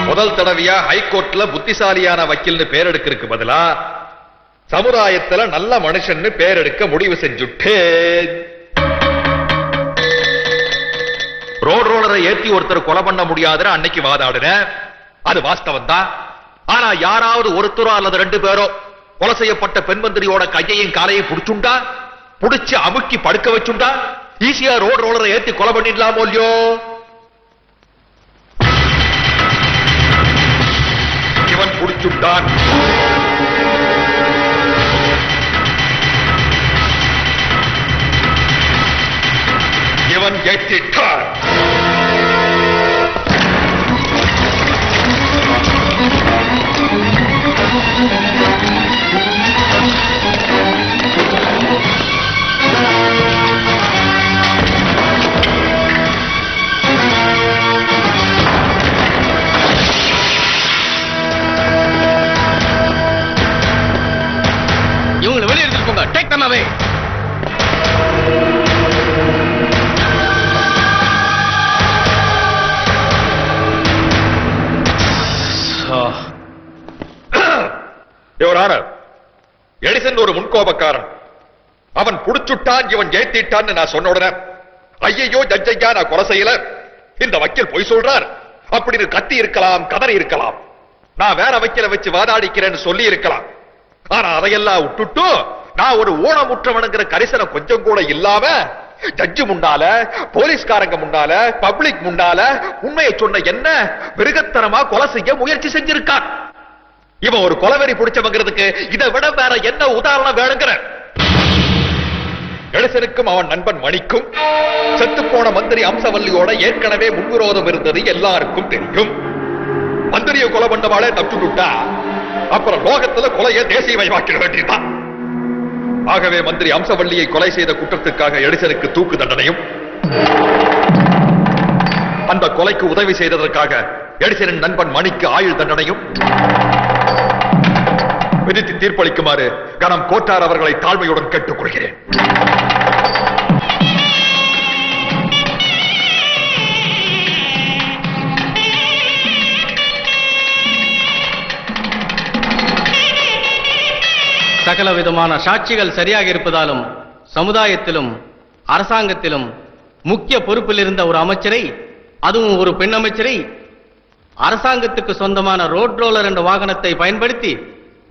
Speaker 6: முதல் தடவையா ஹைகோர்ட்ல புத்திசாலியான வக்கீல்னு பேர் எடுக்கிறதுக்கு பதிலா சமுதாயத்துல நல்ல மனுஷன்னு பேர் எடுக்க முடிவு செஞ்சுட்டேன். ரோட் ரோலரை ஏத்தி ஒருத்தர் கொலை பண்ண முடியாதுன்னு அன்னைக்கு வாதாடுன, அது வாஸ்தவம் தான். ஆனா யாராவது ஒருத்தரோ அல்லது 2 பேரோ கொலை செய்யப்பட்ட பெண் மந்திரியோட கையையும் காலையும் புடிச்சுண்டா, புடிச்சு அமுக்கி படுக்க வச்சுண்டா ஈஸியா ரோட் ரோலரை ஏத்தி கொலை பண்ணிடலாமோ இல்லையோ? இவன் புடிச்சுட்டான். இவன் ஏற்றிட்டான்.
Speaker 4: இவங்களை வெளியே எடுத்துட்டு போங்க. டேக் தம் அவே.
Speaker 6: எடிசன் ஒரு முன்கோபக்காரன். அவன் புடிச்சுட்டான், இவன் ஜெயித்திட்டான்னு நான் சொன்ன உடனே ஐயோ ஜட்ஜையா நான் கொலை செய்யல, இந்த வக்கீல் பொய் சொல்றார் அப்படின்னு கத்தி இருக்கலாம், கதறி இருக்கலாம், நான் வேற வக்கீல வச்சு வாதாடிக்கிறேன்னு சொல்லி இருக்கலாம். ஆனா அதையெல்லாம் விட்டுட்டு நான் ஒரு ஊனமுற்றவனுங்கிற கரிசனம் கொஞ்சம் கூட இல்லாம ஜட்ஜு முன்னால, போலீஸ்காரங்க முன்னால, பப்ளிக் முன்னால உண்மையை சொன்ன என்ன மிருகத்தனமா கொலை செய்ய முயற்சி செஞ்சிருக்கான். இவன் ஒரு கொலவெறி பிடிச்சவங்கிறதுக்கு இதை விட வேற என்ன உதாரணம் வேணுங்கிற? எடிசனுக்கும் அவன் நண்பன் மணிக்கும் செத்துப்போன மந்திரி அம்சவல்லியோட ஏற்கனவே முன்விரோதம் இருந்தது எல்லாருக்கும் தெரியும். மந்திரியை கொலை பண்ணவாளே தப்பிச்சுட்டா அப்புறம் லோகத்துல கொலையை தேசியமயமாக்கிட வேண்டியதுதான். ஆகவே மந்திரி அம்சவல்லியை கொலை செய்த குற்றத்துக்காக எடிசனுக்கு தூக்கு தண்டனையும், அந்த கொலைக்கு உதவி செய்ததற்காக எடிசனின் நண்பன் மணிக்கு ஆயுள் தண்டனையும் விதித்து தீர்ப்பளிக்குமாறு கணம் கோட்டார் அவர்களை தாழ்மையுடன் கேட்டுக்கொள்கிறேன்.
Speaker 15: சகல விதமான சாட்சிகள் சரியாக இருப்பதாலும் சமுதாயத்திலும் அரசாங்கத்திலும் முக்கிய பொறுப்பில் இருந்த ஒரு அமைச்சரை, அதுவும் ஒரு பெண் அமைச்சரை, அரசாங்கத்துக்கு சொந்தமான ரோட் ரோலர் என்ற வாகனத்தை பயன்படுத்தி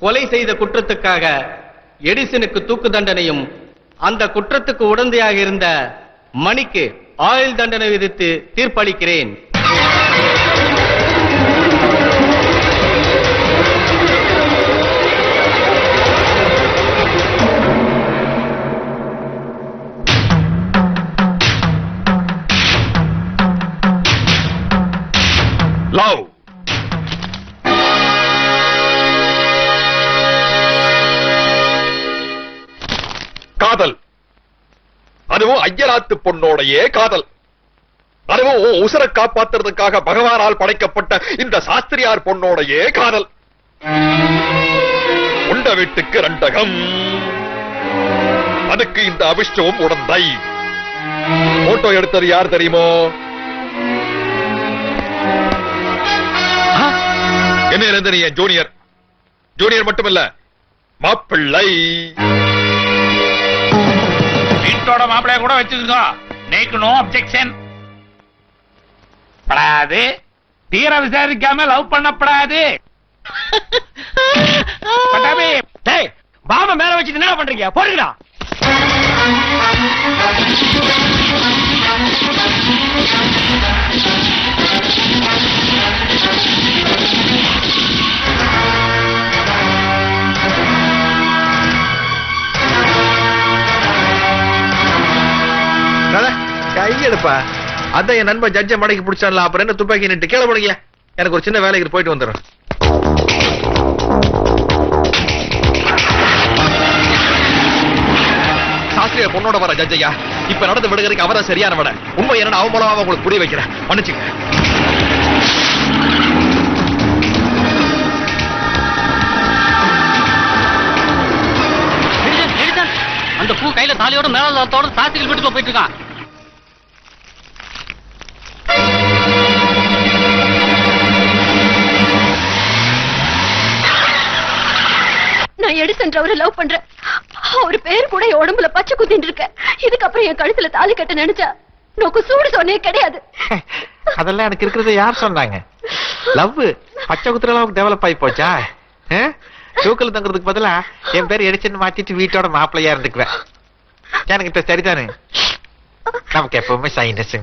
Speaker 15: கொலை செய்த குற்றத்துக்காக எடிசனுக்கு தூக்கு தண்டனையும் அந்த குற்றத்துக்கு உடந்தையாக இருந்த மணிக்கு ஆயுள் தண்டனை விதித்து தீர்ப்பளிக்கிறேன்.
Speaker 6: லவ் காதல், அதுவும் ஐயராத்து பொண்ணோடையே காதல், அதுவும் உசுரை காப்பாத்துறதுக்காக பகவானால் படைக்கப்பட்ட இந்த சாஸ்திரியார் பொண்ணோடையே காதல். உண்ட வீட்டுக்கு ரெண்டகம், அதுக்கு இந்த அபிஷ்டமும் உடந்தை. போட்டோ எடுத்தது யார் தெரியுமோ? என்ன இருந்த நீ ஜூனியர், ஜூனியர் மட்டுமல்ல மாப்பிள்ளை.
Speaker 2: வீட்டோட மாப்பிள்ளைய கூட வச்சுக்கோ, நேக்கு நோ அப்செக்ஷன். படாது, தீர விசாரிக்காம லவ் பண்ணப்படாது.
Speaker 1: பாம மேல வச்சுட்டு என்ன பண்றீங்க? போடுங்கடா.
Speaker 8: கையெடுப்பா. அதான் என் நண்பன் ஜட்ஜ மடக்கி பிடிச்சான்ல, அப்புறம் என்ன துப்பாக்கி நிட்டு கீழே போடுங்க. எனக்கு ஒரு சின்ன வேலைக்கு போயிட்டு வந்துடுறேன். சாஸ்திரியார் பொண்ணோட வர ஜட்ஜையா, இப்ப நடந்து விடுகிறதுக்கு அவதான் சரியான விட. உண்மை என்ன அவமூலமா உங்களுக்கு புரிய வைக்கிறேன், மன்னிச்சுங்க.
Speaker 10: அந்த பூ கையில தாலியோட மேலத்தோட சாஸ்திரிகள் வீட்டுக்குள்ள போயிட்டு இருக்கான்.
Speaker 7: நான் எடிசன் அவரை லவ் பண்றேன். அவர் பேர் கூட என் உடம்புல பச்சை குத்திட்டு இருக்க. இதுக்கப்புறம் என் கழுத்துல தாலி கட்ட நினைச்சா நோக்கு சூடு சொன்னே கிடையாது.
Speaker 8: அதெல்லாம் எனக்கு இருக்கிறத யார் சொன்னாங்க? லவ் பச்சை குத்துற அளவுக்கு டெவலப் ஆகி போச்சா? தூக்கல் தங்குறதுக்கு பதிலா என் பேர் எடிசன் மாத்திட்டு வீட்டோட மாப்பிள்ளையா இருந்துக்குவேன். எனக்கு இப்ப சரிதானே? நமக்கு எப்பவுமே சைனஸ்.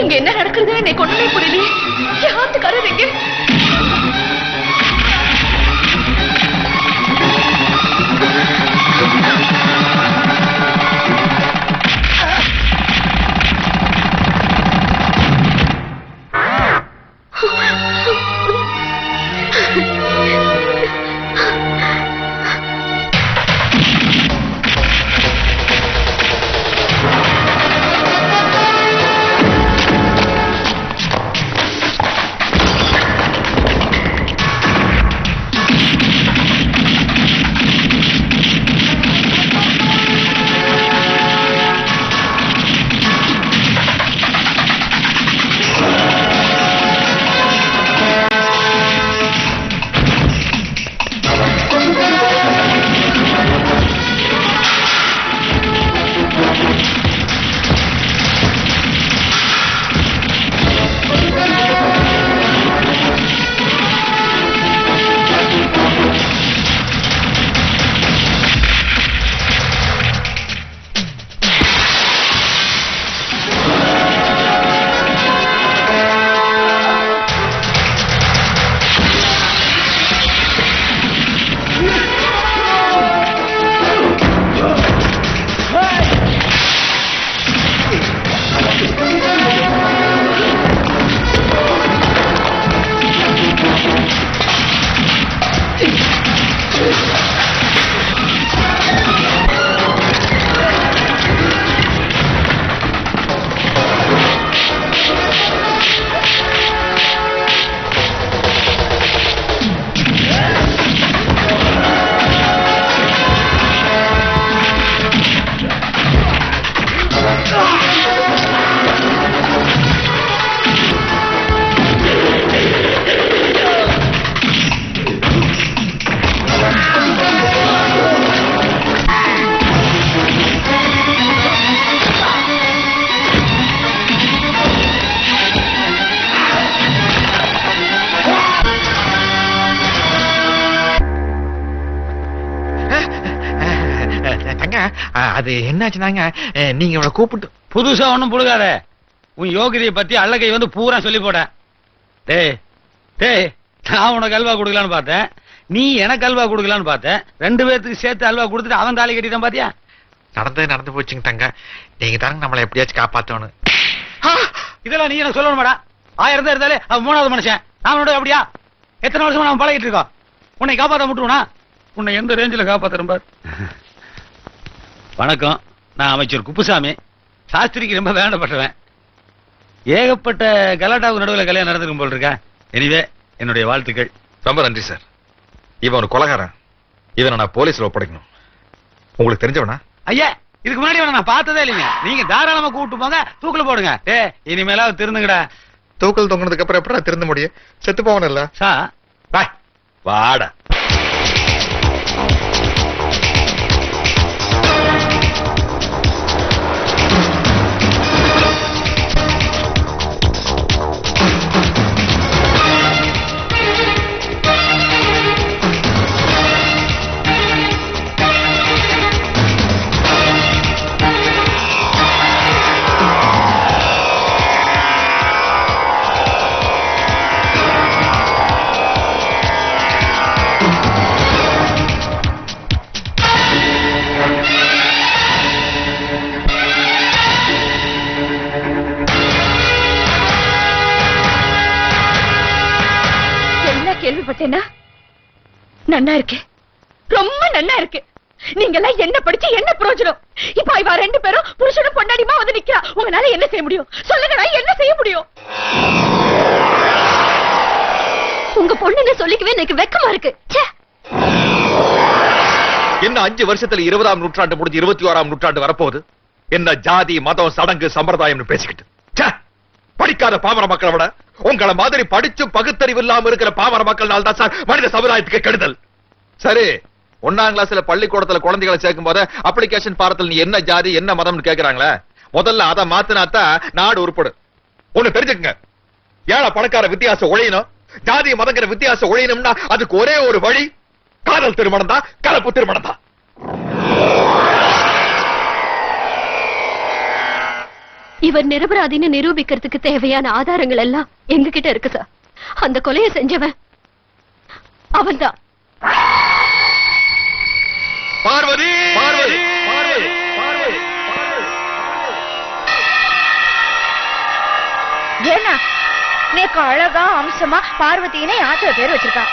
Speaker 7: இங்க என்ன நடக்குது? என்னை கொண்டு புரியலையே. யாத்துக்காரர் எங்க?
Speaker 8: அது என்னாச்சுனாங்க, நீங்க இவனை கூப்பிட்டு
Speaker 12: புதுசா ஒண்ணும் புடுகாத. உன் யோகிதையை பத்தி அல்லகை வந்து பூரா சொல்லி போட. டேய் டேய், நான் உனக்கு அல்வா கொடுக்கலான்னு பார்த்தேன், நீ எனக்கு அல்வா கொடுக்கலான்னு பார்த்தேன். 2 பேத்துக்கு சேர்த்து அல்வா கொடுத்துட்டு அவன் தாலி கட்டிட்டான் பாத்தியா?
Speaker 8: நடந்து போச்சுங்க தங்க. நீங்க தாங்க நம்மளை எப்படியாச்சும் காப்பாத்தணும்.
Speaker 12: இதெல்லாம் நீ எனக்கு சொல்லணுமாடா? 1000 தான் இருந்தாலே அவன் 3வது மனுஷன். அவனோட அப்படியா? எத்தனை வருஷமா நான் பழகிட்டு இருக்கோம். உன்னை காப்பாற்ற முட்டுவனா? உன்னை எந்த ரேஞ்சில் காப்பாத்துறேன் பார். வணக்கம், நான் அமைச்சர் குப்புசாமி. சாஸ்திரிக்கு ரொம்ப வேண்டப்பட்டவன். ஏகப்பட்ட கலாட்டாவுக்கு நடுவில் கல்யாணம் நடந்திருக்கும் போல் இருக்கா. எனிவே என்னுடைய வாழ்த்துக்கள்.
Speaker 6: ரொம்ப நன்றி சார். இவன் ஒரு கொலைகாரன். இவனை நான் போலீஸ்ல ஒப்படைக்கணும். உங்களுக்கு தெரிஞ்சவனா?
Speaker 12: ஐயா, இதுக்கு முன்னாடி இவனை நான் பார்த்ததே இல்லைங்க. நீங்க தாராளமா கூப்பிட்டு போங்க, தூக்கில போடுங்க. இனிமேலாவது திருந்துங்கடா.
Speaker 6: தூக்கல் தொங்கினதுக்கு அப்புறம் எப்படா திருந்த முடியும்? செத்து போவன இல்ல வாடா.
Speaker 5: கேள்விப்பட்டேன்னா நன்னா இருக்கு, ரொம்ப நன்னா இருக்கு. நீங்க எல்லாம் என்ன படிச்சு என்ன பிரயோஜனம்? இப்ப இவ 2 பேரும் புருஷனும் பொண்டாடிமா வந்து நிக்கிறா. உங்களால என்ன செய்ய முடியும் சொல்லுங்கடா? என்ன செய்ய முடியும்?
Speaker 7: உங்க பொண்ணுன்னு சொல்லிக்கவே எனக்கு வெக்கமா இருக்கு.
Speaker 6: என்ன 5 வருஷத்துல 20ஆம் நூற்றாண்டு முடிஞ்சு 21ஆம் நூற்றாண்டு வரப்போகுது. என்ன ஜாதி மதம் சடங்கு சம்பிரதாயம்னு பேசிக்கிட்டு படிக்காத பாமர மக்களை விட உங்களை மாதிரி படிச்சு பகுத்தறிவு இல்லாம இருக்கிற பாமர மக்கள்னால தான் சார் மனித சமுதாயத்துக்கு கெடுதல். சரி, 1ஆம் கிளாஸ்ல பள்ளிக்கூடத்துல குழந்தைகளை சேர்க்கும் போது அப்ளிகேஷன் பாரத்தில் நீ என்ன ஜாதி என்ன மதம்னு கேக்குறாங்களே, முதல்ல அதை மாத்தினாத்தான் நாடு உருப்படும். ஒண்ணு தெரிஞ்சுக்கங்க, ஏழை பணக்கார வித்தியாசம் ஒழியணும், ஜாதி மதங்கிற வித்தியாசம் ஒழியணும்னா அதுக்கு ஒரே ஒரு வழி காதல் திருமணம் தான், கலப்பு திருமணம் தான்.
Speaker 7: இவர் நிரபராதின்னு நிரூபிக்கிறதுக்கு தேவையான ஆதாரங்கள் எல்லாம் எங்க கிட்ட இருக்கு சார். அந்த கொலையை செஞ்சவன் அவன்தான்.
Speaker 6: பார்வதி பார்வதி பார்வதி
Speaker 5: ஏன்னா நேக்கு அழகா அம்சமா பார்வதினே ஆத்திர பேர் வச்சிருக்கா.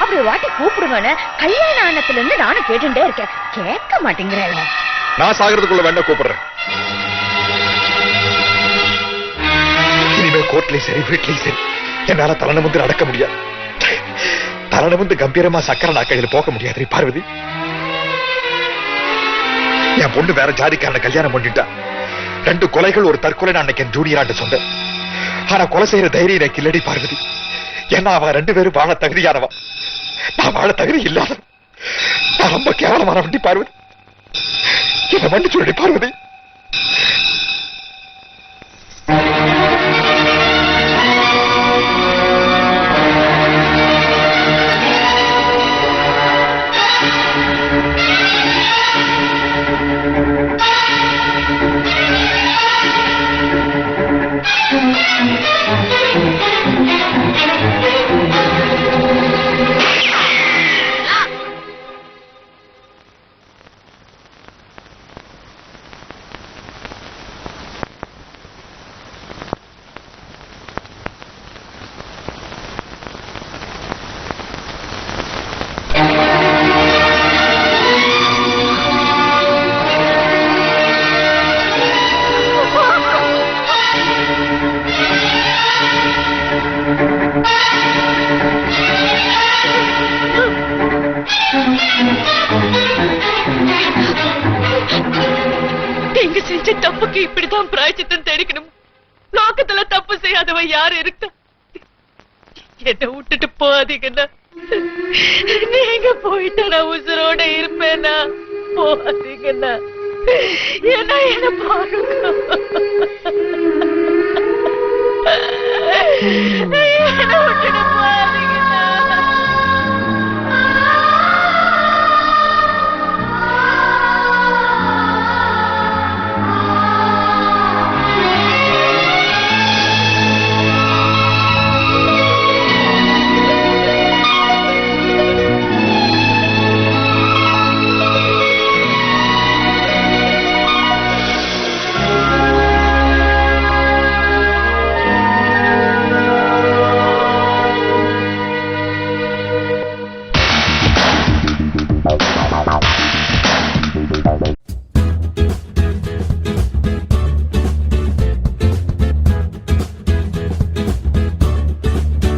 Speaker 5: அப்படி வாட்டி கூப்பிடுங்கன்னு கல்யாண ஆனத்துல இருந்து நானும் கேட்டுட்டே இருக்கேன். கேட்க மாட்டேங்கிறேன்.
Speaker 6: நான் சாகிறதுக்குள்ள வேண்டாம் கூப்பிடுறேன். இனிமே கோர்ட்லயும் சரி வீட்லயும் சரி என்னால தலை நிமிர்ந்து நடக்க முடியாது. தலை நிமிர்ந்து கம்பீரமா சக்கர நாக்கையில் போக முடியாது. பார்வதி, என் பொண்ணு வேற ஜாதிக்காரனை கல்யாணம் பண்ணிட்டா. 2 கொலைகள் ஒரு தற்கொலை நான் அன்னைக்கு என் ஜூனியராண்டு சொன்னேன். ஆனா கொலை செய்யற தைரியம் எனக்கு இல்லடி பார்வதி. ஏன்னா அவன் 2 பேரும் வாழ தகுதியானவன், நான் வாழ தகுதி இல்லாத. நான் ரொம்ப கேவலமான வண்டி பார்வதி. என்ன மன்னிச்சு சொல்லி பார்வதி.
Speaker 16: செஞ்ச தப்புக்கு இப்படிதான் பிராய்ச்சித்தம் தேடிக்கணும். லோகத்துல தப்பு செய்யாதவ யாரு இருக்கா? என்ன விட்டுட்டு போகாதீங்கண்ணா. நீங்க போயிட்டா நான் உசுரோட இருப்பேனா? போகாதீங்கண்ணா. என்ன பாருங்க.